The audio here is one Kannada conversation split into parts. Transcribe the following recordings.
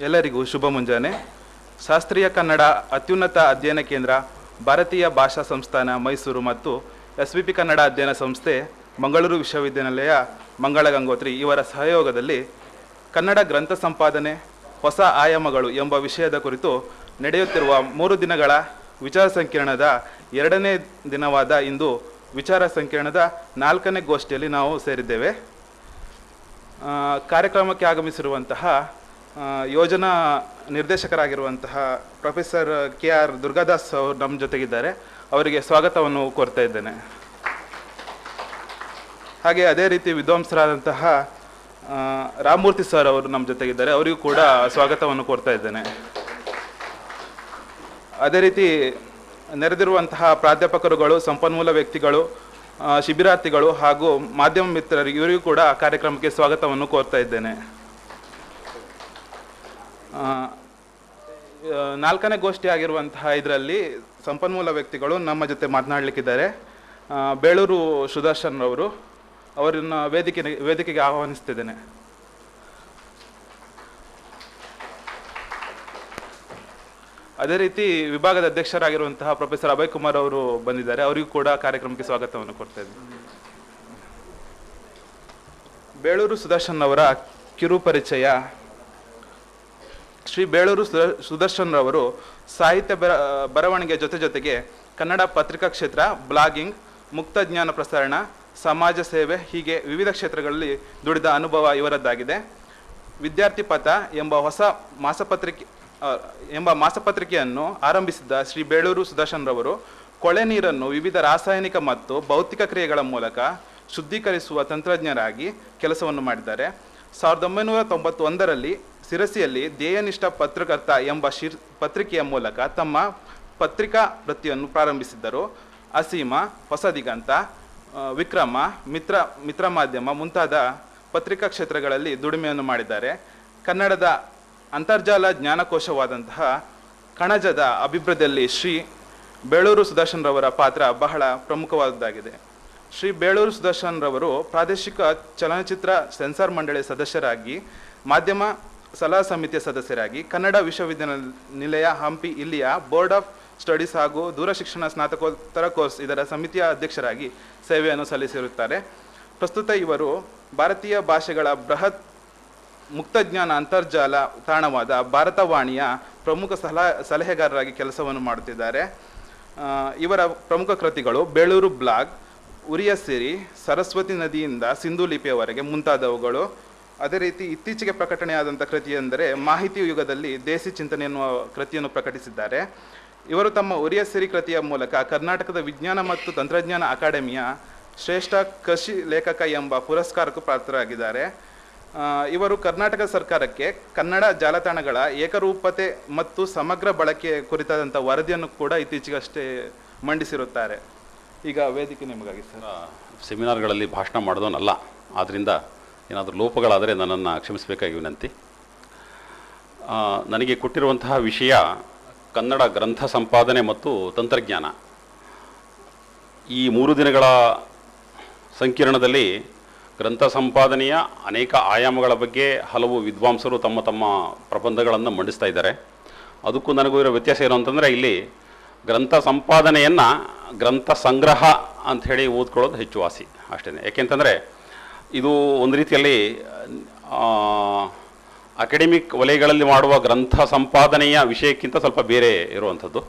ಎಲ್ಲರಿಗೂ ಶುಭ ಮುಂಜಾನೆ. ಶಾಸ್ತ್ರೀಯ ಕನ್ನಡ ಅತ್ಯುನ್ನತ ಅಧ್ಯಯನ ಕೇಂದ್ರ, ಭಾರತೀಯ ಭಾಷಾ ಸಂಸ್ಥಾನ ಮೈಸೂರು ಮತ್ತು SVP ಕನ್ನಡ ಅಧ್ಯಯನ ಸಂಸ್ಥೆ ಮಂಗಳೂರು ವಿಶ್ವವಿದ್ಯಾನಿಲಯ ಮಂಗಳ ಗಂಗೋತ್ರಿ ಇವರ ಸಹಯೋಗದಲ್ಲಿ ಕನ್ನಡ ಗ್ರಂಥ ಸಂಪಾದನೆ ಹೊಸ ಆಯಾಮಗಳು ಎಂಬ ವಿಷಯದ ಕುರಿತು ನಡೆಯುತ್ತಿರುವ 3 ದಿನಗಳ ವಿಚಾರ ಸಂಕಿರಣದ 2ನೇ ದಿನವಾದ ಇಂದು ವಿಚಾರ ಸಂಕಿರಣದ 4ನೇ ಗೋಷ್ಠಿಯಲ್ಲಿ ನಾವು ಸೇರಿದ್ದೇವೆ. ಕಾರ್ಯಕ್ರಮಕ್ಕೆ ಆಗಮಿಸಿರುವಂತಹ ಯೋಜನಾ ನಿರ್ದೇಶಕರಾಗಿರುವಂತಹ ಪ್ರೊಫೆಸರ್ KR ದುರ್ಗಾದಾಸ್ ಅವರು ನಮ್ಮ ಜೊತೆಗಿದ್ದಾರೆ. ಅವರಿಗೆ ಸ್ವಾಗತವನ್ನು ಕೋರ್ತಾ ಇದ್ದೇನೆ. ಹಾಗೆ ಅದೇ ರೀತಿ ವಿದ್ವಾಂಸರಾದಂತಹ ರಾಮಮೂರ್ತಿ ಸರ್ ಅವರು ನಮ್ಮ ಜೊತೆಗಿದ್ದಾರೆ. ಅವರಿಗೂ ಕೂಡ ಸ್ವಾಗತವನ್ನು ಕೋರ್ತಾ ಇದ್ದೇನೆ. ಅದೇ ರೀತಿ ನೆರೆದಿರುವಂತಹ ಪ್ರಾಧ್ಯಾಪಕರುಗಳು, ಸಂಪನ್ಮೂಲ ವ್ಯಕ್ತಿಗಳು, ಶಿಬಿರಾರ್ಥಿಗಳು ಹಾಗೂ ಮಾಧ್ಯಮ ಮಿತ್ರರು ಇವರಿಗೂ ಕೂಡ ಕಾರ್ಯಕ್ರಮಕ್ಕೆ ಸ್ವಾಗತವನ್ನು ಕೋರ್ತಾ ಇದ್ದೇನೆ. 4ನೇ ಗೋಷ್ಠಿ ಆಗಿರುವಂತಹ ಇದರಲ್ಲಿ ಸಂಪನ್ಮೂಲ ವ್ಯಕ್ತಿಗಳು ನಮ್ಮ ಜೊತೆ ಮಾತನಾಡಲಿಕ್ಕಿದ್ದಾರೆ. ಬೇಳೂರು ಸುದರ್ಶನ್ ಅವರು, ಅವರನ್ನು ವೇದಿಕೆಗೆ ಆಹ್ವಾನಿಸ್ತಿದ್ದೇನೆ. ಅದೇ ರೀತಿ ವಿಭಾಗದ ಅಧ್ಯಕ್ಷರಾಗಿರುವಂತಹ ಪ್ರೊಫೆಸರ್ ಅಭಯ್ ಕುಮಾರ್ ಅವರು ಬಂದಿದ್ದಾರೆ. ಅವರಿಗೂ ಕೂಡ ಕಾರ್ಯಕ್ರಮಕ್ಕೆ ಸ್ವಾಗತವನ್ನು ಕೊಡ್ತಾ ಇದ್ದೀನಿ. ಬೇಳೂರು ಸುದರ್ಶನ್ ಅವರ ಕಿರು ಪರಿಚಯ. ಶ್ರೀ ಬೇಳೂರು ಸುದರ್ಶನ್ ರವರು ಸಾಹಿತ್ಯ ಬರವಣಿಗೆ ಜೊತೆಗೆ ಕನ್ನಡ ಪತ್ರಿಕಾ ಕ್ಷೇತ್ರ, ಬ್ಲಾಗಿಂಗ್, ಮುಕ್ತ ಜ್ಞಾನ ಪ್ರಸಾರಣ, ಸಮಾಜ ಸೇವೆ ಹೀಗೆ ವಿವಿಧ ಕ್ಷೇತ್ರಗಳಲ್ಲಿ ದುಡಿದ ಅನುಭವ ಇವರದ್ದಾಗಿದೆ. ವಿದ್ಯಾರ್ಥಿ ಪಥ ಎಂಬ ಮಾಸಪತ್ರಿಕೆಯನ್ನು ಆರಂಭಿಸಿದ ಶ್ರೀ ಬೇಳೂರು ಸುದರ್ಶನ್ ರವರು ಕೊಳೆ ನೀರನ್ನು ವಿವಿಧ ರಾಸಾಯನಿಕ ಮತ್ತು ಭೌತಿಕ ಕ್ರಿಯೆಗಳ ಮೂಲಕ ಶುದ್ಧೀಕರಿಸುವ ತಂತ್ರಜ್ಞರಾಗಿ ಕೆಲಸವನ್ನು ಮಾಡಿದ್ದಾರೆ. 1991ರಲ್ಲಿ ಸಿರಸಿಯಲ್ಲಿ ಧ್ಯೇಯನಿಷ್ಠ ಪತ್ರಕರ್ತ ಎಂಬ ಪತ್ರಿಕೆಯ ಮೂಲಕ ತಮ್ಮ ಪತ್ರಿಕಾ ವೃತ್ತಿಯನ್ನು ಪ್ರಾರಂಭಿಸಿದ್ದರು. ಅಸೀಮ, ಹೊಸ ದಿಗಂತ, ವಿಕ್ರಮ, ಮಿತ್ರ ಮಾಧ್ಯಮ ಮುಂತಾದ ಪತ್ರಿಕಾ ಕ್ಷೇತ್ರಗಳಲ್ಲಿ ದುಡಿಮೆಯನ್ನು ಮಾಡಿದ್ದಾರೆ. ಕನ್ನಡದ ಅಂತರ್ಜಾಲ ಜ್ಞಾನಕೋಶವಾದಂತಹ ಕಣಜದ ಅಭಿವೃದ್ಧಿಯಲ್ಲಿ ಶ್ರೀ ಬೇಳೂರು ಸುದರ್ಶನ್ ರವರ ಪಾತ್ರ ಬಹಳ ಪ್ರಮುಖವಾದದ್ದಾಗಿದೆ. ಶ್ರೀ ಬೇಳೂರು ಸುದರ್ಶನ್ ರವರು ಪ್ರಾದೇಶಿಕ ಚಲನಚಿತ್ರ ಸೆನ್ಸಾರ್ ಮಂಡಳಿ ಸದಸ್ಯರಾಗಿ, ಮಾಧ್ಯಮ ಸಲಹಾ ಸಮಿತಿಯ ಸದಸ್ಯರಾಗಿ, ಕನ್ನಡ ವಿಶ್ವವಿದ್ಯಾನಿಲಯ ಹಂಪಿ ಇಲ್ಲಿಯ ಬೋರ್ಡ್ ಆಫ್ ಸ್ಟಡೀಸ್ ಹಾಗೂ ದೂರಶಿಕ್ಷಣ ಸ್ನಾತಕೋತ್ತರ ಕೋರ್ಸ್ ಇದರ ಸಮಿತಿಯ ಅಧ್ಯಕ್ಷರಾಗಿ ಸೇವೆಯನ್ನು ಸಲ್ಲಿಸಿರುತ್ತಾರೆ. ಪ್ರಸ್ತುತ ಇವರು ಭಾರತೀಯ ಭಾಷೆಗಳ ಬೃಹತ್ ಮುಕ್ತಜ್ಞಾನ ಅಂತರ್ಜಾಲ ತಾಣವಾದ ಭಾರತವಾಣಿಯ ಪ್ರಮುಖ ಸಲಹೆಗಾರರಾಗಿ ಕೆಲಸವನ್ನು ಮಾಡುತ್ತಿದ್ದಾರೆ. ಇವರ ಪ್ರಮುಖ ಕೃತಿಗಳು ಬೇಳೂರು ಬ್ಲಾಗ್, ಉರಿಯ ಸಿರಿ, ಸರಸ್ವತಿ ನದಿಯಿಂದ ಸಿಂಧು ಲಿಪಿಯವರೆಗೆ ಮುಂತಾದವುಗಳು. ಅದೇ ರೀತಿ ಇತ್ತೀಚೆಗೆ ಪ್ರಕಟಣೆಯಾದಂಥ ಕೃತಿ ಎಂದರೆ ಮಾಹಿತಿ ಯುಗದಲ್ಲಿ ದೇಸಿ ಚಿಂತನೆ ಎನ್ನುವ ಕೃತಿಯನ್ನು ಪ್ರಕಟಿಸಿದ್ದಾರೆ. ಇವರು ತಮ್ಮ ಉರಿಯ ಸಿರಿ ಕೃತಿಯ ಮೂಲಕ ಕರ್ನಾಟಕದ ವಿಜ್ಞಾನ ಮತ್ತು ತಂತ್ರಜ್ಞಾನ ಅಕಾಡೆಮಿಯ ಶ್ರೇಷ್ಠ ಕೃಷಿ ಲೇಖಕ ಎಂಬ ಪುರಸ್ಕಾರಕ್ಕೂ ಪಾತ್ರರಾಗಿದ್ದಾರೆ. ಇವರು ಕರ್ನಾಟಕ ಸರ್ಕಾರಕ್ಕೆ ಕನ್ನಡ ಜಾಲತಾಣಗಳ ಏಕರೂಪತೆ ಮತ್ತು ಸಮಗ್ರ ಬಳಕೆ ಕುರಿತಾದಂಥ ವರದಿಯನ್ನು ಕೂಡ ಇತ್ತೀಚೆಗಷ್ಟೇ ಮಂಡಿಸಿರುತ್ತಾರೆ. ಈಗ ವೇದಿಕೆ ನಿಮಗಾಗಿ ಸರ್. ಸೆಮಿನಾರ್ಗಳಲ್ಲಿ ಭಾಷಣ ಮಾಡೋದನ್ನಲ್ಲ, ಆದ್ದರಿಂದ ಏನಾದರೂ ಲೋಪಗಳಾದರೆ ನನ್ನನ್ನು ಕ್ಷಮಿಸಬೇಕಾಗಿ ವಿನಂತಿ. ನನಗೆ ಕೊಟ್ಟಿರುವಂತಹ ವಿಷಯ ಕನ್ನಡ ಗ್ರಂಥ ಸಂಪಾದನೆ ಮತ್ತು ತಂತ್ರಜ್ಞಾನ. ಈ 3 ದಿನಗಳ ಸಂಕಿರಣದಲ್ಲಿ ಗ್ರಂಥ ಸಂಪಾದನೆಯ ಅನೇಕ ಆಯಾಮಗಳ ಬಗ್ಗೆ ಹಲವು ವಿದ್ವಾಂಸರು ತಮ್ಮ ತಮ್ಮ ಪ್ರಬಂಧಗಳನ್ನು ಮಂಡಿಸ್ತಾ ಇದ್ದಾರೆ. ಅದಕ್ಕೂ ನನಗೂ ಇರೋ ವ್ಯತ್ಯಾಸ ಏನು ಅಂತಂದರೆ, ಇಲ್ಲಿ ಗ್ರಂಥ ಸಂಪಾದನೆಯನ್ನು ಗ್ರಂಥ ಸಂಗ್ರಹ ಅಂಥೇಳಿ ಓದ್ಕೊಳ್ಳೋದು ಹೆಚ್ಚು ವಾಸಿ ಅಷ್ಟೇ. ಯಾಕೆಂತಂದರೆ ಇದು ಒಂದು ರೀತಿಯಲ್ಲಿ ಅಕಾಡೆಮಿಕ್ ವಲಯಗಳಲ್ಲಿ ಮಾಡುವ ಗ್ರಂಥ ಸಂಪಾದನೆಯ ವಿಷಯಕ್ಕಿಂತ ಸ್ವಲ್ಪ ಬೇರೆ ಇರುವಂಥದ್ದು.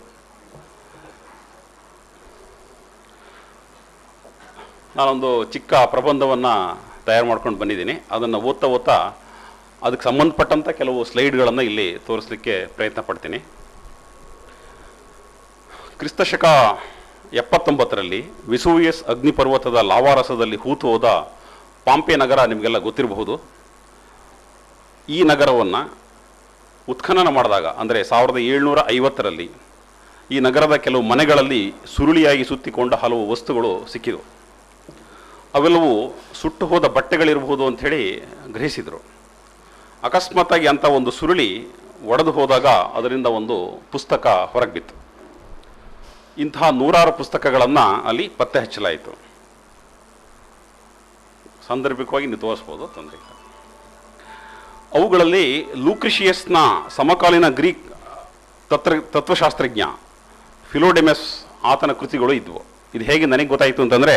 ನಾನೊಂದು ಚಿಕ್ಕ ಪ್ರಬಂಧವನ್ನು ತಯಾರು ಮಾಡ್ಕೊಂಡು ಬಂದಿದ್ದೀನಿ. ಅದನ್ನು ಓದ್ತಾ ಅದಕ್ಕೆ ಸಂಬಂಧಪಟ್ಟಂಥ ಕೆಲವು ಸ್ಲೈಡ್ಗಳನ್ನು ಇಲ್ಲಿ ತೋರಿಸಲಿಕ್ಕೆ ಪ್ರಯತ್ನ ಪಡ್ತೀನಿ. ಕ್ರಿಸ್ತಶಕ 79ರಲ್ಲಿ ವಿಸೂವಿಯಸ್ ಅಗ್ನಿಪರ್ವತದ ಲಾವಾರಸದಲ್ಲಿ ಹೂತು ಹೋದ ಪಾಂಪೆ ನಗರ ನಿಮಗೆಲ್ಲ ಗೊತ್ತಿರಬಹುದು. ಈ ನಗರವನ್ನು ಉತ್ಖನನ ಮಾಡಿದಾಗ, ಅಂದರೆ 1750ರಲ್ಲಿ ಈ ನಗರದ ಕೆಲವು ಮನೆಗಳಲ್ಲಿ ಸುರುಳಿಯಾಗಿ ಸುತ್ತಿಕೊಂಡ ಹಲವು ವಸ್ತುಗಳು ಸಿಕ್ಕಿದವು. ಅವೆಲ್ಲವೂ ಸುಟ್ಟು ಹೋದ ಬಟ್ಟೆಗಳಿರಬಹುದು ಅಂಥೇಳಿ ಗ್ರಹಿಸಿದರು. ಅಕಸ್ಮಾತ್ತಾಗಿ ಅಂಥ ಒಂದು ಸುರುಳಿ ಒಡೆದು ಹೋದಾಗ ಅದರಿಂದ ಒಂದು ಪುಸ್ತಕ ಹೊರಗೆ ಬಿತ್ತು. ಇಂತಹ 100 ಪುಸ್ತಕಗಳನ್ನು ಅಲ್ಲಿ ಪತ್ತೆ ಹಚ್ಚಲಾಯಿತು. ಸಾಂದರ್ಭಿಕವಾಗಿ ನೀವು ತೋರಿಸ್ಬೋದು, ತೊಂದರೆ ಇಲ್ಲ. ಅವುಗಳಲ್ಲಿ ಲೂಕ್ರಿಷಿಯಸ್ನ ಸಮಕಾಲೀನ ಗ್ರೀಕ್ ತತ್ವಶಾಸ್ತ್ರಜ್ಞ ಫಿಲೋಡೆಮಸ್ ಆತನ ಕೃತಿಗಳು ಇದ್ವು. ಇದು ಹೇಗೆ ನನಗೆ ಗೊತ್ತಾಯಿತು ಅಂತಂದರೆ,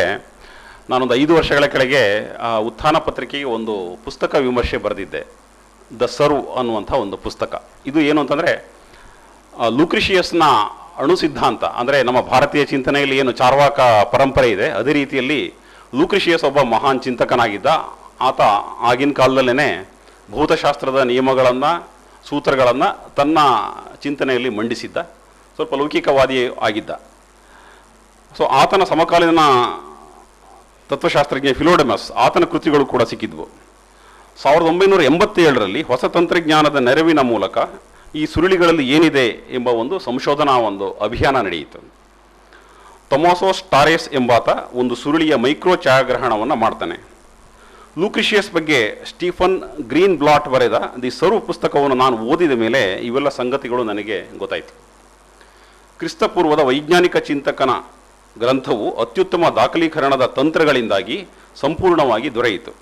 ನಾನೊಂದು 5 ವರ್ಷಗಳ ಕೆಳಗೆ ಉತ್ಥಾನ ಪತ್ರಿಕೆಗೆ ಒಂದು ಪುಸ್ತಕ ವಿಮರ್ಶೆ ಬರೆದಿದ್ದೆ, ದ ಸರ್ವ್ ಅನ್ನುವಂಥ ಒಂದು ಪುಸ್ತಕ. ಇದು ಏನು ಅಂತಂದರೆ, ಲೂಕ್ರಿಷಿಯಸ್ನ ಅಣು ಸಿದ್ಧಾಂತ, ಅಂದರೆ ನಮ್ಮ ಭಾರತೀಯ ಚಿಂತನೆಯಲ್ಲಿ ಏನು ಚಾರ್ವಾಕ ಪರಂಪರೆ ಇದೆ, ಅದೇ ರೀತಿಯಲ್ಲಿ ಲೂಕ್ರಿಷಿಯಸ್ ಒಬ್ಬ ಮಹಾನ್ ಚಿಂತಕನಾಗಿದ್ದ. ಆತ ಆಗಿನ ಕಾಲದಲ್ಲೇ ಭೌತಶಾಸ್ತ್ರದ ನಿಯಮಗಳನ್ನು, ಸೂತ್ರಗಳನ್ನು ತನ್ನ ಚಿಂತನೆಯಲ್ಲಿ ಮಂಡಿಸಿದ್ದ. ಸ್ವಲ್ಪ ಲೌಕಿಕವಾದಿ ಆಗಿದ್ದ. ಸೊ ಆತನ ಸಮಕಾಲೀನ ತತ್ವಶಾಸ್ತ್ರಜ್ಞ ಫಿಲೋಡೆಮಸ್ ಆತನ ಕೃತಿಗಳು ಕೂಡ ಸಿಕ್ಕಿದ್ವು. 1987ರಲ್ಲಿ ಹೊಸ ತಂತ್ರಜ್ಞಾನದ ನೆರವಿನ ಮೂಲಕ ಈ ಸುರುಳಿಗಳಲ್ಲಿ ಏನಿದೆ ಎಂಬ ಒಂದು ಸಂಶೋಧನಾ ಅಭಿಯಾನ ನಡೆಯಿತು. ತೊಮಾಸೋ ಸ್ಟಾರೆಸ್ ಎಂಬಾತ ಒಂದು ಸುರುಳಿಯ ಮೈಕ್ರೋ ಛಾಯಾಗ್ರಹಣವನ್ನು ಮಾಡ್ತಾನೆ. ಲೂಕ್ರಿಷಿಯಸ್ ಬಗ್ಗೆ ಸ್ಟೀಫನ್ ಗ್ರೀನ್ ಬ್ಲಾಟ್ ಬರೆದ ದಿ ಸರ್ವ್ ಪುಸ್ತಕವನ್ನು ನಾನು ಓದಿದ ಮೇಲೆ ಇವೆಲ್ಲ ಸಂಗತಿಗಳು ನನಗೆ ಗೊತ್ತಾಯಿತು. ಕ್ರಿಸ್ತಪೂರ್ವದ ವೈಜ್ಞಾನಿಕ ಚಿಂತಕನ ಗ್ರಂಥವು ಅತ್ಯುತ್ತಮ ದಾಖಲೀಕರಣದ ತಂತ್ರಗಳಿಂದಾಗಿ ಸಂಪೂರ್ಣವಾಗಿ ದೊರೆಯಿತು.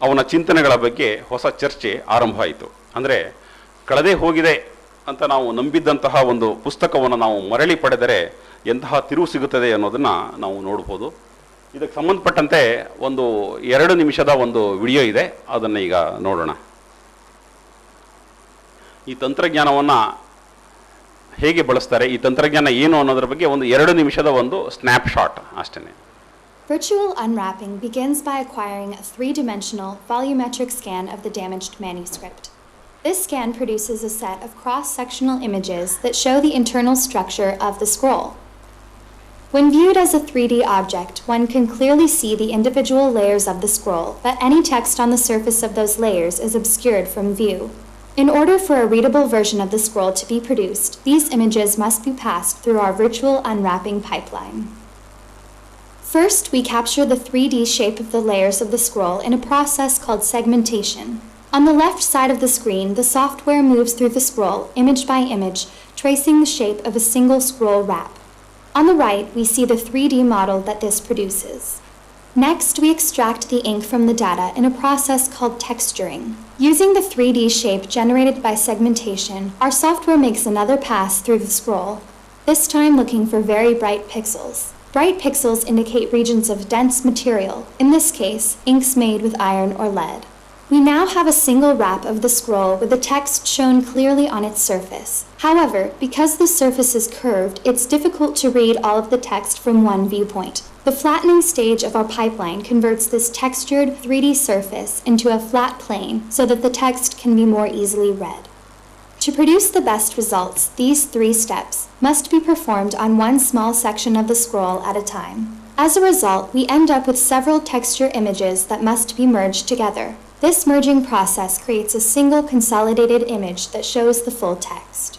ಅವನ ಚಿಂತನೆಗಳ ಬಗ್ಗೆ ಹೊಸ ಚರ್ಚೆ ಆರಂಭ ಆಯಿತು. ಅಂದರೆ ಕಳೆದೇ ಹೋಗಿದೆ ಅಂತ ನಾವು ನಂಬಿದ್ದಂತಹ ಒಂದು ಪುಸ್ತಕವನ್ನು ನಾವು ಮರಳಿ ಪಡೆದರೆ ಎಂತಹ ತಿರುವು ಸಿಗುತ್ತದೆ ಅನ್ನೋದನ್ನು ನಾವು ನೋಡ್ಬೋದು. ಇದಕ್ಕೆ ಸಂಬಂಧಪಟ್ಟಂತೆ ಒಂದು 2 ನಿಮಿಷದ ಒಂದು ವಿಡಿಯೋ ಇದೆ, ಅದನ್ನು ಈಗ ನೋಡೋಣ. ಈ ತಂತ್ರಜ್ಞಾನವನ್ನು ಹೇಗೆ ಬಳಸ್ತಾರೆ, ಈ ತಂತ್ರಜ್ಞಾನ ಏನು ಅನ್ನೋದ್ರ ಬಗ್ಗೆ ಒಂದು 2 ನಿಮಿಷದ ಒಂದು ಸ್ನ್ಯಾಪ್ಶಾಟ್ ಅಷ್ಟೇ. Virtual unwrapping begins by acquiring a 3-dimensional volumetric scan of the damaged manuscript. This scan produces a set of cross-sectional images that show the internal structure of the scroll. When viewed as a 3D object, one can clearly see the individual layers of the scroll, but any text on the surface of those layers is obscured from view. In order for a readable version of the scroll to be produced, these images must be passed through our virtual unwrapping pipeline. First, we capture the 3D shape of the layers of the scroll in a process called segmentation. On the left side of the screen, the software moves through the scroll, image by image, tracing the shape of a single scroll wrap. On the right, we see the 3D model that this produces. Next, we extract the ink from the data in a process called texturing. Using the 3D shape generated by segmentation, our software makes another pass through the scroll, this time looking for very bright pixels. Bright pixels indicate regions of dense material, in this case, inks made with iron or lead. We now have a single wrap of the scroll with the text shown clearly on its surface. However, because the surface is curved, it's difficult to read all of the text from one viewpoint. The flattening stage of our pipeline converts this textured 3D surface into a flat plane so that the text can be more easily read. To produce the best results, these 3 steps must be performed on one small section of the scroll at a time. As a result, we end up with several texture images that must be merged together. This merging process creates a single consolidated image that shows the full text.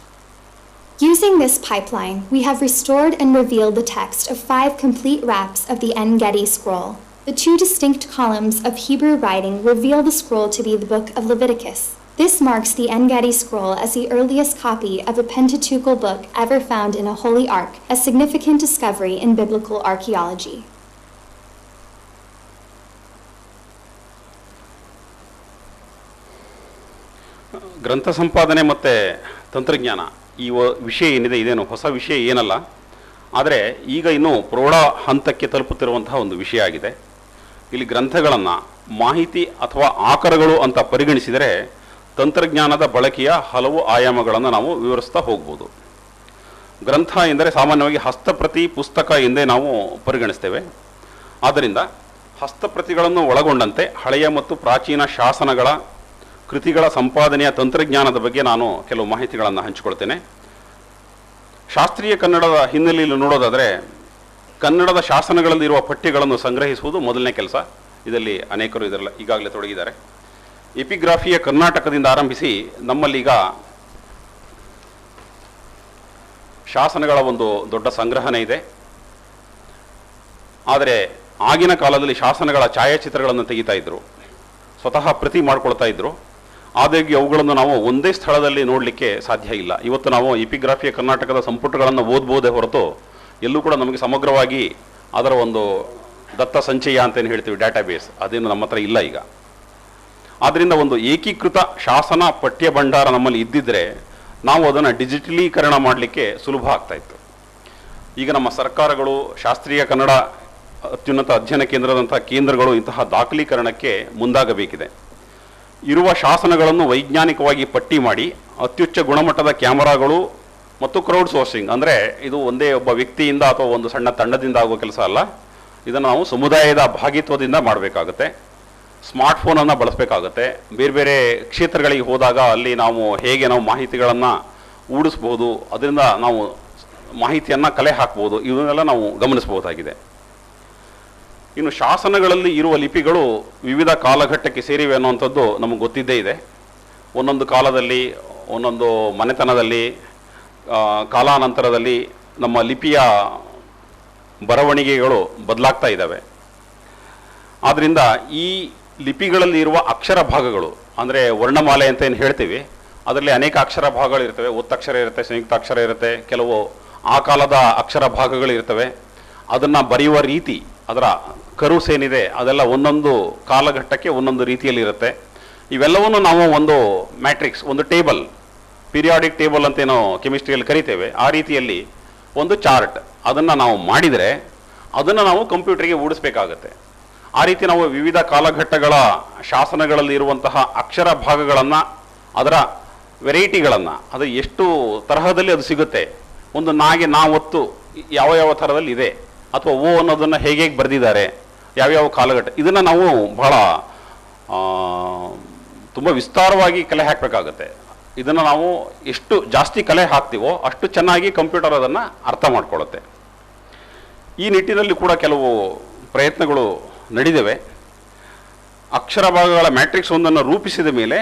Using this pipeline, we have restored and revealed the text of 5 complete wraps of the En-Gedi scroll. The 2 distinct columns of Hebrew writing reveal the scroll to be the book of Leviticus. This marks the En-Gedi scroll as the earliest copy of a Pentateuchal book ever found in a holy ark, a significant discovery in biblical archaeology. ಗ್ರಂಥ ಸಂಪಾದನೆ ಮತ್ತು ತಂತ್ರಜ್ಞಾನ ಈ ವಿಷಯ ಏನಿದೆ, ಇದೇನು ಹೊಸ ವಿಷಯ ಏನಲ್ಲ. ಆದರೆ ಈಗ ಇನ್ನೂ ಪ್ರೌಢ ಹಂತಕ್ಕೆ ತಲುಪುತ್ತಿರುವಂತಹ ಒಂದು ವಿಷಯ ಆಗಿದೆ. ಇಲ್ಲಿ ಗ್ರಂಥಗಳನ್ನು ಮಾಹಿತಿ ಅಥವಾ ಆಕರಗಳು ಅಂತ ಪರಿಗಣಿಸಿದರೆ ತಂತ್ರಜ್ಞಾನದ ಬಳಕೆಯ ಹಲವು ಆಯಾಮಗಳನ್ನು ನಾವು ವಿವರಿಸ್ತಾ ಹೋಗ್ಬೋದು. ಗ್ರಂಥ ಎಂದರೆ ಸಾಮಾನ್ಯವಾಗಿ ಹಸ್ತಪ್ರತಿ ಪುಸ್ತಕ ಎಂದೇ ನಾವು ಪರಿಗಣಿಸ್ತೇವೆ. ಆದ್ದರಿಂದ ಹಸ್ತಪ್ರತಿಗಳನ್ನು ಒಳಗೊಂಡಂತೆ ಹಳೆಯ ಮತ್ತು ಪ್ರಾಚೀನ ಶಾಸನಗಳ ಕೃತಿಗಳ ಸಂಪಾದನೆಯ ತಂತ್ರಜ್ಞಾನದ ಬಗ್ಗೆ ನಾನು ಕೆಲವು ಮಾಹಿತಿಗಳನ್ನು ಹಂಚಿಕೊಳ್ತೇನೆ. ಶಾಸ್ತ್ರೀಯ ಕನ್ನಡದ ಹಿನ್ನೆಲೆಯಲ್ಲಿ ನೋಡೋದಾದರೆ, ಕನ್ನಡದ ಶಾಸನಗಳಲ್ಲಿರುವ ಪಠ್ಯಗಳನ್ನು ಸಂಗ್ರಹಿಸುವುದು ಮೊದಲನೇ ಕೆಲಸ. ಇದರಲ್ಲಿ ಅನೇಕರು ಇದರಲ್ಲಿ ಈಗಾಗಲೇ ತೊಡಗಿದ್ದಾರೆ. ಎಪಿಗ್ರಾಫಿಯ ಕರ್ನಾಟಕದಿಂದ ಆರಂಭಿಸಿ ನಮ್ಮಲ್ಲೀಗ ಶಾಸನಗಳ ಒಂದು ದೊಡ್ಡ ಸಂಗ್ರಹಣೆ ಇದೆ. ಆದರೆ ಆಗಿನ ಕಾಲದಲ್ಲಿ ಶಾಸನಗಳ ಛಾಯಾಚಿತ್ರಗಳನ್ನು ತೆಗಿತಾ ಇದ್ದರು, ಸ್ವತಃ ಪ್ರತಿ ಮಾಡ್ಕೊಳ್ತಾ ಇದ್ದರು. ಆದಾಗ್ಯೂ ಅವುಗಳನ್ನು ನಾವು ಒಂದೇ ಸ್ಥಳದಲ್ಲಿ ನೋಡಲಿಕ್ಕೆ ಸಾಧ್ಯ ಇಲ್ಲ. ಇವತ್ತು ನಾವು ಎಪಿಗ್ರಾಫಿಯ ಕರ್ನಾಟಕದ ಸಂಪುಟಗಳನ್ನು ಓದ್ಬೋದೇ ಹೊರತು ಎಲ್ಲೂ ಕೂಡ ನಮಗೆ ಸಮಗ್ರವಾಗಿ ಅದರ ಒಂದು ದತ್ತ ಸಂಚಯ ಅಂತೇನು ಹೇಳ್ತೀವಿ, ಡಾಟಾಬೇಸ್, ಅದೇನು ನಮ್ಮ ಹತ್ರ ಇಲ್ಲ ಈಗ. ಆದ್ದರಿಂದ ಒಂದು ಏಕೀಕೃತ ಶಾಸನ ಪಠ್ಯ ಭಂಡಾರ ನಮ್ಮಲ್ಲಿ ಇದ್ದಿದ್ದರೆ ನಾವು ಅದನ್ನು ಡಿಜಿಟಲೀಕರಣ ಮಾಡಲಿಕ್ಕೆ ಸುಲಭ ಆಗ್ತಾಯಿತ್ತು. ಈಗ ನಮ್ಮ ಸರ್ಕಾರಗಳು, ಶಾಸ್ತ್ರೀಯ ಕನ್ನಡ ಅತ್ಯುನ್ನತ ಅಧ್ಯಯನ ಕೇಂದ್ರದಂತಹ ಕೇಂದ್ರಗಳು ಇಂತಹ ದಾಖಲೀಕರಣಕ್ಕೆ ಮುಂದಾಗಬೇಕಿದೆ. ಇರುವ ಶಾಸನಗಳನ್ನು ವೈಜ್ಞಾನಿಕವಾಗಿ ಪಟ್ಟಿ ಮಾಡಿ ಅತ್ಯುಚ್ಚ ಗುಣಮಟ್ಟದ ಕ್ಯಾಮರಾಗಳು ಮತ್ತು ಕ್ರೌಡ್ ಸೋರ್ಸಿಂಗ್, ಅಂದರೆ ಇದು ಒಂದೇ ಒಬ್ಬ ವ್ಯಕ್ತಿಯಿಂದ ಅಥವಾ ಒಂದು ಸಣ್ಣ ತಂಡದಿಂದ ಆಗುವ ಕೆಲಸ ಅಲ್ಲ, ಇದನ್ನು ನಾವು ಸಮುದಾಯದ ಭಾಗಿತ್ವದಿಂದ ಮಾಡಬೇಕಾಗುತ್ತೆ. ಸ್ಮಾರ್ಟ್ಫೋನನ್ನು ಬಳಸಬೇಕಾಗುತ್ತೆ. ಬೇರೆ ಬೇರೆ ಕ್ಷೇತ್ರಗಳಿಗೆ ಹೋದಾಗ ಅಲ್ಲಿ ನಾವು ಹೇಗೆ ನಾವು ಮಾಹಿತಿಗಳನ್ನು ಊಡಿಸ್ಬೋದು, ಅದರಿಂದ ನಾವು ಮಾಹಿತಿಯನ್ನು ಕಲೆ ಹಾಕ್ಬೋದು, ಇವನ್ನೆಲ್ಲ ನಾವು ಗಮನಿಸಬಹುದಾಗಿದೆ. ಇನ್ನು ಶಾಸನಗಳಲ್ಲಿ ಇರುವ ಲಿಪಿಗಳು ವಿವಿಧ ಕಾಲಘಟ್ಟಕ್ಕೆ ಸೇರಿವೆ ಅನ್ನುವಂಥದ್ದು ನಮಗೆ ಗೊತ್ತಿದ್ದೇ ಇದೆ. ಒಂದೊಂದು ಕಾಲದಲ್ಲಿ, ಒಂದೊಂದು ಮನೆತನದಲ್ಲಿ, ಕಾಲಾನಂತರದಲ್ಲಿ ನಮ್ಮ ಲಿಪಿಯ ಬರವಣಿಗೆಗಳು ಬದಲಾಗ್ತಾ ಇದ್ದಾವೆ. ಆದ್ದರಿಂದ ಈ ಲಿಪಿಗಳಲ್ಲಿ ಇರುವ ಅಕ್ಷರ ಭಾಗಗಳು, ಅಂದರೆ ವರ್ಣಮಾಲೆ ಅಂತ ಏನು ಹೇಳ್ತೀವಿ, ಅದರಲ್ಲಿ ಅನೇಕ ಅಕ್ಷರ ಭಾಗಗಳಿರ್ತವೆ. ಒತ್ತಕ್ಷರ ಇರುತ್ತೆ, ಸಂಯುಕ್ತಾಕ್ಷರ ಇರುತ್ತೆ, ಕೆಲವು ಆ ಕಾಲದ ಅಕ್ಷರ ಭಾಗಗಳಿರ್ತವೆ. ಅದನ್ನು ಬರೆಯುವ ರೀತಿ, ಅದರ ಕರುಸ್ ಏನಿದೆ ಅದೆಲ್ಲ ಒಂದೊಂದು ಕಾಲಘಟ್ಟಕ್ಕೆ ಒಂದೊಂದು ರೀತಿಯಲ್ಲಿರುತ್ತೆ. ಇವೆಲ್ಲವನ್ನು ನಾವು ಒಂದು ಮ್ಯಾಟ್ರಿಕ್ಸ್, ಒಂದು ಟೇಬಲ್, ಪೀರಿಯಾಡಿಕ್ ಟೇಬಲ್ ಅಂತೇನೋ ಕೆಮಿಸ್ಟ್ರಿಯಲ್ಲಿ ಕರಿತೇವೆ, ಆ ರೀತಿಯಲ್ಲಿ ಒಂದು ಚಾರ್ಟ್ ಅದನ್ನು ನಾವು ಮಾಡಿದರೆ ಅದನ್ನು ನಾವು ಕಂಪ್ಯೂಟರ್ಗೆ ಊಡಿಸ್ಬೇಕಾಗತ್ತೆ. ಆ ರೀತಿ ನಾವು ವಿವಿಧ ಕಾಲಘಟ್ಟಗಳ ಶಾಸನಗಳಲ್ಲಿ ಇರುವಂತಹ ಅಕ್ಷರ ಭಾಗಗಳನ್ನು, ಅದರ ವೆರೈಟಿಗಳನ್ನು, ಅದು ಎಷ್ಟು ತರಹದಲ್ಲಿ ಅದು ಸಿಗುತ್ತೆ, ಒಂದು ನಾಗೆ ಒತ್ತು ಯಾವ ಯಾವ ಥರದಲ್ಲಿ ಇದೆ, ಅಥವಾ ಓ ಅನ್ನೋದನ್ನು ಹೇಗೆ ಬರೆದಿದ್ದಾರೆ, ಯಾವ್ಯಾವ ಕಾಲಘಟ್ಟ, ಇದನ್ನು ನಾವು ಬಹಳ ತುಂಬ ವಿಸ್ತಾರವಾಗಿ ಕಲೆ ಹಾಕಬೇಕಾಗತ್ತೆ. ಇದನ್ನು ನಾವು ಎಷ್ಟು ಜಾಸ್ತಿ ಕಲೆ ಹಾಕ್ತೀವೋ ಅಷ್ಟು ಚೆನ್ನಾಗಿ ಕಂಪ್ಯೂಟರ್ ಅದನ್ನು ಅರ್ಥ ಮಾಡ್ಕೊಳ್ಳುತ್ತೆ. ಈ ನಿಟ್ಟಿನಲ್ಲಿ ಕೂಡ ಕೆಲವು ಪ್ರಯತ್ನಗಳು ನಡೆದಿವೆ. ಅಕ್ಷರ ಭಾಗಗಳ ಮ್ಯಾಟ್ರಿಕ್ಸ್ ಒಂದನ್ನು ರೂಪಿಸಿದ ಮೇಲೆ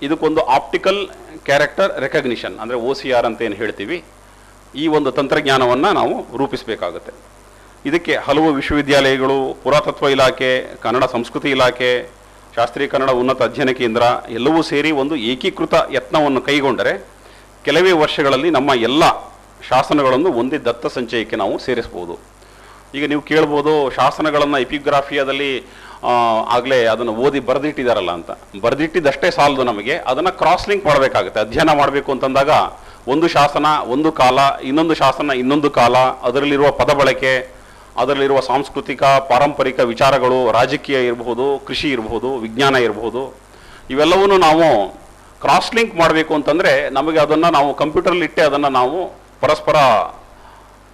ಇದಕ್ಕೊಂದು ಆಪ್ಟಿಕಲ್ ಕ್ಯಾರೆಕ್ಟರ್ ರೆಕಗ್ನಿಷನ್, ಅಂದರೆ OCR ಅಂತ ಏನು ಹೇಳ್ತೀವಿ, ಈ ಒಂದು ತಂತ್ರಜ್ಞಾನವನ್ನು ನಾವು ರೂಪಿಸಬೇಕಾಗುತ್ತೆ. ಇದಕ್ಕೆ ಹಲವು ವಿಶ್ವವಿದ್ಯಾಲಯಗಳು, ಪುರಾತತ್ವ ಇಲಾಖೆ, ಕನ್ನಡ ಸಂಸ್ಕೃತಿ ಇಲಾಖೆ, ಶಾಸ್ತ್ರೀಯ ಕನ್ನಡ ಉನ್ನತ ಅಧ್ಯಯನ ಕೇಂದ್ರ ಎಲ್ಲವೂ ಸೇರಿ ಒಂದು ಏಕೀಕೃತ ಯತ್ನವನ್ನು ಕೈಗೊಂಡರೆ ಕೆಲವೇ ವರ್ಷಗಳಲ್ಲಿ ನಮ್ಮ ಎಲ್ಲ ಶಾಸನಗಳನ್ನು ಒಂದೇ ದತ್ತ ಸಂಚಯಕ್ಕೆ ನಾವು ಸೇರಿಸ್ಬೋದು. ಈಗ ನೀವು ಕೇಳ್ಬೋದು, ಶಾಸನಗಳನ್ನು ಎಪಿಗ್ರಾಫಿಯಾದಲ್ಲಿ ಆಗಲೇ ಅದನ್ನು ಓದಿ ಬರೆದಿಟ್ಟಿದ್ದಾರಲ್ಲ ಅಂತ. ಬರೆದಿಟ್ಟಿದ್ದಷ್ಟೇ ಸಾಲದು, ನಮಗೆ ಅದನ್ನು ಕ್ರಾಸ್ ಲಿಂಕ್ ಮಾಡಬೇಕಾಗುತ್ತೆ. ಅಧ್ಯಯನ ಮಾಡಬೇಕು ಅಂತಂದಾಗ ಒಂದು ಶಾಸನ ಒಂದು ಕಾಲ, ಇನ್ನೊಂದು ಶಾಸನ ಇನ್ನೊಂದು ಕಾಲ, ಅದರಲ್ಲಿರುವ ಪದ ಬಳಕೆ, ಅದರಲ್ಲಿರುವ ಸಾಂಸ್ಕೃತಿಕ ಪಾರಂಪರಿಕ ವಿಚಾರಗಳು, ರಾಜಕೀಯ ಇರಬಹುದು, ಕೃಷಿ ಇರಬಹುದು, ವಿಜ್ಞಾನ ಇರಬಹುದು, ಇವೆಲ್ಲವನ್ನು ನಾವು ಕ್ರಾಸ್ ಲಿಂಕ್ ಮಾಡಬೇಕು ಅಂತಂದರೆ ನಮಗೆ ಅದನ್ನು ನಾವು ಕಂಪ್ಯೂಟರ್ಲಿ ಇಟ್ಟೆ ಅದನ್ನು ನಾವು ಪರಸ್ಪರ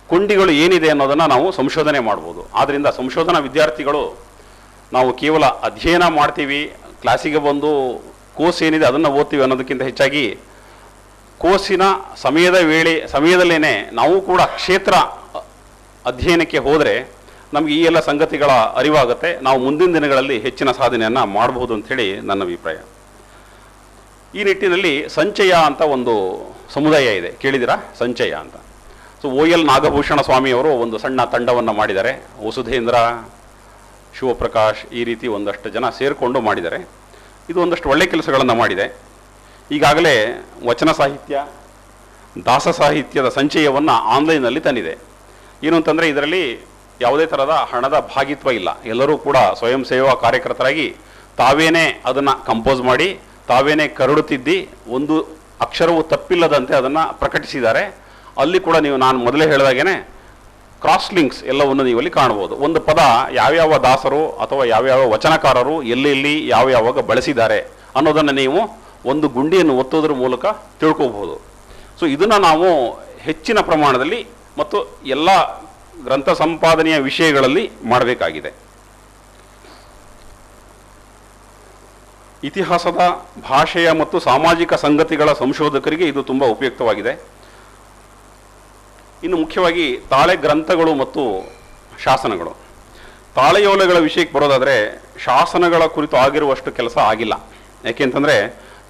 ಕೊಂಡಿಗಳು ಏನಿದೆ ಅನ್ನೋದನ್ನು ನಾವು ಸಂಶೋಧನೆ ಮಾಡ್ಬೋದು. ಆದ್ದರಿಂದ ಸಂಶೋಧನಾ ವಿದ್ಯಾರ್ಥಿಗಳು ನಾವು ಕೇವಲ ಅಧ್ಯಯನ ಮಾಡ್ತೀವಿ, ಕ್ಲಾಸಿಗೆ ಬಂದು ಕೋರ್ಸ್ ಏನಿದೆ ಅದನ್ನು ಓದ್ತೀವಿ ಅನ್ನೋದಕ್ಕಿಂತ ಹೆಚ್ಚಾಗಿ ಕೋರ್ಸಿನ ಸಮಯದಲ್ಲೇ ನಾವು ಕೂಡ ಕ್ಷೇತ್ರ ಅಧ್ಯಯನಕ್ಕೆ ಹೋದರೆ ನಮಗೆ ಈ ಎಲ್ಲ ಸಂಗತಿಗಳ ಅರಿವಾಗುತ್ತೆ. ನಾವು ಮುಂದಿನ ದಿನಗಳಲ್ಲಿ ಹೆಚ್ಚಿನ ಸಾಧನೆಯನ್ನು ಮಾಡಬಹುದು ಅಂಥೇಳಿ ನನ್ನ ಅಭಿಪ್ರಾಯ. ಈ ನಿಟ್ಟಿನಲ್ಲಿ ಸಂಚಯ ಅಂತ ಒಂದು ಸಮುದಾಯ ಇದೆ, ಕೇಳಿದಿರಾ? ಸಂಚಯ ಅಂತ. ಸೊ OL ನಾಗಭೂಷಣ ಸ್ವಾಮಿಯವರು ಒಂದು ಸಣ್ಣ ತಂಡವನ್ನು ಮಾಡಿದ್ದಾರೆ. ವಸುಧೇಂದ್ರ, ಶಿವಪ್ರಕಾಶ್, ಈ ರೀತಿ ಒಂದಷ್ಟು ಜನ ಸೇರಿಕೊಂಡು ಮಾಡಿದ್ದಾರೆ. ಇದು ಒಂದಷ್ಟು ಒಳ್ಳೆ ಕೆಲಸಗಳನ್ನು ಮಾಡಿದೆ. ಈಗಾಗಲೇ ವಚನ ಸಾಹಿತ್ಯ, ದಾಸ ಸಾಹಿತ್ಯದ ಸಂಚಯವನ್ನು ಆನ್ಲೈನಲ್ಲಿ ತಂದಿದೆ. ಏನು ಅಂತಂದರೆ ಇದರಲ್ಲಿ ಯಾವುದೇ ಥರದ ಹಣದ ಭಾಗಿತ್ವ ಇಲ್ಲ. ಎಲ್ಲರೂ ಕೂಡ ಸ್ವಯಂ ಸೇವಾ ಕಾರ್ಯಕರ್ತರಾಗಿ ತಾವೇನೇ ಅದನ್ನು ಕಂಪೋಸ್ ಮಾಡಿ, ತಾವೇನೇ ಕರಡುತ್ತಿದ್ದಿ, ಒಂದು ಅಕ್ಷರವು ತಪ್ಪಿಲ್ಲದಂತೆ ಅದನ್ನು ಪ್ರಕಟಿಸಿದ್ದಾರೆ. ಅಲ್ಲಿ ಕೂಡ ನೀವು ನಾನು ಮೊದಲೇ ಹೇಳಿದಾಗೇ ಕ್ರಾಸ್ ಲಿಂಕ್ಸ್ ಎಲ್ಲವನ್ನು ನೀವು ಅಲ್ಲಿ ಕಾಣ್ಬೋದು. ಒಂದು ಪದ ಯಾವ್ಯಾವ ದಾಸರು ಅಥವಾ ಯಾವ್ಯಾವ ವಚನಕಾರರು ಎಲ್ಲೆಲ್ಲಿ ಯಾವ್ಯಾವಾಗ ಬಳಸಿದ್ದಾರೆ ಅನ್ನೋದನ್ನು ನೀವು ಒಂದು ಗುಂಡಿಯನ್ನು ಒತ್ತೋದ್ರ ಮೂಲಕ ತಿಳ್ಕೋಬಹುದು. ಸೊ ಇದನ್ನು ನಾವು ಹೆಚ್ಚಿನ ಪ್ರಮಾಣದಲ್ಲಿ ಮತ್ತು ಎಲ್ಲ ಗ್ರಂಥ ಸಂಪಾದನೆಯ ವಿಷಯಗಳಲ್ಲಿ ಮಾಡಬೇಕಾಗಿದೆ. ಇತಿಹಾಸದ, ಭಾಷೆಯ ಮತ್ತು ಸಾಮಾಜಿಕ ಸಂಗತಿಗಳ ಸಂಶೋಧಕರಿಗೆ ಇದು ತುಂಬ ಉಪಯುಕ್ತವಾಗಿದೆ. ಇನ್ನು ಮುಖ್ಯವಾಗಿ ತಾಳೆ ಗ್ರಂಥಗಳು ಮತ್ತು ಶಾಸನಗಳು. ತಾಳೆಯೋಲೆಗಳ ವಿಷಯಕ್ಕೆ ಬರೋದಾದರೆ ಶಾಸನಗಳ ಕುರಿತು ಆಗಿರುವಷ್ಟು ಕೆಲಸ ಆಗಿಲ್ಲ. ಯಾಕೆಂತಂದರೆ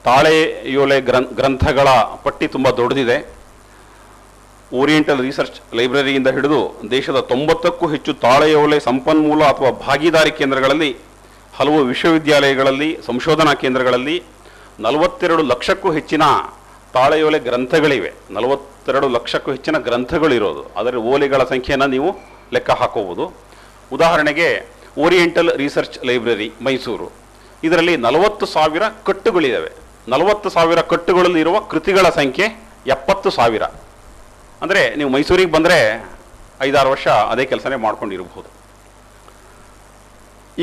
ತಾಳೆಯೋಲೆ ಗ್ರಂಥಗಳ ಪಟ್ಟಿ ತುಂಬ ದೊಡ್ಡದಿದೆ. ಓರಿಯೆಂಟಲ್ ರಿಸರ್ಚ್ ಲೈಬ್ರರಿಯಿಂದ ಹಿಡಿದು ದೇಶದ 90ಕ್ಕೂ ಹೆಚ್ಚು ತಾಳೆಯೋಲೆ ಸಂಪನ್ಮೂಲ ಅಥವಾ ಭಾಗೀದಾರಿ ಕೇಂದ್ರಗಳಲ್ಲಿ, ಹಲವು ವಿಶ್ವವಿದ್ಯಾಲಯಗಳಲ್ಲಿ, ಸಂಶೋಧನಾ ಕೇಂದ್ರಗಳಲ್ಲಿ 42 ಲಕ್ಷಕ್ಕೂ ಹೆಚ್ಚಿನ ತಾಳೆಯೋಲೆ ಗ್ರಂಥಗಳಿವೆ. 42 ಲಕ್ಷಕ್ಕೂ ಹೆಚ್ಚಿನ ಗ್ರಂಥಗಳಿರೋದು. ಅದರ ಓಲೆಗಳ ಸಂಖ್ಯೆಯನ್ನು ನೀವು ಲೆಕ್ಕ ಹಾಕೋಬೋದು. ಉದಾಹರಣೆಗೆ ಓರಿಯೆಂಟಲ್ ರಿಸರ್ಚ್ ಲೈಬ್ರರಿ ಮೈಸೂರು, ಇದರಲ್ಲಿ 40,000 ಕಟ್ಟುಗಳಿದ್ದಾವೆ. 40,000 ಕಟ್ಟುಗಳಲ್ಲಿ ಇರುವ ಕೃತಿಗಳ ಸಂಖ್ಯೆ 70,000. ಅಂದರೆ ನೀವು ಮೈಸೂರಿಗೆ ಬಂದರೆ 5-6 ವರ್ಷ ಅದೇ ಕೆಲಸನೇ ಮಾಡ್ಕೊಂಡಿರಬಹುದು.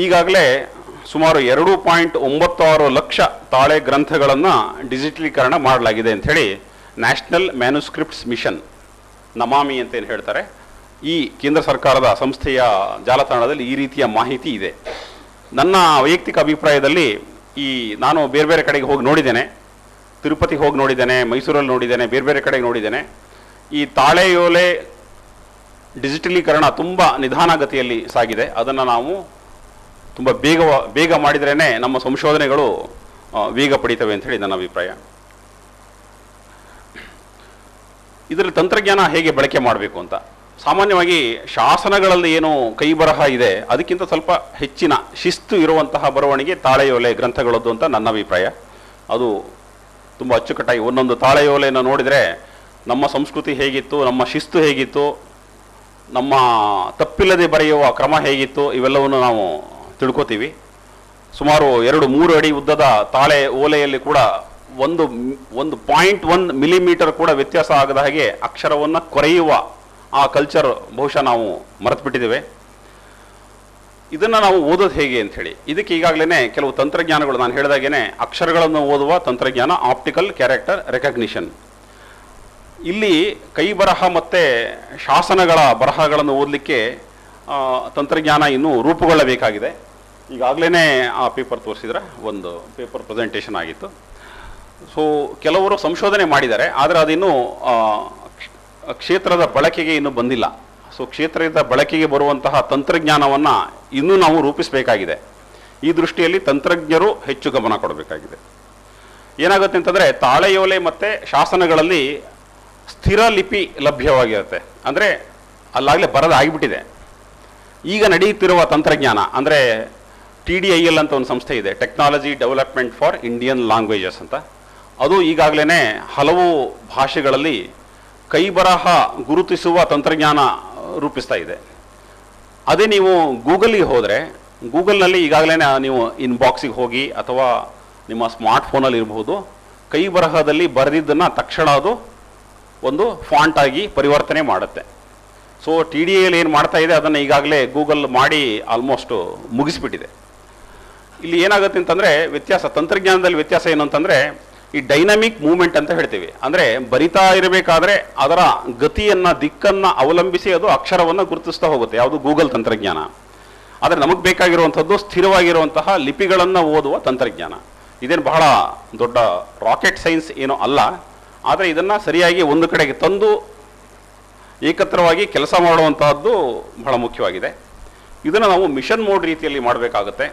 ಈಗಾಗಲೇ ಸುಮಾರು 2.96 ಲಕ್ಷ ತಾಳೆ ಗ್ರಂಥಗಳನ್ನು ಡಿಜಿಟಲೀಕರಣ ಮಾಡಲಾಗಿದೆ ಅಂಥೇಳಿ ನ್ಯಾಷನಲ್ ಮ್ಯಾನುಸ್ಕ್ರಿಪ್ಟ್ಸ್ ಮಿಷನ್, ನಮಾಮಿ ಅಂತ ಏನು ಹೇಳ್ತಾರೆ, ಈ ಕೇಂದ್ರ ಸರ್ಕಾರದ ಸಂಸ್ಥೆಯ ಜಾಲತಾಣದಲ್ಲಿ ಈ ರೀತಿಯ ಮಾಹಿತಿ ಇದೆ. ನನ್ನ ವೈಯಕ್ತಿಕ ಅಭಿಪ್ರಾಯದಲ್ಲಿ ನಾನು ಬೇರೆ ಬೇರೆ ಕಡೆಗೆ ಹೋಗಿ ನೋಡಿದ್ದೇನೆ, ತಿರುಪತಿಗೆ ಹೋಗಿ ನೋಡಿದ್ದೇನೆ, ಮೈಸೂರಲ್ಲಿ ನೋಡಿದ್ದೇನೆ, ಬೇರೆ ಬೇರೆ ಕಡೆಗೆ ನೋಡಿದ್ದೇನೆ. ಈ ತಾಳೆಯೋಲೆ ಡಿಜಿಟಲೀಕರಣ ತುಂಬ ನಿಧಾನಗತಿಯಲ್ಲಿ ಸಾಗಿದೆ. ಅದನ್ನು ನಾವು ತುಂಬ ಬೇಗ ಮಾಡಿದ್ರೇ ನಮ್ಮ ಸಂಶೋಧನೆಗಳು ವೇಗ ಪಡೀತವೆ ಅಂತ ಹೇಳಿ ನನ್ನ ಅಭಿಪ್ರಾಯ. ಇದರಲ್ಲಿ ತಂತ್ರಜ್ಞಾನ ಹೇಗೆ ಬಳಕೆ ಮಾಡಬೇಕು ಅಂತ, ಸಾಮಾನ್ಯವಾಗಿ ಶಾಸನಗಳಲ್ಲಿ ಏನು ಕೈ ಬರಹ ಇದೆ ಅದಕ್ಕಿಂತ ಸ್ವಲ್ಪ ಹೆಚ್ಚಿನ ಶಿಸ್ತು ಇರುವಂತಹ ಬರವಣಿಗೆ ತಾಳೆಯೋಲೆ ಗ್ರಂಥಗಳದ್ದು ಅಂತ ನನ್ನ ಅಭಿಪ್ರಾಯ. ಅದು ತುಂಬ ಅಚ್ಚುಕಟ್ಟಾಗಿ ಒಂದೊಂದು ತಾಳೆಯೋಲೆಯನ್ನು ನೋಡಿದರೆ ನಮ್ಮ ಸಂಸ್ಕೃತಿ ಹೇಗಿತ್ತು, ನಮ್ಮ ಶಿಸ್ತು ಹೇಗಿತ್ತು, ನಮ್ಮ ತಪ್ಪಿಲ್ಲದೆ ಬರೆಯುವ ಕ್ರಮ ಹೇಗಿತ್ತು, ಇವೆಲ್ಲವನ್ನು ನಾವು ತಿಳ್ಕೊತೀವಿ. ಸುಮಾರು 2-3 ಅಡಿ ಉದ್ದದ ತಾಳೆ ಓಲೆಯಲ್ಲಿ ಕೂಡ 1.1 ಮಿಲಿಮೀಟರ್ ಕೂಡ ವ್ಯತ್ಯಾಸ ಆಗದ ಹಾಗೆ ಅಕ್ಷರವನ್ನು ಕೊರೆಯುವ ಆ ಕಲ್ಚರ್ ಬಹುಶಃ ನಾವು ಮರೆತು ಬಿಟ್ಟಿದ್ದೇವೆ. ಇದನ್ನು ನಾವು ಓದೋದು ಹೇಗೆ ಅಂಥೇಳಿ, ಇದಕ್ಕೆ ಈಗಾಗಲೇ ಕೆಲವು ತಂತ್ರಜ್ಞಾನಗಳು, ನಾನು ಹೇಳಿದಾಗೇನೆ ಅಕ್ಷರಗಳನ್ನು ಓದುವ ತಂತ್ರಜ್ಞಾನ ಆಪ್ಟಿಕಲ್ ಕ್ಯಾರೆಕ್ಟರ್ ರೆಕಗ್ನಿಷನ್. ಇಲ್ಲಿ ಕೈ ಬರಹ ಮತ್ತು ಶಾಸನಗಳ ಬರಹಗಳನ್ನು ಓದಲಿಕ್ಕೆ ತಂತ್ರಜ್ಞಾನ ಇನ್ನೂ ರೂಪುಗೊಳ್ಳಬೇಕಾಗಿದೆ. ಈಗಾಗಲೇ ಆ ಪೇಪರ್ ತೋರಿಸಿದ್ರೆ ಒಂದು ಪೇಪರ್ ಪ್ರೆಸೆಂಟೇಷನ್ ಆಗಿತ್ತು. ಸೊ ಕೆಲವರು ಸಂಶೋಧನೆ ಮಾಡಿದ್ದಾರೆ, ಆದರೆ ಅದಿನ್ನೂ ಕ್ಷೇತ್ರದ ಬಳಕೆಗೆ ಇನ್ನೂ ಬಂದಿಲ್ಲ. ಸೊ ಕ್ಷೇತ್ರದ ಬಳಕೆಗೆ ಬರುವಂತಹ ತಂತ್ರಜ್ಞಾನವನ್ನು ಇನ್ನೂ ನಾವು ರೂಪಿಸಬೇಕಾಗಿದೆ. ಈ ದೃಷ್ಟಿಯಲ್ಲಿ ತಂತ್ರಜ್ಞರು ಹೆಚ್ಚು ಗಮನ ಕೊಡಬೇಕಾಗಿದೆ. ಏನಾಗುತ್ತೆ ಅಂತಂದರೆ, ತಾಳೆಯೋಲೆ ಮತ್ತು ಶಾಸನಗಳಲ್ಲಿ ಸ್ಥಿರ ಲಿಪಿ ಲಭ್ಯವಾಗಿರುತ್ತೆ. ಅಂದರೆ ಅಲ್ಲಾಗಲೇ ಬರದಾಗಿಬಿಟ್ಟಿದೆ. ಈಗ ನಡೆಯುತ್ತಿರುವ ತಂತ್ರಜ್ಞಾನ ಅಂದರೆ TDIL ಅಂತ ಒಂದು ಸಂಸ್ಥೆ ಇದೆ, technology development for Indian languages ಅಂತ. ಅದು ಈಗಾಗಲೇ ಹಲವು ಭಾಷೆಗಳಲ್ಲಿ ಕೈ ಬರಹ ಗುರುತಿಸುವ ತಂತ್ರಜ್ಞಾನ ರೂಪಿಸ್ತಾ ಇದೆ. ಅದೇ ನೀವು ಗೂಗಲ್ಗೆ ಹೋದರೆ, ಗೂಗಲ್ನಲ್ಲಿ ಈಗಾಗಲೇ ನೀವು ಇನ್ಬಾಕ್ಸಿಗೆ ಹೋಗಿ ಅಥವಾ ನಿಮ್ಮ ಸ್ಮಾರ್ಟ್ಫೋನಲ್ಲಿ ಇರಬಹುದು, ಕೈ ಬರಹದಲ್ಲಿ ಬರೆದಿದ್ದನ್ನು ತಕ್ಷಣ ಅದು ಒಂದು ಫಾಂಟ್ ಆಗಿ ಪರಿವರ್ತನೆ ಮಾಡುತ್ತೆ. ಸೊ TDIL ಏನು ಮಾಡ್ತಾ ಇದೆ ಅದನ್ನು ಈಗಾಗಲೇ ಗೂಗಲ್ ಮಾಡಿ ಆಲ್ಮೋಸ್ಟ್ ಮುಗಿಸ್ಬಿಟ್ಟಿದೆ. ಇಲ್ಲಿ ಏನಾಗುತ್ತೆ ಅಂತಂದರೆ ವ್ಯತ್ಯಾಸ, ತಂತ್ರಜ್ಞಾನದಲ್ಲಿ ವ್ಯತ್ಯಾಸ ಏನು ಅಂತಂದರೆ, ಈ ಡೈನಮಿಕ್ ಮೂವ್ಮೆಂಟ್ ಅಂತ ಹೇಳ್ತೀವಿ. ಅಂದರೆ ಬರಿತಾ ಇರಬೇಕಾದ್ರೆ ಅದರ ಗತಿಯನ್ನು, ದಿಕ್ಕನ್ನು ಅವಲಂಬಿಸಿ ಅದು ಅಕ್ಷರವನ್ನು ಗುರುತಿಸ್ತಾ ಹೋಗುತ್ತೆ, ಯಾವುದು ಗೂಗಲ್ ತಂತ್ರಜ್ಞಾನ. ಆದರೆ ನಮಗೆ ಬೇಕಾಗಿರುವಂಥದ್ದು ಸ್ಥಿರವಾಗಿರುವಂತಹ ಲಿಪಿಗಳನ್ನು ಓದುವ ತಂತ್ರಜ್ಞಾನ. ಇದೇನು ಬಹಳ ದೊಡ್ಡ ರಾಕೆಟ್ ಸೈನ್ಸ್ ಏನೂ ಅಲ್ಲ, ಆದರೆ ಇದನ್ನು ಸರಿಯಾಗಿ ಒಂದು ಕಡೆಗೆ ತಂದು ಏಕತ್ರವಾಗಿ ಕೆಲಸ ಮಾಡುವಂತಹದ್ದು ಬಹಳ ಮುಖ್ಯವಾಗಿದೆ. ಇದನ್ನು ನಾವು ಮಿಷನ್ ಮೋಡ್ ರೀತಿಯಲ್ಲಿ ಮಾಡಬೇಕಾಗುತ್ತೆ.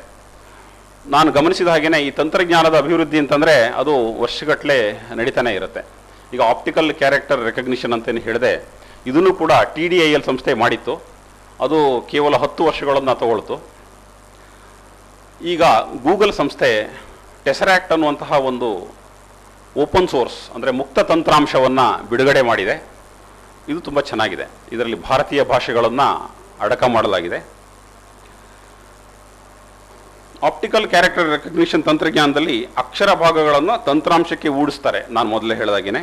ನಾನು ಗಮನಿಸಿದ ಹಾಗೆಯೇ ಈ ತಂತ್ರಜ್ಞಾನದ ಅಭಿವೃದ್ಧಿ ಅಂತಂದರೆ ಅದು ವರ್ಷಗಟ್ಟಲೆ ನಡೀತಾನೆ ಇರುತ್ತೆ. ಈಗ ಆಪ್ಟಿಕಲ್ ಕ್ಯಾರೆಕ್ಟರ್ ರೆಕಗ್ನಿಷನ್ ಅಂತೇನು ಹೇಳಿದೆ, ಇದನ್ನು ಕೂಡ TDIL ಸಂಸ್ಥೆ ಮಾಡಿತ್ತು. ಅದು ಕೇವಲ 10 ವರ್ಷಗಳನ್ನು ತಗೊಳ್ತು. ಈಗ ಗೂಗಲ್ ಸಂಸ್ಥೆ ಟೆಸರಾಕ್ಟ್ ಅನ್ನುವಂತಹ ಒಂದು ಓಪನ್ ಸೋರ್ಸ್ ಅಂದರೆ ಮುಕ್ತ ತಂತ್ರಾಂಶವನ್ನು ಬಿಡುಗಡೆ ಮಾಡಿದೆ. ಇದು ತುಂಬ ಚೆನ್ನಾಗಿದೆ. ಇದರಲ್ಲಿ ಭಾರತೀಯ ಭಾಷೆಗಳನ್ನು ಅಡಕ ಮಾಡಲಾಗಿದೆ. ಆಪ್ಟಿಕಲ್ ಕ್ಯಾರೆಕ್ಟರ್ ರೆಕಗ್ನಿಷನ್ ತಂತ್ರಜ್ಞಾನದಲ್ಲಿ ಅಕ್ಷರ ಭಾಗಗಳನ್ನು ತಂತ್ರಾಂಶಕ್ಕೆ ಊಡಿಸ್ತಾರೆ. ನಾನು ಮೊದಲೇ ಹೇಳಿದಾಗೇನೆ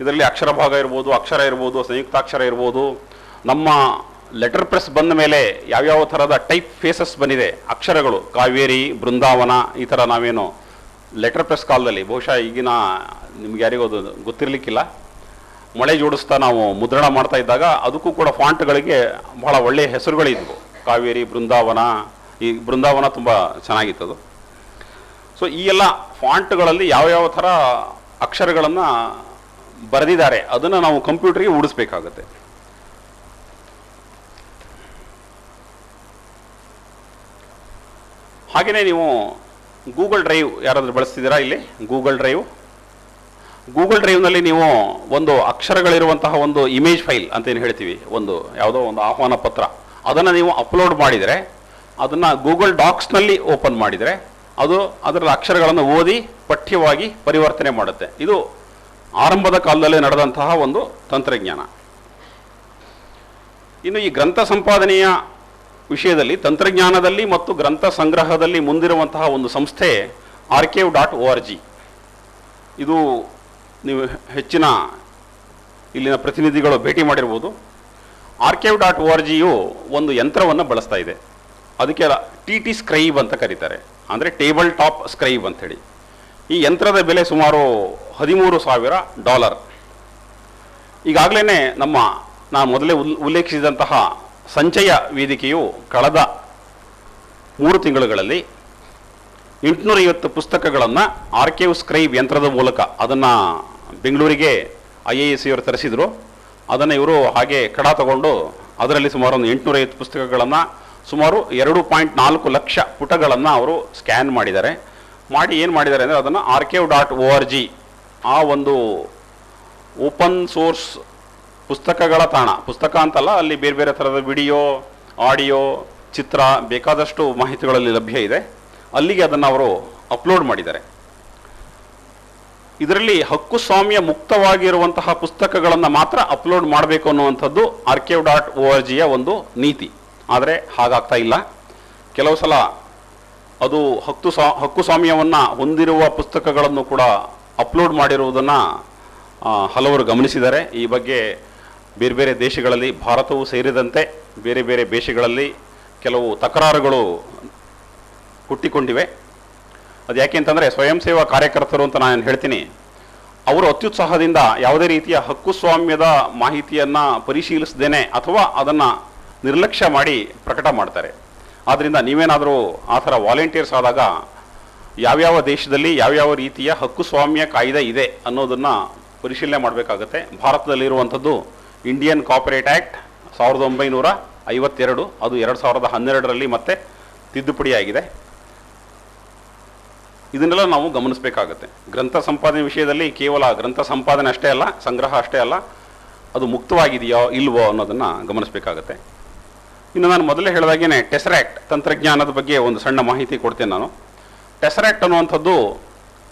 ಇದರಲ್ಲಿ ಅಕ್ಷರ ಭಾಗ ಇರ್ಬೋದು, ಅಕ್ಷರ ಇರ್ಬೋದು, ಸಂಯುಕ್ತಾಕ್ಷರ ಇರ್ಬೋದು. ನಮ್ಮ ಲೆಟರ್ ಪ್ರೆಸ್ ಬಂದ ಮೇಲೆ ಯಾವ್ಯಾವ ಥರದ ಟೈಪ್ ಫೇಸಸ್ ಬಂದಿದೆ, ಅಕ್ಷರಗಳು, ಕಾವೇರಿ, ಬೃಂದಾವನ, ಈ ಥರ ನಾವೇನು ಲೆಟರ್ ಪ್ರೆಸ್ ಕಾಲದಲ್ಲಿ, ಬಹುಶಃ ಈಗಿನ ನಿಮ್ಗೆ ಯಾರಿಗೂ ಅದು ಗೊತ್ತಿರಲಿಕ್ಕಿಲ್ಲ, ಮಳೆ ಜೋಡಿಸ್ತಾ ನಾವು ಮುದ್ರಣ ಮಾಡ್ತಾ ಇದ್ದಾಗ ಅದಕ್ಕೂ ಕೂಡ ಫಾಂಟ್ಗಳಿಗೆ ಬಹಳ ಒಳ್ಳೆಯ ಹೆಸರುಗಳಿದ್ವು. ಕಾವೇರಿ, ಬೃಂದಾವನ. ಈ ಬೃಂದಾವನ ತುಂಬ ಚೆನ್ನಾಗಿತ್ತದು. ಸೊ ಈ ಎಲ್ಲ ಫಾಂಟ್ಗಳಲ್ಲಿ ಯಾವ್ಯಾವ ಥರ ಅಕ್ಷರಗಳನ್ನು ಬರೆದಿದ್ದಾರೆ ಅದನ್ನು ನಾವು ಕಂಪ್ಯೂಟರ್ಗೆ ಊಡಿಸ್ಬೇಕಾಗತ್ತೆ. ಹಾಗೆಯೇ ನೀವು ಗೂಗಲ್ ಡ್ರೈವ್ ಯಾರಾದರೂ ಬಳಸ್ತಿದ್ದೀರಾ? ಇಲ್ಲಿ ಗೂಗಲ್ ಡ್ರೈವ್ನಲ್ಲಿ ನೀವು ಒಂದು ಅಕ್ಷರಗಳಿರುವಂತಹ ಒಂದು ಇಮೇಜ್ ಫೈಲ್ ಅಂತ ಏನು ಹೇಳ್ತೀವಿ, ಒಂದು ಯಾವುದೋ ಒಂದು ಆಹ್ವಾನ ಪತ್ರ, ಅದನ್ನು ನೀವು ಅಪ್ಲೋಡ್ ಮಾಡಿದರೆ, ಅದನ್ನು ಗೂಗಲ್ ಡಾಕ್ಸ್ನಲ್ಲಿ ಓಪನ್ ಮಾಡಿದರೆ ಅದು ಅದರ ಅಕ್ಷರಗಳನ್ನು ಓದಿ ಪಠ್ಯವಾಗಿ ಪರಿವರ್ತನೆ ಮಾಡುತ್ತೆ. ಇದು ಆರಂಭದ ಕಾಲದಲ್ಲೇ ನಡೆದಂತಹ ಒಂದು ತಂತ್ರಜ್ಞಾನ. ಇನ್ನು ಈ ಗ್ರಂಥ ಸಂಪಾದನೆಯ ವಿಷಯದಲ್ಲಿ ತಂತ್ರಜ್ಞಾನದಲ್ಲಿ ಮತ್ತು ಗ್ರಂಥ ಸಂಗ್ರಹದಲ್ಲಿ ಮುಂದಿರುವಂತಹ ಒಂದು ಸಂಸ್ಥೆ archive.org. ಇದು ನೀವು ಹೆಚ್ಚಿನ ಇಲ್ಲಿನ ಪ್ರತಿನಿಧಿಗಳು ಭೇಟಿ ಮಾಡಿರ್ಬೋದು. archive.orgಯು ಒಂದು ಯಂತ್ರವನ್ನು ಬಳಸ್ತಾ ಇದೆ. ಅದಕ್ಕೆ TT ಸ್ಕ್ರೈಬ್ ಅಂತ ಕರೀತಾರೆ, ಅಂದರೆ ಟೇಬಲ್ ಟಾಪ್ ಸ್ಕ್ರೈಬ್ ಅಂಥೇಳಿ. ಈ ಯಂತ್ರದ ಬೆಲೆ ಸುಮಾರು $13,000. ಈಗಾಗಲೇ ನಾನು ಮೊದಲೇ ಉಲ್ಲೇಖಿಸಿದಂತಹ ಸಂಚಯ ವೇದಿಕೆಯು ಕಳೆದ 3 ತಿಂಗಳುಗಳಲ್ಲಿ 850 ಪುಸ್ತಕಗಳನ್ನು ಆರ್ಕೈವ್ ಸ್ಕ್ರೈಬ್ ಯಂತ್ರದ ಮೂಲಕ ಅದನ್ನು ಬೆಂಗಳೂರಿಗೆ IISc ಅವರು ತರಿಸಿದರು. ಅದನ್ನು ಇವರು ಹಾಗೆ ಕಡ ತಗೊಂಡು ಅದರಲ್ಲಿ ಸುಮಾರು ಒಂದು 850 ಪುಸ್ತಕಗಳನ್ನು ಸುಮಾರು 2.4 ಲಕ್ಷ ಪುಟಗಳನ್ನು ಅವರು ಸ್ಕ್ಯಾನ್ ಮಾಡಿದ್ದಾರೆ. ಮಾಡಿ ಏನು ಮಾಡಿದ್ದಾರೆ ಅಂದರೆ ಅದನ್ನು archive.org ಆ ಒಂದು ಓಪನ್ ಸೋರ್ಸ್ ಪುಸ್ತಕಗಳ ತಾಣ, ಪುಸ್ತಕ ಅಂತಲ್ಲ, ಅಲ್ಲಿ ಬೇರೆ ಬೇರೆ ಥರದ ವಿಡಿಯೋ, ಆಡಿಯೋ, ಚಿತ್ರ ಬೇಕಾದಷ್ಟು ಮಾಹಿತಿಗಳಲ್ಲಿ ಲಭ್ಯ ಇದೆ. ಅಲ್ಲಿಗೆ ಅದನ್ನು ಅವರು ಅಪ್ಲೋಡ್ ಮಾಡಿದ್ದಾರೆ. ಇದರಲ್ಲಿ ಹಕ್ಕುಸ್ವಾಮ್ಯ ಮುಕ್ತವಾಗಿರುವಂತಹ ಪುಸ್ತಕಗಳನ್ನು ಮಾತ್ರ ಅಪ್ಲೋಡ್ ಮಾಡಬೇಕು ಅನ್ನುವಂಥದ್ದು archive.orgಯ ಒಂದು ನೀತಿ. ಆದರೆ ಹಾಗಾಗ್ತಾ ಇಲ್ಲ. ಕೆಲವು ಸಲ ಅದು ಹಕ್ಕುಸ್ವಾಮ್ಯವನ್ನು ಹೊಂದಿರುವ ಪುಸ್ತಕಗಳನ್ನು ಕೂಡ ಅಪ್ಲೋಡ್ ಮಾಡಿರುವುದನ್ನು ಹಲವರು ಗಮನಿಸಿದ್ದಾರೆ. ಈ ಬಗ್ಗೆ ಬೇರೆ ಬೇರೆ ದೇಶಗಳಲ್ಲಿ, ಭಾರತವು ಸೇರಿದಂತೆ ಬೇರೆ ಬೇರೆ ದೇಶಗಳಲ್ಲಿ ಕೆಲವು ತಕರಾರುಗಳು ಹುಟ್ಟಿಕೊಂಡಿವೆ. ಅದು ಯಾಕೆ ಅಂತಂದರೆ ಸ್ವಯಂ ಸೇವಾ ಕಾರ್ಯಕರ್ತರು ಅಂತ ನಾನು ಹೇಳ್ತೀನಿ, ಅವರು ಅತ್ಯುತ್ಸಾಹದಿಂದ ಯಾವುದೇ ರೀತಿಯ ಹಕ್ಕುಸ್ವಾಮ್ಯದ ಮಾಹಿತಿಯನ್ನು ಪರಿಶೀಲಿಸದೇನೆ ಅಥವಾ ಅದನ್ನು ನಿರ್ಲಕ್ಷ್ಯ ಮಾಡಿ ಪ್ರಕಟ ಮಾಡ್ತಾರೆ. ಆದ್ದರಿಂದ ನೀವೇನಾದರೂ ಆ ಥರ ವಾಲಂಟಿಯರ್ಸ್ ಆದಾಗ ಯಾವ್ಯಾವ ದೇಶದಲ್ಲಿ ಯಾವ್ಯಾವ ರೀತಿಯ ಹಕ್ಕುಸ್ವಾಮ್ಯ ಕಾಯ್ದೆ ಇದೆ ಅನ್ನೋದನ್ನು ಪರಿಶೀಲನೆ ಮಾಡಬೇಕಾಗತ್ತೆ. ಭಾರತದಲ್ಲಿರುವಂಥದ್ದು ಇಂಡಿಯನ್ ಕಾಪರೇಟ್ ಆ್ಯಕ್ಟ್ 1952, ಅದು 2012ರಲ್ಲಿ ಮತ್ತೆ ತಿದ್ದುಪಡಿಯಾಗಿದೆ. ಇದನ್ನೆಲ್ಲ ನಾವು ಗಮನಿಸಬೇಕಾಗತ್ತೆ. ಗ್ರಂಥ ಸಂಪಾದನೆ ವಿಷಯದಲ್ಲಿ ಕೇವಲ ಗ್ರಂಥ ಸಂಪಾದನೆ ಅಷ್ಟೇ ಅಲ್ಲ, ಸಂಗ್ರಹ ಅಷ್ಟೇ ಅಲ್ಲ, ಅದು ಮುಕ್ತವಾಗಿದೆಯೋ ಇಲ್ವೋ ಅನ್ನೋದನ್ನು ಗಮನಿಸಬೇಕಾಗತ್ತೆ. ಇನ್ನು ನಾನು ಮೊದಲೇ ಹೇಳಿದಾಗೇ ಟೆಸರಾಕ್ಟ್ ತಂತ್ರಜ್ಞಾನದ ಬಗ್ಗೆ ಒಂದು ಸಣ್ಣ ಮಾಹಿತಿ ಕೊಡ್ತೇನೆ ನಾನು. ಟೆಸರಾಕ್ಟ್ ಅನ್ನುವಂಥದ್ದು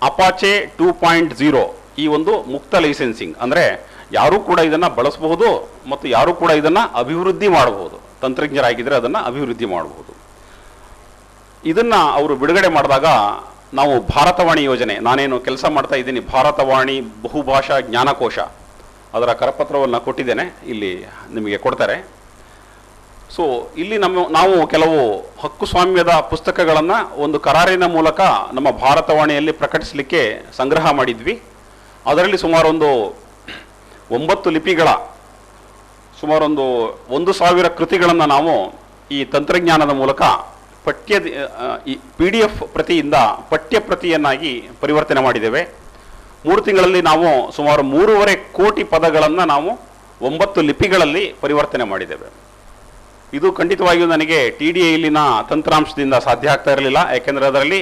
ಅಪಾಚೆ 2.0 ಈ ಒಂದು ಮುಕ್ತ ಲೈಸೆನ್ಸಿಂಗ್, ಅಂದರೆ ಯಾರೂ ಕೂಡ ಇದನ್ನು ಬಳಸಬಹುದು ಮತ್ತು ಯಾರೂ ಕೂಡ ಇದನ್ನು ಅಭಿವೃದ್ಧಿ ಮಾಡಬಹುದು. ತಂತ್ರಜ್ಞರಾಗಿದ್ದರೆ ಅದನ್ನು ಅಭಿವೃದ್ಧಿ ಮಾಡಬಹುದು. ಇದನ್ನು ಅವರು ಬಿಡುಗಡೆ ಮಾಡಿದಾಗ ನಾವು ಭಾರತವಾಣಿ ಯೋಜನೆ, ನಾನೇನು ಕೆಲಸ ಮಾಡ್ತಾ ಇದ್ದೀನಿ ಭಾರತವಾಣಿ ಬಹುಭಾಷಾ ಜ್ಞಾನಕೋಶ, ಅದರ ಕರಪತ್ರವನ್ನು ಕೊಟ್ಟಿದ್ದೇನೆ, ಇಲ್ಲಿ ನಿಮಗೆ ಕೊಡ್ತಾರೆ. ಸೊ ಇಲ್ಲಿ ನಾವು ಕೆಲವು ಹಕ್ಕುಸ್ವಾಮ್ಯದ ಪುಸ್ತಕಗಳನ್ನು ಒಂದು ಕರಾರಿನ ಮೂಲಕ ನಮ್ಮ ಭಾರತವಾಣಿಯಲ್ಲಿ ಪ್ರಕಟಿಸಲಿಕ್ಕೆ ಸಂಗ್ರಹ ಮಾಡಿದ್ವಿ. ಅದರಲ್ಲಿ ಸುಮಾರೊಂದು 9 ಲಿಪಿಗಳ ಸುಮಾರೊಂದು 1,000 ಕೃತಿಗಳನ್ನು ನಾವು ಈ ತಂತ್ರಜ್ಞಾನದ ಮೂಲಕ ಈ PDF ಪ್ರತಿಯಿಂದ ಪಠ್ಯ ಪ್ರತಿಯನ್ನಾಗಿ ಪರಿವರ್ತನೆ ಮಾಡಿದ್ದೇವೆ. 3 ತಿಂಗಳಲ್ಲಿ ನಾವು ಸುಮಾರು 3.5 ಕೋಟಿ ಪದಗಳನ್ನು ನಾವು 9 ಲಿಪಿಗಳಲ್ಲಿ ಪರಿವರ್ತನೆ ಮಾಡಿದ್ದೇವೆ. ಇದು ಖಂಡಿತವಾಗಿಯೂ ನನಗೆ TDIಯಲ್ಲಿನ ತಂತ್ರಾಂಶದಿಂದ ಸಾಧ್ಯ ಆಗ್ತಾ ಇರಲಿಲ್ಲ. ಯಾಕೆಂದರೆ ಅದರಲ್ಲಿ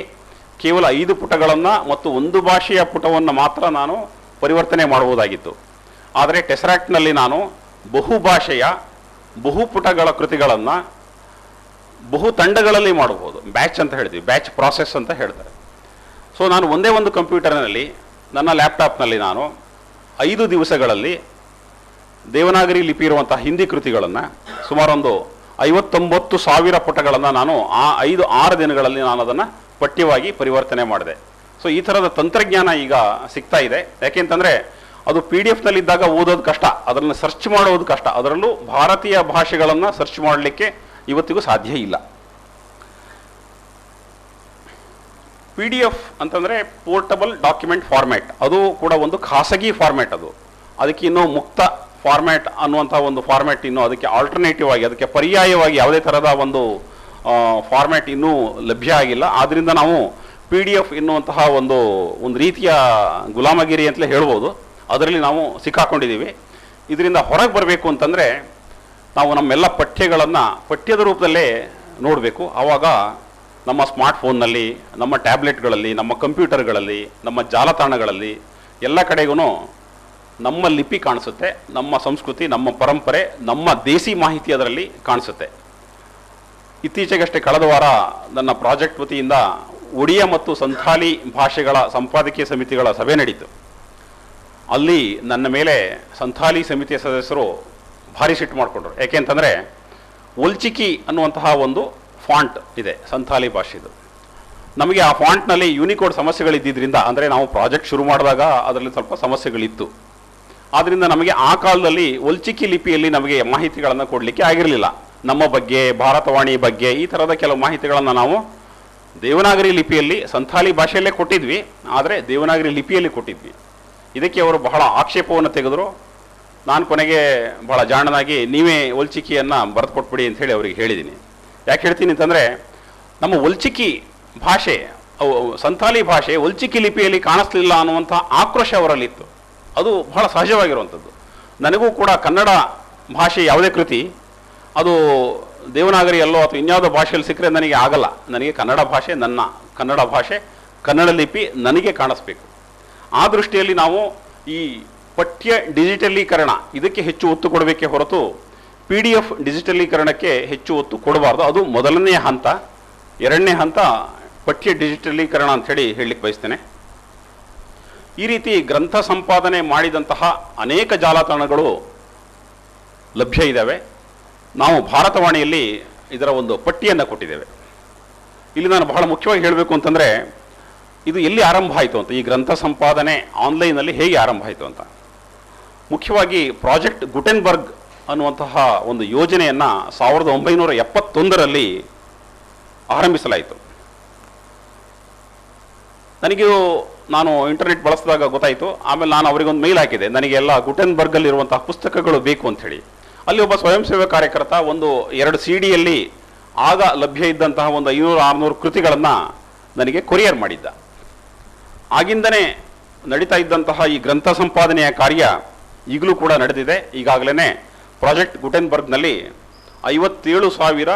ಕೇವಲ 5 ಪುಟಗಳನ್ನು ಮತ್ತು 1 ಭಾಷೆಯ ಪುಟವನ್ನು ಮಾತ್ರ ನಾನು ಪರಿವರ್ತನೆ ಮಾಡುವುದಾಗಿತ್ತು. ಆದರೆ ಟೆಸರಾಕ್ಟ್ನಲ್ಲಿ ನಾನು ಬಹುಭಾಷೆಯ ಬಹುಪುಟಗಳ ಕೃತಿಗಳನ್ನು ಬಹು ತಂಡಗಳಲ್ಲಿ ಮಾಡಬಹುದು. ಬ್ಯಾಚ್ ಅಂತ ಹೇಳ್ತೀವಿ, ಬ್ಯಾಚ್ ಪ್ರಾಸೆಸ್ ಅಂತ ಹೇಳ್ತಾರೆ. ಸೊ ನಾನು ಒಂದೇ ಒಂದು ಕಂಪ್ಯೂಟರ್ನಲ್ಲಿ, ನನ್ನ ಲ್ಯಾಪ್ಟಾಪ್ನಲ್ಲಿ ನಾನು 5 ದಿವಸಗಳಲ್ಲಿ ದೇವನಾಗರಿ ಲಿಪಿ ಇರುವಂಥ ಹಿಂದಿ ಕೃತಿಗಳನ್ನು ಸುಮಾರೊಂದು 59,000 ಪುಟಗಳನ್ನು ನಾನು ಆ 5-6 ದಿನಗಳಲ್ಲಿ ನಾನು ಅದನ್ನು ಪಠ್ಯವಾಗಿ ಪರಿವರ್ತನೆ ಮಾಡಿದೆ. ಸೊ ಈ ಥರದ ತಂತ್ರಜ್ಞಾನ ಈಗ ಸಿಗ್ತಾ ಇದೆ. ಯಾಕೆಂತಂದರೆ ಅದು PDF-ನಲ್ಲಿದ್ದಾಗ ಓದೋದು ಕಷ್ಟ, ಅದನ್ನು ಸರ್ಚ್ ಮಾಡೋದು ಕಷ್ಟ. ಅದರಲ್ಲೂ ಭಾರತೀಯ ಭಾಷೆಗಳನ್ನು ಸರ್ಚ್ ಮಾಡಲಿಕ್ಕೆ ಇವತ್ತಿಗೂ ಸಾಧ್ಯ ಇಲ್ಲ. PDF ಅಂತಂದರೆ ಪೋರ್ಟಬಲ್ ಡಾಕ್ಯುಮೆಂಟ್ ಫಾರ್ಮ್ಯಾಟ್, ಅದು ಕೂಡ ಒಂದು ಖಾಸಗಿ ಫಾರ್ಮ್ಯಾಟ್. ಅದಕ್ಕೆ ಇನ್ನೂ ಮುಕ್ತ ಫಾರ್ಮ್ಯಾಟ್ ಅನ್ನುವಂಥ ಒಂದು ಫಾರ್ಮ್ಯಾಟ್ ಇನ್ನೂ ಅದಕ್ಕೆ ಆಲ್ಟರ್ನೇಟಿವ್ ಆಗಿ, ಅದಕ್ಕೆ ಪರ್ಯಾಯವಾಗಿ ಯಾವುದೇ ಥರದ ಒಂದು ಫಾರ್ಮ್ಯಾಟ್ ಇನ್ನೂ ಲಭ್ಯ ಆಗಿಲ್ಲ. ಆದ್ದರಿಂದ ನಾವು PDF ಎನ್ನುವಂತಹ ಒಂದು ರೀತಿಯ ಗುಲಾಮಗಿರಿ ಅಂತಲೇ ಹೇಳ್ಬೋದು, ಅದರಲ್ಲಿ ನಾವು ಸಿಕ್ಕಾಕೊಂಡಿದ್ದೀವಿ. ಇದರಿಂದ ಹೊರಗೆ ಬರಬೇಕು ಅಂತಂದರೆ ನಾವು ನಮ್ಮೆಲ್ಲ ಪಠ್ಯಗಳನ್ನು ಪಠ್ಯದ ರೂಪದಲ್ಲೇ ನೋಡಬೇಕು. ಆವಾಗ ನಮ್ಮ ಸ್ಮಾರ್ಟ್ಫೋನ್ನಲ್ಲಿ, ನಮ್ಮ ಟ್ಯಾಬ್ಲೆಟ್ಗಳಲ್ಲಿ, ನಮ್ಮ ಕಂಪ್ಯೂಟರ್ಗಳಲ್ಲಿ, ನಮ್ಮ ಜಾಲತಾಣಗಳಲ್ಲಿ ಎಲ್ಲ ಕಡೆಗೂ ನಮ್ಮ ಲಿಪಿ ಕಾಣಿಸುತ್ತೆ, ನಮ್ಮ ಸಂಸ್ಕೃತಿ, ನಮ್ಮ ಪರಂಪರೆ, ನಮ್ಮ ದೇಸಿ ಮಾಹಿತಿ ಅದರಲ್ಲಿ ಕಾಣಿಸುತ್ತೆ. ಇತ್ತೀಚೆಗಷ್ಟೇ ಕಳೆದ ವಾರ ನನ್ನ ಪ್ರಾಜೆಕ್ಟ್ ವತಿಯಿಂದ ಒಡಿಯಾ ಮತ್ತು ಸಂಥಾಲಿ ಭಾಷೆಗಳ ಸಂಪಾದಕೀಯ ಸಮಿತಿಗಳ ಸಭೆ ನಡೀತು. ಅಲ್ಲಿ ನನ್ನ ಮೇಲೆ ಸಂಥಾಲಿ ಸಮಿತಿಯ ಸದಸ್ಯರು ಭಾರಿ ಸಿಟ್ಟು ಮಾಡಿಕೊಂಡ್ರು. ಯಾಕೆ ಅಂತಂದರೆ ಒಲ್ಚಿಕಿ ಅನ್ನುವಂತಹ ಒಂದು ಫಾಂಟ್ ಇದೆ ಸಂಥಾಲಿ ಭಾಷೆದು. ನಮಗೆ ಆ ಫಾಂಟ್ನಲ್ಲಿ ಯೂನಿಕೋಡ್ ಸಮಸ್ಯೆಗಳಿದ್ದರಿಂದ, ಅಂದರೆ ನಾವು ಪ್ರಾಜೆಕ್ಟ್ ಶುರು ಮಾಡಿದಾಗ ಅದರಲ್ಲಿ ಸ್ವಲ್ಪ ಸಮಸ್ಯೆಗಳಿತ್ತು. ಆದ್ದರಿಂದ ನಮಗೆ ಆ ಕಾಲದಲ್ಲಿ ಒಲ್ಚಿಕಿ ಲಿಪಿಯಲ್ಲಿ ನಮಗೆ ಮಾಹಿತಿಗಳನ್ನು ಕೊಡಲಿಕ್ಕೆ ಆಗಿರಲಿಲ್ಲ. ನಮ್ಮ ಬಗ್ಗೆ, ಭಾರತವಾಣಿ ಬಗ್ಗೆ ಈ ಥರದ ಕೆಲವು ಮಾಹಿತಿಗಳನ್ನು ನಾವು ದೇವನಾಗರಿ ಲಿಪಿಯಲ್ಲಿ ಸಂಥಾಲಿ ಭಾಷೆಯಲ್ಲೇ ಕೊಟ್ಟಿದ್ವಿ, ಆದರೆ ದೇವನಾಗರಿ ಲಿಪಿಯಲ್ಲಿ ಕೊಟ್ಟಿದ್ವಿ. ಇದಕ್ಕೆ ಅವರು ಬಹಳ ಆಕ್ಷೇಪವನ್ನು ತೆಗೆದರು. ನಾನು ಕೊನೆಗೆ ಬಹಳ ಜಾಣನಾಗಿ ನೀವೇ ಒಲ್ಚಿಕಿಯನ್ನು ಬರೆದು ಕೊಟ್ಬಿಡಿ ಅಂತ ಹೇಳಿ ಅವರಿಗೆ ಹೇಳಿದ್ದೀನಿ. ಯಾಕೆ ಹೇಳ್ತೀನಿ ಅಂತಂದರೆ, ನಮ್ಮ ಒಲ್ಚಿಕಿ ಭಾಷೆ, ಸಂಥಾಲಿ ಭಾಷೆ ಒಲ್ಚಿಕಿ ಲಿಪಿಯಲ್ಲಿ ಕಾಣಿಸ್ಲಿಲ್ಲ ಅನ್ನುವಂಥ ಆಕ್ರೋಶ ಅವರಲ್ಲಿತ್ತು. ಅದು ಬಹಳ ಸಹಜವಾಗಿರುವಂಥದ್ದು. ನನಗೂ ಕೂಡ ಕನ್ನಡ ಭಾಷೆ ಯಾವುದೇ ಕೃತಿ ಅದು ದೇವನಾಗರಿಯಲ್ಲೋ ಅಥವಾ ಇನ್ಯಾವುದೋ ಭಾಷೆಯಲ್ಲಿ ಸಿಕ್ಕರೆ ನನಗೆ ಆಗಲ್ಲ. ನನಗೆ ಕನ್ನಡ ಭಾಷೆ ನನ್ನ ಕನ್ನಡ ಭಾಷೆ, ಕನ್ನಡ ಲಿಪಿ ನನಗೆ ಕಾಣಿಸ್ಬೇಕು. ಆ ದೃಷ್ಟಿಯಲ್ಲಿ ನಾವು ಈ ಪಠ್ಯ ಡಿಜಿಟಲೀಕರಣ ಇದಕ್ಕೆ ಹೆಚ್ಚು ಒತ್ತು ಕೊಡಬೇಕೇ ಹೊರತು PDF ಡಿಜಿಟಲೀಕರಣಕ್ಕೆ ಹೆಚ್ಚು ಒತ್ತು ಕೊಡಬಾರ್ದು. ಅದು ಮೊದಲನೇ ಹಂತ. ಎರಡನೇ ಹಂತ ಪಠ್ಯ ಡಿಜಿಟಲೀಕರಣ ಅಂಥೇಳಿ ಹೇಳಲಿಕ್ಕೆ ಬಯಸ್ತೇನೆ. ಈ ರೀತಿ ಗ್ರಂಥ ಸಂಪಾದನೆ ಮಾಡಿದಂತಹ ಅನೇಕ ಜಾಲತಾಣಗಳು ಲಭ್ಯ ಇದ್ದಾವೆ. ನಾವು ಭಾರತವಾಣಿಯಲ್ಲಿ ಇದರ ಒಂದು ಪಟ್ಟಿಯನ್ನು ಕೊಟ್ಟಿದ್ದೇವೆ. ಇಲ್ಲಿ ನಾನು ಬಹಳ ಮುಖ್ಯವಾಗಿ ಹೇಳಬೇಕು ಅಂತಂದರೆ, ಇದು ಎಲ್ಲಿ ಆರಂಭ ಆಯಿತು ಅಂತ, ಈ ಗ್ರಂಥ ಸಂಪಾದನೆ ಆನ್ಲೈನಲ್ಲಿ ಹೇಗೆ ಆರಂಭ ಆಯಿತು ಅಂತ. ಮುಖ್ಯವಾಗಿ ಪ್ರಾಜೆಕ್ಟ್ ಗುಟೆನ್ಬರ್ಗ್ ಅನ್ನುವಂತಹ ಒಂದು ಯೋಜನೆಯನ್ನು 1971ರಲ್ಲಿ ಆರಂಭಿಸಲಾಯಿತು. ನಾನು ಇಂಟರ್ನೆಟ್ ಬಳಸಿದಾಗ ಗೊತ್ತಾಯಿತು. ಆಮೇಲೆ ನಾನು ಅವರಿಗೊಂದು ಮೇಲ್ ಹಾಕಿದೆ, ನನಗೆಲ್ಲ ಗುಟೆನ್ಬರ್ಗಲ್ಲಿರುವಂತಹ ಪುಸ್ತಕಗಳು ಬೇಕು ಅಂಥೇಳಿ. ಅಲ್ಲಿ ಒಬ್ಬ ಸ್ವಯಂ ಸೇವಾ ಕಾರ್ಯಕರ್ತ ಒಂದು 2 CD ಆಗ ಲಭ್ಯ ಇದ್ದಂತಹ ಒಂದು 500-600 ಕೃತಿಗಳನ್ನು ನನಗೆ ಕೊರಿಯರ್ ಮಾಡಿದ್ದ. ಆಗಿಂದನೇ ನಡೀತಾ ಇದ್ದಂತಹ ಈ ಗ್ರಂಥ ಸಂಪಾದನೆಯ ಕಾರ್ಯ ಈಗಲೂ ಕೂಡ ನಡೆದಿದೆ. ಈಗಾಗಲೇ ಪ್ರಾಜೆಕ್ಟ್ ಗುಟೆನ್ಬರ್ಗ್ನಲ್ಲಿ 57,000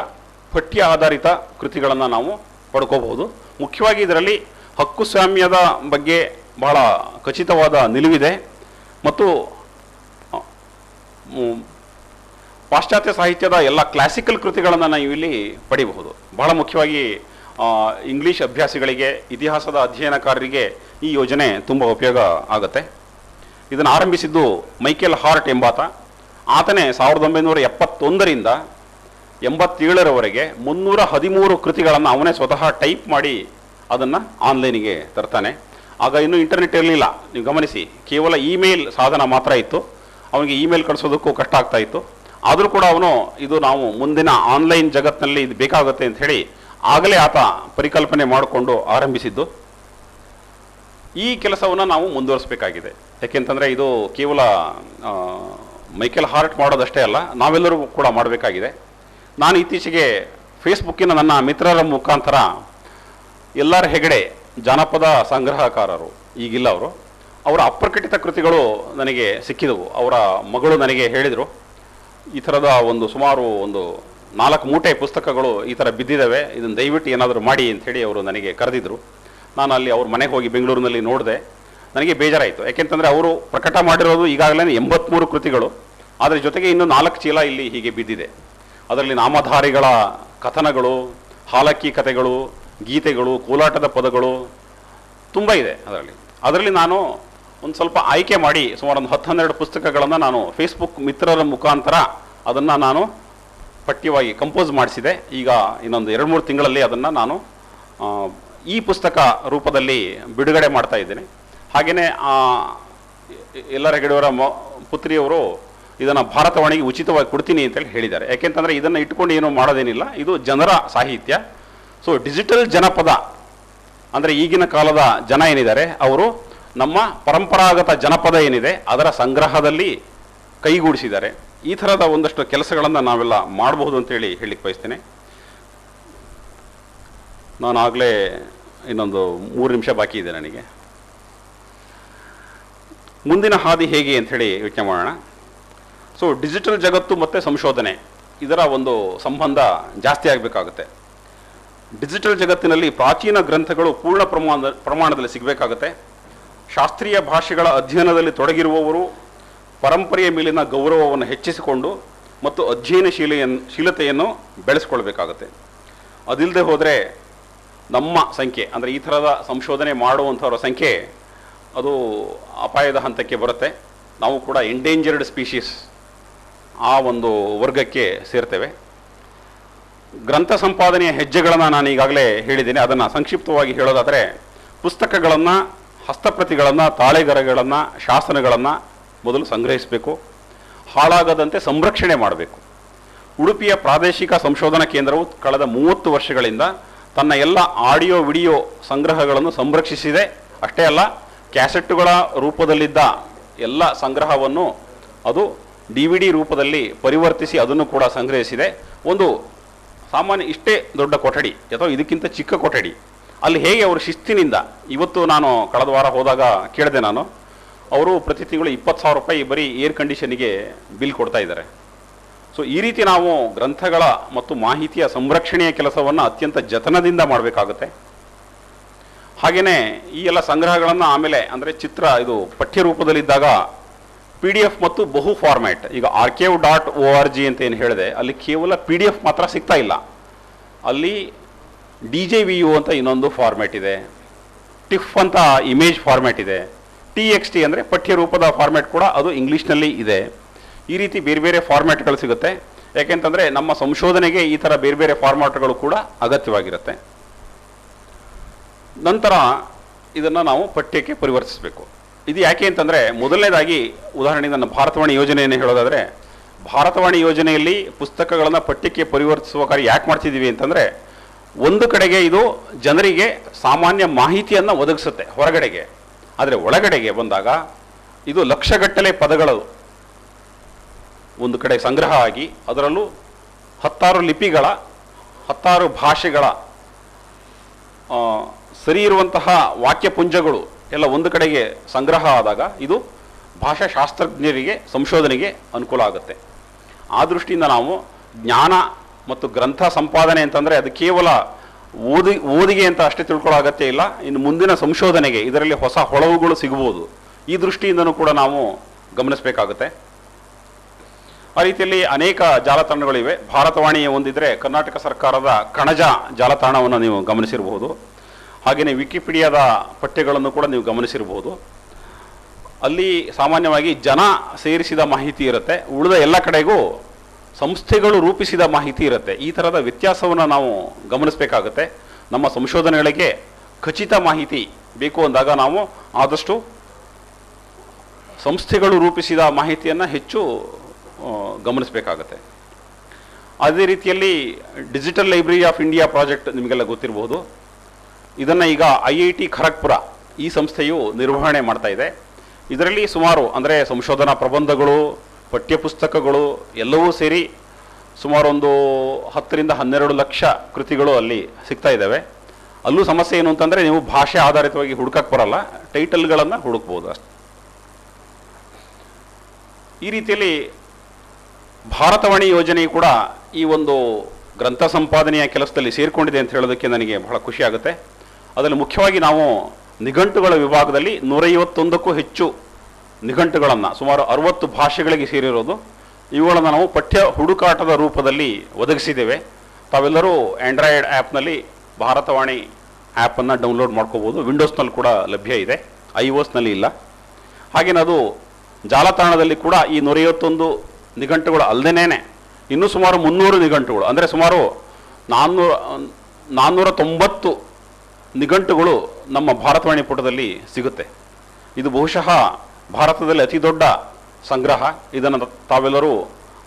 ಪಠ್ಯ ಆಧಾರಿತ ಕೃತಿಗಳನ್ನು ನಾವು ಪಡ್ಕೋಬಹುದು. ಮುಖ್ಯವಾಗಿ ಇದರಲ್ಲಿ ಹಕ್ಕುಸ್ವಾಮ್ಯದ ಬಗ್ಗೆ ಬಹಳ ಖಚಿತವಾದ ನಿಲುವಿದೆ ಮತ್ತು ಪಾಶ್ಚಾತ್ಯ ಸಾಹಿತ್ಯದ ಎಲ್ಲ ಕ್ಲಾಸಿಕಲ್ ಕೃತಿಗಳನ್ನು ನಾವು ಇಲ್ಲಿ ಪಡಿಬಹುದು. ಬಹಳ ಮುಖ್ಯವಾಗಿ ಇಂಗ್ಲೀಷ್ ಅಭ್ಯಾಸಿಗಳಿಗೆ, ಇತಿಹಾಸದ ಅಧ್ಯಯನಕಾರರಿಗೆ ಈ ಯೋಜನೆ ತುಂಬ ಉಪಯೋಗ ಆಗುತ್ತೆ. ಇದನ್ನು ಆರಂಭಿಸಿದ್ದು ಮೈಕೆಲ್ ಹಾರ್ಟ್ ಎಂಬಾತ. ಆತನೇ 1971ರಿಂದ 87ರವರೆಗೆ 313 ಕೃತಿಗಳನ್ನು ಅವನೇ ಸ್ವತಃ ಟೈಪ್ ಮಾಡಿ ಅದನ್ನು ಆನ್ಲೈನಿಗೆ ತರ್ತಾನೆ. ಆಗ ಇನ್ನೂ ಇಂಟರ್ನೆಟ್ ಇರಲಿಲ್ಲ. ನೀವು ಗಮನಿಸಿ, ಕೇವಲ ಇಮೇಲ್ ಸಾಧನ ಮಾತ್ರ ಇತ್ತು. ಅವನಿಗೆ ಇಮೇಲ್ ಕಳಿಸೋದಕ್ಕೂ ಕಷ್ಟ ಆಗ್ತಾ ಇತ್ತು. ಆದರೂ ಕೂಡ ಅವನು ಇದು ನಾವು ಮುಂದಿನ ಆನ್ಲೈನ್ ಜಗತ್ತಿನಲ್ಲಿ ಇದು ಬೇಕಾಗುತ್ತೆ ಅಂತ ಹೇಳಿ ಆಗಲೇ ಆತ ಪರಿಕಲ್ಪನೆ ಮಾಡಿಕೊಂಡು ಆರಂಭಿಸಿದ್ದು. ಈ ಕೆಲಸವನ್ನು ನಾವು ಮುಂದುವರಿಸಬೇಕಾಗಿದೆ. ಯಾಕೆಂತಂದರೆ ಇದು ಕೇವಲ ಮೈಕೆಲ್ ಹಾರ್ಟ್ ಮಾಡೋದಷ್ಟೇ ಅಲ್ಲ, ನಾವೆಲ್ಲರೂ ಕೂಡ ಮಾಡಬೇಕಾಗಿದೆ. ನಾನು ಇತ್ತೀಚೆಗೆ ಫೇಸ್ಬುಕ್ಕಿನ ನನ್ನ ಮಿತ್ರರ ಮುಖಾಂತರ ಎಲ್ಲರ ಹೆಗಡೆ ಜಾನಪದ ಸಂಗ್ರಹಕಾರರು, ಈಗಿಲ್ಲ ಅವರು, ಅವರ ಅಪ್ರಕಟಿತ ಕೃತಿಗಳು ನನಗೆ ಸಿಕ್ಕಿದವು. ಅವರ ಮಗಳು ನನಗೆ ಹೇಳಿದರು, ಈ ಥರದ ಸುಮಾರು 4 ಮೂಟೆ ಪುಸ್ತಕಗಳು ಈ ಥರ ಬಿದ್ದಿದ್ದಾವೆ, ಇದನ್ನು ದಯವಿಟ್ಟು ಏನಾದರೂ ಮಾಡಿ ಅಂಥೇಳಿ ಅವರು ನನಗೆ ಕರೆದಿದ್ರು. ನಾನು ಅಲ್ಲಿ ಅವ್ರ ಮನೆಗೆ ಹೋಗಿ ಬೆಂಗಳೂರಿನಲ್ಲಿ ನೋಡಿದೆ. ನನಗೆ ಬೇಜಾರಾಯಿತು. ಯಾಕೆಂತಂದರೆ ಅವರು ಪ್ರಕಟ ಮಾಡಿರೋದು ಈಗಾಗಲೇ 83 ಕೃತಿಗಳು, ಅದರ ಜೊತೆಗೆ ಇನ್ನೂ 4 ಚೀಲ ಇಲ್ಲಿ ಹೀಗೆ ಬಿದ್ದಿದೆ. ಅದರಲ್ಲಿ ನಾಮಧಾರಿಗಳ ಕಥನಗಳು, ಹಾಲಕ್ಕಿ ಕಥೆಗಳು, ಗೀತೆಗಳು, ಕೋಲಾಟದ ಪದಗಳು ತುಂಬ ಇದೆ. ಅದರಲ್ಲಿ ನಾನು ಒಂದು ಸ್ವಲ್ಪ ಆಯ್ಕೆ ಮಾಡಿ ಸುಮಾರು 10-12 ಪುಸ್ತಕಗಳನ್ನು ನಾನು ಫೇಸ್ಬುಕ್ ಮಿತ್ರರ ಮುಖಾಂತರ ಅದನ್ನು ನಾನು ಪಠ್ಯವಾಗಿ ಕಂಪೋಸ್ ಮಾಡಿಸಿದೆ. ಈಗ ಇನ್ನೊಂದು 2-3 ತಿಂಗಳಲ್ಲಿ ಅದನ್ನು ನಾನು ಈ ಪುಸ್ತಕ ರೂಪದಲ್ಲಿ ಬಿಡುಗಡೆ ಮಾಡ್ತಾ ಇದ್ದೇನೆ. ಹಾಗೆಯೇ ಎಲ್ಲರ ಹೆಗಡೆಯವರ ಪುತ್ರಿಯವರು ಇದನ್ನು ಭಾರತವಾಣಿಗೆ ಉಚಿತವಾಗಿ ಕೊಡ್ತೀನಿ ಅಂತೇಳಿ ಹೇಳಿದ್ದಾರೆ. ಯಾಕೆಂತಂದರೆ ಇದನ್ನು ಇಟ್ಕೊಂಡು ಏನೂ ಮಾಡೋದೇನಿಲ್ಲ, ಇದು ಜನರ ಸಾಹಿತ್ಯ. ಸೊ ಡಿಜಿಟಲ್ ಜನಪದ ಅಂದರೆ ಈಗಿನ ಕಾಲದ ಜನ ಏನಿದ್ದಾರೆ ಅವರು ನಮ್ಮ ಪರಂಪರಾಗತ ಜನಪದ ಏನಿದೆ ಅದರ ಸಂಗ್ರಹದಲ್ಲಿ ಕೈಗೂಡಿಸಿದ್ದಾರೆ. ಈ ಥರದ ಒಂದಷ್ಟು ಕೆಲಸಗಳನ್ನು ನಾವೆಲ್ಲ ಮಾಡಬಹುದು ಅಂತೇಳಿ ಹೇಳಲಿಕ್ಕೆ ಬಯಸ್ತೇನೆ. ನಾನು ಆಗಲೇ ಇನ್ನೊಂದು 3 ನಿಮಿಷ ಬಾಕಿ ಇದೆ ನನಗೆ. ಮುಂದಿನ ಹಾದಿ ಹೇಗೆ ಅಂಥೇಳಿ ಯೋಚನೆ ಮಾಡೋಣ. ಸೊ ಡಿಜಿಟಲ್ ಜಗತ್ತು ಮತ್ತು ಸಂಶೋಧನೆ ಇದರ ಒಂದು ಸಂಬಂಧ ಜಾಸ್ತಿ ಆಗಬೇಕಾಗುತ್ತೆ. ಡಿಜಿಟಲ್ ಜಗತ್ತಿನಲ್ಲಿ ಪ್ರಾಚೀನ ಗ್ರಂಥಗಳು ಪೂರ್ಣ ಪ್ರಮಾಣದಲ್ಲಿ ಸಿಗಬೇಕಾಗುತ್ತೆ. ಶಾಸ್ತ್ರೀಯ ಭಾಷೆಗಳ ಅಧ್ಯಯನದಲ್ಲಿ ತೊಡಗಿರುವವರು ಪರಂಪರೆಯ ಮೇಲಿನ ಗೌರವವನ್ನು ಹೆಚ್ಚಿಸಿಕೊಂಡು ಮತ್ತು ಅಧ್ಯಯನಶೀಲತೆಯನ್ನು ಬೆಳೆಸ್ಕೊಳ್ಬೇಕಾಗತ್ತೆ. ಅದಿಲ್ಲದೆ ಹೋದರೆ ನಮ್ಮ ಸಂಖ್ಯೆ, ಅಂದರೆ ಈ ಥರದ ಸಂಶೋಧನೆ ಮಾಡುವಂಥವ್ರ ಸಂಖ್ಯೆ ಅದು ಅಪಾಯದ ಹಂತಕ್ಕೆ ಬರುತ್ತೆ. ನಾವು ಕೂಡ ಎಂಡೇಂಜರ್ಡ್ ಸ್ಪೀಷೀಸ್ ಆ ಒಂದು ವರ್ಗಕ್ಕೆ ಸೇರ್ತೇವೆ. ಗ್ರಂಥ ಸಂಪಾದನೆಯ ಹೆಜ್ಜೆಗಳನ್ನು ನಾನು ಈಗಾಗಲೇ ಹೇಳಿದ್ದೇನೆ. ಅದನ್ನು ಸಂಕ್ಷಿಪ್ತವಾಗಿ ಹೇಳೋದಾದರೆ, ಪುಸ್ತಕಗಳನ್ನು, ಹಸ್ತಪ್ರತಿಗಳನ್ನು, ತಾಳೆಗರಗಳನ್ನು, ಶಾಸನಗಳನ್ನು ಮೊದಲು ಸಂಗ್ರಹಿಸಬೇಕು. ಹಾಳಾಗದಂತೆ ಸಂರಕ್ಷಣೆ ಮಾಡಬೇಕು. ಉಡುಪಿಯ ಪ್ರಾದೇಶಿಕ ಸಂಶೋಧನಾ ಕೇಂದ್ರವು ಕಳೆದ 30 ವರ್ಷಗಳಿಂದ ತನ್ನ ಎಲ್ಲ ಆಡಿಯೋ ವಿಡಿಯೋ ಸಂಗ್ರಹಗಳನ್ನು ಸಂರಕ್ಷಿಸಿದೆ. ಅಷ್ಟೇ ಅಲ್ಲ, ಕ್ಯಾಸೆಟ್ಟುಗಳ ರೂಪದಲ್ಲಿದ್ದ ಎಲ್ಲ ಸಂಗ್ರಹವನ್ನು ಅದು DVD ರೂಪದಲ್ಲಿ ಪರಿವರ್ತಿಸಿ ಅದನ್ನು ಕೂಡ ಸಂಗ್ರಹಿಸಿದೆ. ಒಂದು ಸಾಮಾನ್ಯ ಇಷ್ಟೇ ದೊಡ್ಡ ಕೊಠಡಿ ಅಥವಾ ಇದಕ್ಕಿಂತ ಚಿಕ್ಕ ಕೊಠಡಿ, ಅಲ್ಲಿ ಹೇಗೆ ಅವರು ಶಿಸ್ತಿನಿಂದ, ಇವತ್ತು ನಾನು ಕಳೆದ ವಾರ ಹೋದಾಗ ಕೇಳಿದೆ ನಾನು, ಅವರು ಪ್ರತಿ ತಿಂಗಳು 20,000 ರೂಪಾಯಿ ಬರೀ ಏರ್ ಕಂಡೀಷನ್ಗೆ ಬಿಲ್ ಕೊಡ್ತಾ ಇದ್ದಾರೆ. ಸೊ ಈ ರೀತಿ ನಾವು ಗ್ರಂಥಗಳ ಮತ್ತು ಮಾಹಿತಿಯ ಸಂರಕ್ಷಣೆಯ ಕೆಲಸವನ್ನು ಅತ್ಯಂತ ಜತನದಿಂದ ಮಾಡಬೇಕಾಗುತ್ತೆ. ಹಾಗೆಯೇ ಈ ಎಲ್ಲ ಸಂಗ್ರಹಗಳನ್ನು ಆಮೇಲೆ ಅಂದರೆ ಇದು ಪಠ್ಯ ರೂಪದಲ್ಲಿದ್ದಾಗ PDF ಮತ್ತು ಬಹು ಫಾರ್ಮ್ಯಾಟ್, ಈಗ archive.org ಅಂತ ಏನು ಹೇಳಿದೆ, ಅಲ್ಲಿ ಕೇವಲ PDF ಮಾತ್ರ ಸಿಗ್ತಾ ಇಲ್ಲ. ಅಲ್ಲಿ DJVU ಅಂತ ಇನ್ನೊಂದು ಫಾರ್ಮ್ಯಾಟ್ ಇದೆ, TIFF ಅಂತ ಇಮೇಜ್ ಫಾರ್ಮ್ಯಾಟ್ ಇದೆ, TXT ಅಂದರೆ ಪಠ್ಯ ರೂಪದ ಫಾರ್ಮ್ಯಾಟ್ ಕೂಡ ಅದು ಇಂಗ್ಲೀಷ್ನಲ್ಲಿ ಇದೆ. ಈ ರೀತಿ ಬೇರೆ ಬೇರೆ ಫಾರ್ಮ್ಯಾಟ್ಗಳು ಸಿಗುತ್ತೆ. ಯಾಕೆಂತಂದರೆ ನಮ್ಮ ಸಂಶೋಧನೆಗೆ ಈ ಥರ ಬೇರೆ ಬೇರೆ ಫಾರ್ಮ್ಯಾಟ್ಗಳು ಕೂಡ ಅಗತ್ಯವಾಗಿರುತ್ತೆ. ನಂತರ ಇದನ್ನು ನಾವು ಪಠ್ಯಕ್ಕೆ ಪರಿವರ್ತಿಸಬೇಕು. ಇದು ಯಾಕೆ ಅಂತಂದರೆ, ಮೊದಲನೇದಾಗಿ ಉದಾಹರಣೆಗೆ ನನ್ನ ಭಾರತವಾಣಿ ಯೋಜನೆಯನ್ನು ಹೇಳೋದಾದರೆ, ಭಾರತವಾಣಿ ಯೋಜನೆಯಲ್ಲಿ ಪುಸ್ತಕಗಳನ್ನು ಪಠ್ಯಕ್ಕೆ ಪರಿವರ್ತಿಸುವ ಕಾರ್ಯ ಯಾಕೆ ಮಾಡ್ತಿದ್ದೀವಿ ಅಂತಂದರೆ, ಒಂದು ಕಡೆಗೆ ಇದು ಜನರಿಗೆ ಸಾಮಾನ್ಯ ಮಾಹಿತಿಯನ್ನು ಒದಗಿಸುತ್ತೆ ಹೊರಗಡೆಗೆ. ಆದರೆ ಒಳಗಡೆಗೆ ಬಂದಾಗ ಇದು ಲಕ್ಷಗಟ್ಟಲೆ ಪದಗಳು ಒಂದು ಕಡೆ ಸಂಗ್ರಹ ಆಗಿ ಅದರಲ್ಲೂ 10 ಲಿಪಿಗಳ 10 ಭಾಷೆಗಳ ಸರಿ ಇರುವಂತಹ ವಾಕ್ಯಪುಂಜಗಳು ಎಲ್ಲ ಒಂದು ಕಡೆಗೆ ಸಂಗ್ರಹ ಆದಾಗ ಇದು ಭಾಷಾಶಾಸ್ತ್ರಜ್ಞರಿಗೆ ಸಂಶೋಧನೆಗೆ ಅನುಕೂಲ ಆಗುತ್ತೆ. ಆ ದೃಷ್ಟಿಯಿಂದ ನಾವು ಜ್ಞಾನ ಮತ್ತು ಗ್ರಂಥ ಸಂಪಾದನೆ ಅಂತಂದರೆ ಅದು ಕೇವಲ ಓದಿಗೆ ಅಂತ ಅಷ್ಟೇ ತಿಳ್ಕೊಳ್ಳೋ ಅಗತ್ಯ ಇಲ್ಲ. ಇನ್ನು ಮುಂದಿನ ಸಂಶೋಧನೆಗೆ ಇದರಲ್ಲಿ ಹೊಸ ಹೊಳವುಗಳು ಸಿಗ್ಬೋದು. ಈ ದೃಷ್ಟಿಯಿಂದನೂ ಕೂಡ ನಾವು ಗಮನಿಸಬೇಕಾಗುತ್ತೆ. ಆ ರೀತಿಯಲ್ಲಿ ಅನೇಕ ಜಾಲತಾಣಗಳಿವೆ. ಭಾರತವಾಣಿಯ ಒಂದಿದ್ರೆ ಕರ್ನಾಟಕ ಸರ್ಕಾರದ ಕಣಜ ಜಾಲತಾಣವನ್ನು ನೀವು ಗಮನಿಸಿರಬಹುದು. ಹಾಗೆಯೇ ವಿಕಿಪೀಡಿಯಾದ ಪಠ್ಯಗಳನ್ನು ಕೂಡ ನೀವು ಗಮನಿಸಿರಬಹುದು. ಅಲ್ಲಿ ಸಾಮಾನ್ಯವಾಗಿ ಜನ ಸೇರಿಸಿದ ಮಾಹಿತಿ ಇರುತ್ತೆ, ಉಳಿದ ಎಲ್ಲ ಕಡೆಗೂ ಸಂಸ್ಥೆಗಳು ರೂಪಿಸಿದ ಮಾಹಿತಿ ಇರುತ್ತೆ. ಈ ಥರದ ವ್ಯತ್ಯಾಸವನ್ನು ನಾವು ಗಮನಿಸಬೇಕಾಗುತ್ತೆ. ನಮ್ಮ ಸಂಶೋಧನೆಗಳಿಗೆ ಖಚಿತ ಮಾಹಿತಿ ಬೇಕು ಅಂದಾಗ ನಾವು ಆದಷ್ಟು ಸಂಸ್ಥೆಗಳು ರೂಪಿಸಿದ ಮಾಹಿತಿಯನ್ನು ಹೆಚ್ಚು ಗಮನಿಸಬೇಕಾಗತ್ತೆ. ಅದೇ ರೀತಿಯಲ್ಲಿ digital library of India project ನಿಮಗೆಲ್ಲ ಗೊತ್ತಿರಬಹುದು. ಇದನ್ನು ಈಗ IIT ಖರಗ್ಪುರ ಈ ಸಂಸ್ಥೆಯು ನಿರ್ವಹಣೆ ಮಾಡ್ತಾ ಇದೆ. ಇದರಲ್ಲಿ ಸುಮಾರು ಅಂದರೆ ಸಂಶೋಧನಾ ಪ್ರಬಂಧಗಳು, ಪಠ್ಯಪುಸ್ತಕಗಳು ಎಲ್ಲವೂ ಸೇರಿ ಸುಮಾರು ಒಂದು 10 ರಿಂದ 12 ಲಕ್ಷ ಕೃತಿಗಳು ಅಲ್ಲಿ ಸಿಗ್ತಾ ಇದ್ದಾವೆ. ಅಲ್ಲೂ ಸಮಸ್ಯೆ ಏನು ಅಂತಂದರೆ, ನೀವು ಭಾಷೆ ಆಧಾರಿತವಾಗಿ ಹುಡುಕಕ್ಕೆ ಬರಲ್ಲ, ಟೈಟಲ್ಗಳನ್ನು ಹುಡುಕ್ಬೋದು ಅಷ್ಟೆ. ಈ ರೀತಿಯಲ್ಲಿ ಭಾರತವಾಣಿ ಯೋಜನೆಯು ಕೂಡ ಈ ಒಂದು ಗ್ರಂಥ ಸಂಪಾದನೆಯ ಕೆಲಸದಲ್ಲಿ ಸೇರಿಕೊಂಡಿದೆ ಅಂತ ಹೇಳೋದಕ್ಕೆ ನನಗೆ ಬಹಳ ಖುಷಿ ಆಗುತ್ತೆ. ಅದರಲ್ಲಿ ಮುಖ್ಯವಾಗಿ ನಾವು ನಿಘಂಟುಗಳ ವಿಭಾಗದಲ್ಲಿ 151ಕ್ಕೂ ಹೆಚ್ಚು ನಿಘಂಟುಗಳನ್ನು, ಸುಮಾರು 60 ಭಾಷೆಗಳಿಗೆ ಸೇರಿರೋದು, ಇವುಗಳನ್ನು ನಾವು ಪಠ್ಯ ಹುಡುಕಾಟದ ರೂಪದಲ್ಲಿ ಒದಗಿಸಿದ್ದೇವೆ. ತಾವೆಲ್ಲರೂ ಆಂಡ್ರಾಯ್ಡ್ ಆ್ಯಪ್ನಲ್ಲಿ ಭಾರತವಾಣಿ ಆ್ಯಪನ್ನು ಡೌನ್ಲೋಡ್ ಮಾಡ್ಕೋಬೋದು. ವಿಂಡೋಸ್ನಲ್ಲಿ ಕೂಡ ಲಭ್ಯ ಇದೆ, iOSನಲ್ಲಿ ಇಲ್ಲ. ಹಾಗೆಯೇ ಅದು ಜಾಲತಾಣದಲ್ಲಿ ಕೂಡ ಈ 151 ನಿಘಂಟುಗಳು ಅಲ್ಲದೇನೆ ಇನ್ನೂ ಸುಮಾರು 300 ನಿಘಂಟುಗಳು, ಅಂದರೆ ಸುಮಾರು 490 ನಿಘಂಟುಗಳು ನಮ್ಮ ಭಾರತವಾಣಿ ಪುಟದಲ್ಲಿ ಸಿಗುತ್ತೆ. ಇದು ಬಹುಶಃ ಭಾರತದಲ್ಲಿ ಅತಿ ದೊಡ್ಡ ಸಂಗ್ರಹ. ಇದನ್ನು ತಾವೆಲ್ಲರೂ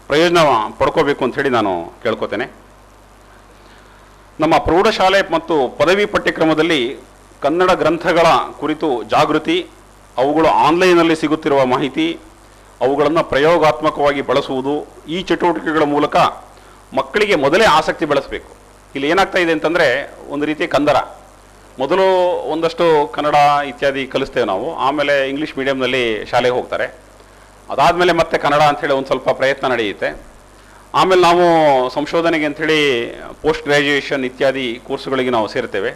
ಪ್ರಯೋಜನ ಪಡ್ಕೋಬೇಕು ಅಂಥೇಳಿ ನಾನು ಕೇಳ್ಕೊತೇನೆ. ನಮ್ಮ ಪ್ರೌಢಶಾಲೆ ಮತ್ತು ಪದವಿ ಪಠ್ಯಕ್ರಮದಲ್ಲಿ ಕನ್ನಡ ಗ್ರಂಥಗಳ ಕುರಿತು ಜಾಗೃತಿ, ಅವುಗಳು ಆನ್ಲೈನಲ್ಲಿ ಸಿಗುತ್ತಿರುವ ಮಾಹಿತಿ, ಅವುಗಳನ್ನು ಪ್ರಯೋಗಾತ್ಮಕವಾಗಿ ಬಳಸುವುದು, ಈ ಚಟುವಟಿಕೆಗಳ ಮೂಲಕ ಮಕ್ಕಳಿಗೆ ಮೊದಲೇ ಆಸಕ್ತಿ ಬೆಳೆಸಬೇಕು. ಇಲ್ಲಿ ಏನಾಗ್ತಾ ಇದೆ ಅಂತಂದರೆ, ಒಂದು ರೀತಿ ಕಂದರ, ಮೊದಲು ಒಂದಷ್ಟು ಕನ್ನಡ ಇತ್ಯಾದಿ ಕಲಿಸ್ತೇವೆ ನಾವು, ಆಮೇಲೆ ಇಂಗ್ಲೀಷ್ ಮೀಡಿಯಮ್ನಲ್ಲಿ ಶಾಲೆಗೆ ಹೋಗ್ತಾರೆ, ಅದಾದಮೇಲೆ ಮತ್ತೆ ಕನ್ನಡ ಅಂಥೇಳಿ ಒಂದು ಸ್ವಲ್ಪ ಪ್ರಯತ್ನ ನಡೆಯುತ್ತೆ. ಆಮೇಲೆ ನಾವು ಸಂಶೋಧನೆಗೆ ಅಂಥೇಳಿ ಪೋಸ್ಟ್ ಗ್ರ್ಯಾಜುಯೇಷನ್ ಇತ್ಯಾದಿ ಕೋರ್ಸ್ಗಳಿಗೆ ನಾವು ಸೇರ್ತೇವೆ.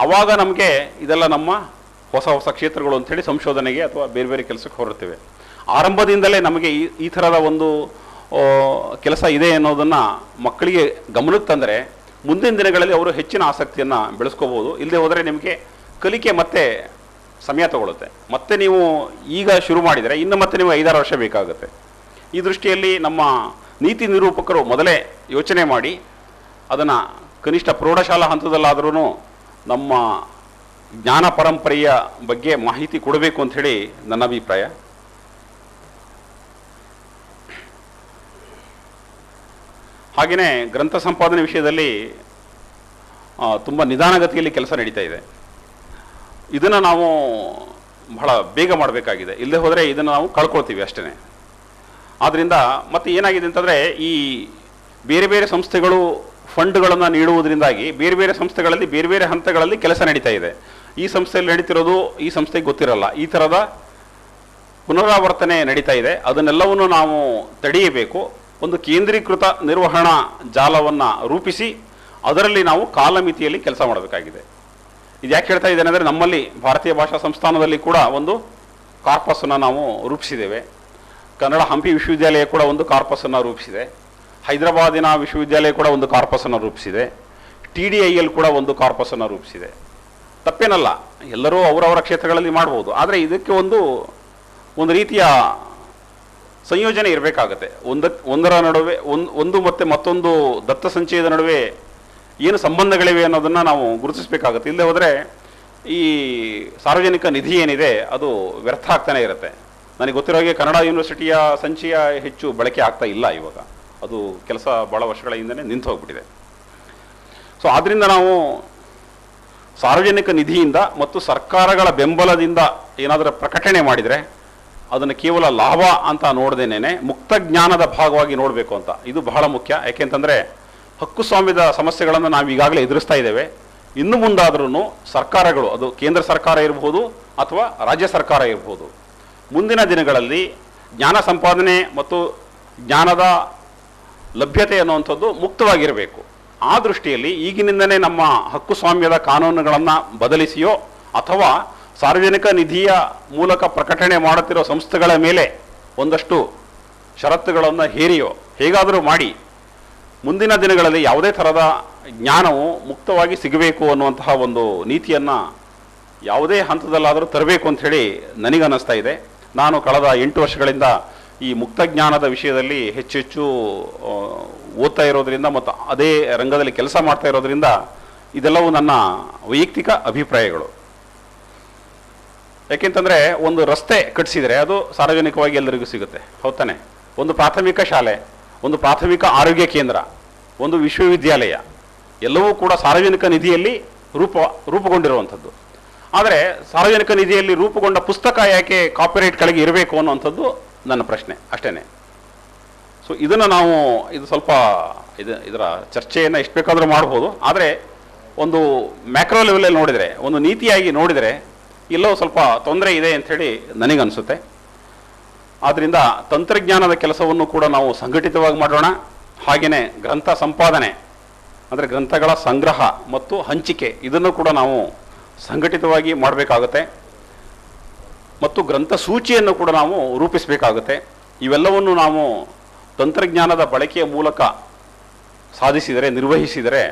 ಆವಾಗ ನಮಗೆ ಇದೆಲ್ಲ ನಮ್ಮ ಹೊಸ ಹೊಸ ಕ್ಷೇತ್ರಗಳು ಅಂಥೇಳಿ ಸಂಶೋಧನೆಗೆ ಅಥವಾ ಬೇರೆ ಬೇರೆ ಕೆಲಸಕ್ಕೆ ಹೊರಡ್ತೇವೆ. ಆರಂಭದಿಂದಲೇ ನಮಗೆ ಈ ಥರದ ಒಂದು ಕೆಲಸ ಇದೆ ಅನ್ನೋದನ್ನು ಮಕ್ಕಳಿಗೆ ಗಮನಕ್ಕೆ ತಂದರೆ ಮುಂದಿನ ದಿನಗಳಲ್ಲಿ ಅವರು ಹೆಚ್ಚಿನ ಆಸಕ್ತಿಯನ್ನು ಬೆಳೆಸ್ಕೋಬೋದು. ಇಲ್ಲದೆ ಹೋದರೆ ನಿಮಗೆ ಕಲಿಕೆ ಮತ್ತೆ ಸಮಯ ತಗೊಳ್ಳುತ್ತೆ. ಮತ್ತೆ ನೀವು ಈಗ ಶುರು ಮಾಡಿದರೆ ಇನ್ನು ಮತ್ತೆ ನೀವು 5-6 ವರ್ಷ ಬೇಕಾಗುತ್ತೆ. ಈ ದೃಷ್ಟಿಯಲ್ಲಿ ನಮ್ಮ ನೀತಿ ನಿರೂಪಕರು ಮೊದಲೇ ಯೋಚನೆ ಮಾಡಿ ಅದನ್ನು ಕನಿಷ್ಠ ಪ್ರೌಢಶಾಲಾ ಹಂತದಲ್ಲಾದ್ರೂ ನಮ್ಮ ಜ್ಞಾನ ಪರಂಪರೆಯ ಬಗ್ಗೆ ಮಾಹಿತಿ ಕೊಡಬೇಕು ಅಂಥೇಳಿ ನನ್ನ ಅಭಿಪ್ರಾಯ. ಹಾಗೆಯೇ ಗ್ರಂಥ ಸಂಪಾದನೆ ವಿಷಯದಲ್ಲಿ ತುಂಬ ನಿಧಾನಗತಿಯಲ್ಲಿ ಕೆಲಸ ನಡೀತಾ ಇದೆ. ಇದನ್ನು ನಾವು ಬಹಳ ಬೇಗ ಮಾಡಬೇಕಾಗಿದೆ, ಇಲ್ಲದೆ ಹೋದರೆ ಇದನ್ನು ನಾವು ಕಳ್ಕೊಳ್ತೀವಿ ಅಷ್ಟೇ. ಆದ್ದರಿಂದ ಮತ್ತೆ ಏನಾಗಿದೆ ಅಂತಂದರೆ, ಈ ಬೇರೆ ಬೇರೆ ಸಂಸ್ಥೆಗಳು ಫಂಡ್ಗಳನ್ನು ನೀಡುವುದರಿಂದಾಗಿ ಬೇರೆ ಬೇರೆ ಸಂಸ್ಥೆಗಳಲ್ಲಿ ಬೇರೆ ಬೇರೆ ಹಂತಗಳಲ್ಲಿ ಕೆಲಸ ನಡೀತಾ ಇದೆ. ಈ ಸಂಸ್ಥೆಯಲ್ಲಿ ನಡೀತಿರೋದು ಈ ಸಂಸ್ಥೆಗೆ ಗೊತ್ತಿರಲ್ಲ, ಈ ಥರದ ಪುನರಾವರ್ತನೆ ನಡೀತಾ ಇದೆ. ಅದನ್ನೆಲ್ಲವನ್ನು ನಾವು ತಡೆಯಬೇಕು. ಒಂದು ಕೇಂದ್ರೀಕೃತ ನಿರ್ವಹಣಾ ಜಾಲವನ್ನು ರೂಪಿಸಿ ಅದರಲ್ಲಿ ನಾವು ಕಾಲಮಿತಿಯಲ್ಲಿ ಕೆಲಸ ಮಾಡಬೇಕಾಗಿದೆ. ಇದು ಯಾಕೆ ಹೇಳ್ತಾ ಇದ್ದೇನೆ ಅಂದರೆ, ನಮ್ಮಲ್ಲಿ ಭಾರತೀಯ ಭಾಷಾ ಸಂಸ್ಥಾನದಲ್ಲಿ ಕೂಡ ಒಂದು ಕಾರ್ಪಸನ್ನು ನಾವು ರೂಪಿಸಿದ್ದೇವೆ. ಕನ್ನಡ ಹಂಪಿ ವಿಶ್ವವಿದ್ಯಾಲಯ ಕೂಡ ಒಂದು ಕಾರ್ಪಸನ್ನು ರೂಪಿಸಿದೆ. ಹೈದರಾಬಾದಿನ ವಿಶ್ವವಿದ್ಯಾಲಯ ಕೂಡ ಒಂದು ಕಾರ್ಪಸನ್ನು ರೂಪಿಸಿದೆ. TDIL ಕೂಡ ಒಂದು ಕಾರ್ಪಸನ್ನು ರೂಪಿಸಿದೆ. ತಪ್ಪೇನಲ್ಲ, ಎಲ್ಲರೂ ಅವರವರ ಕ್ಷೇತ್ರಗಳಲ್ಲಿ ಮಾಡ್ಬೋದು. ಆದರೆ ಇದಕ್ಕೆ ಒಂದು ರೀತಿಯ ಸಂಯೋಜನೆ ಇರಬೇಕಾಗತ್ತೆ. ಒಂದರ ನಡುವೆ ಒಂದು ಮತ್ತು ಮತ್ತೊಂದು ದತ್ತ ಸಂಚಯದ ನಡುವೆ ಏನು ಸಂಬಂಧಗಳಿವೆ ಅನ್ನೋದನ್ನು ನಾವು ಗುರುತಿಸಬೇಕಾಗುತ್ತೆ. ಇಲ್ಲದೆ ಹೋದರೆ ಈ ಸಾರ್ವಜನಿಕ ನಿಧಿ ಏನಿದೆ ಅದು ವ್ಯರ್ಥ ಆಗ್ತಾನೆ ಇರುತ್ತೆ. ನನಗೆ ಗೊತ್ತಿರೋ ಹಾಗೆ ಕನ್ನಡ ಯೂನಿವರ್ಸಿಟಿಯ ಸಂಚಯ ಹೆಚ್ಚು ಬಳಕೆ ಆಗ್ತಾ ಇಲ್ಲ ಇವಾಗ. ಅದು ಕೆಲಸ ಭಾಳ ವರ್ಷಗಳ ಹಿಂದೆನೇ ನಿಂತು ಹೋಗ್ಬಿಟ್ಟಿದೆ. ಸೊ ಆದ್ದರಿಂದ ನಾವು ಸಾರ್ವಜನಿಕ ನಿಧಿಯಿಂದ ಮತ್ತು ಸರ್ಕಾರಗಳ ಬೆಂಬಲದಿಂದ ಏನಾದರೂ ಪ್ರಕಟಣೆ ಮಾಡಿದರೆ ಅದನ್ನು ಕೇವಲ ಲಾಭ ಅಂತ ನೋಡ್ದೇನೆ ಮುಕ್ತ ಜ್ಞಾನದ ಭಾಗವಾಗಿ ನೋಡಬೇಕು ಅಂತ. ಇದು ಬಹಳ ಮುಖ್ಯ. ಯಾಕೆಂತಂದರೆ ಹಕ್ಕುಸ್ವಾಮ್ಯದ ಸಮಸ್ಯೆಗಳನ್ನು ನಾವು ಈಗಾಗಲೇ ಎದುರಿಸ್ತಾ ಇದ್ದೇವೆ. ಇನ್ನು ಮುಂದಾದ್ರೂ ಸರ್ಕಾರಗಳು, ಅದು ಕೇಂದ್ರ ಸರ್ಕಾರ ಇರಬಹುದು ಅಥವಾ ರಾಜ್ಯ ಸರ್ಕಾರ ಇರಬಹುದು, ಮುಂದಿನ ದಿನಗಳಲ್ಲಿ ಜ್ಞಾನ ಸಂಪಾದನೆ ಮತ್ತು ಜ್ಞಾನದ ಲಭ್ಯತೆ ಅನ್ನುವಂಥದ್ದು ಮುಕ್ತವಾಗಿರಬೇಕು. ಆ ದೃಷ್ಟಿಯಲ್ಲಿ ಈಗಿನಿಂದನೇ ನಮ್ಮ ಹಕ್ಕುಸ್ವಾಮ್ಯದ ಕಾನೂನುಗಳನ್ನು ಬದಲಿಸಿಯೋ ಅಥವಾ ಸಾರ್ವಜನಿಕ ನಿಧಿಯ ಮೂಲಕ ಪ್ರಕಟಣೆ ಮಾಡುತ್ತಿರೋ ಸಂಸ್ಥೆಗಳ ಮೇಲೆ ಒಂದಷ್ಟು ಷರತ್ತುಗಳನ್ನು ಹೇರಿಯೋ ಹೇಗಾದರೂ ಮಾಡಿ ಮುಂದಿನ ದಿನಗಳಲ್ಲಿ ಯಾವುದೇ ಥರದ ಜ್ಞಾನವು ಮುಕ್ತವಾಗಿ ಸಿಗಬೇಕು ಅನ್ನುವಂತಹ ಒಂದು ನೀತಿಯನ್ನು ಯಾವುದೇ ಹಂತದಲ್ಲಾದರೂ ತರಬೇಕು ಅಂಥೇಳಿ ನನಗನ್ನಿಸ್ತಾ ಇದೆ. ನಾನು ಕಳೆದ 8 ವರ್ಷಗಳಿಂದ ಈ ಮುಕ್ತ ಜ್ಞಾನದ ವಿಷಯದಲ್ಲಿ ಹೆಚ್ಚು ಓದ್ತಾ ಇರೋದ್ರಿಂದ ಮತ್ತು ಅದೇ ರಂಗದಲ್ಲಿ ಕೆಲಸ ಮಾಡ್ತಾ ಇರೋದ್ರಿಂದ ಇದೆಲ್ಲವೂ ನನ್ನ ವೈಯಕ್ತಿಕ ಅಭಿಪ್ರಾಯಗಳು. ಯಾಕೆಂತಂದರೆ ಒಂದು ರಸ್ತೆ ಕಟ್ಟಿಸಿದರೆ ಅದು ಸಾರ್ವಜನಿಕವಾಗಿ ಎಲ್ಲರಿಗೂ ಸಿಗುತ್ತೆ, ಹೌದಾನೆ? ಒಂದು ಪ್ರಾಥಮಿಕ ಶಾಲೆ, ಒಂದು ಪ್ರಾಥಮಿಕ ಆರೋಗ್ಯ ಕೇಂದ್ರ, ಒಂದು ವಿಶ್ವವಿದ್ಯಾಲಯ ಎಲ್ಲವೂ ಕೂಡ ಸಾರ್ವಜನಿಕ ನಿಧಿಯಲ್ಲಿ ರೂಪುಗೊಂಡಿರುವಂಥದ್ದು. ಆದರೆ ಸಾರ್ವಜನಿಕ ನಿಧಿಯಲ್ಲಿ ರೂಪುಗೊಂಡ ಪುಸ್ತಕ ಯಾಕೆ ಕಾಪಿರೈಟ್ ಕೆಳಗೆ ಇರಬೇಕು ಅನ್ನುವಂಥದ್ದು ನನ್ನ ಪ್ರಶ್ನೆ ಅಷ್ಟೇ. ಸೊ ಇದನ್ನು ನಾವು ಸ್ವಲ್ಪ ಇದರ ಚರ್ಚೆಯನ್ನು ಎಷ್ಟು ಬೇಕಾದರೂ ಮಾಡ್ಬೋದು. ಆದರೆ ಒಂದು ಮ್ಯಾಕ್ರೋ ಲೆವೆಲಲ್ಲಿ ನೋಡಿದರೆ, ಒಂದು ನೀತಿಯಾಗಿ ನೋಡಿದರೆ ಎಲ್ಲೋ ಸ್ವಲ್ಪ ತೊಂದರೆ ಇದೆ ಅಂಥೇಳಿ ನನಗನ್ನಿಸುತ್ತೆ. ಆದ್ದರಿಂದ ತಂತ್ರಜ್ಞಾನದ ಕೆಲಸವನ್ನು ಕೂಡ ನಾವು ಸಂಘಟಿತವಾಗಿ ಮಾಡೋಣ. ಹಾಗೆಯೇ ಗ್ರಂಥ ಸಂಪಾದನೆ ಅಂದರೆ ಗ್ರಂಥಗಳ ಸಂಗ್ರಹ ಮತ್ತು ಹಂಚಿಕೆ ಇದನ್ನು ಕೂಡ ನಾವು ಸಂಘಟಿತವಾಗಿ ಮಾಡಬೇಕಾಗುತ್ತೆ. ಮತ್ತು ಗ್ರಂಥ ಸೂಚಿಯನ್ನು ಕೂಡ ನಾವು ರೂಪಿಸಬೇಕಾಗುತ್ತೆ. ಇವೆಲ್ಲವನ್ನು ನಾವು ತಂತ್ರಜ್ಞಾನದ ಬಳಕೆಯ ಮೂಲಕ ಸಾಧಿಸಿದರೆ, ನಿರ್ವಹಿಸಿದರೆ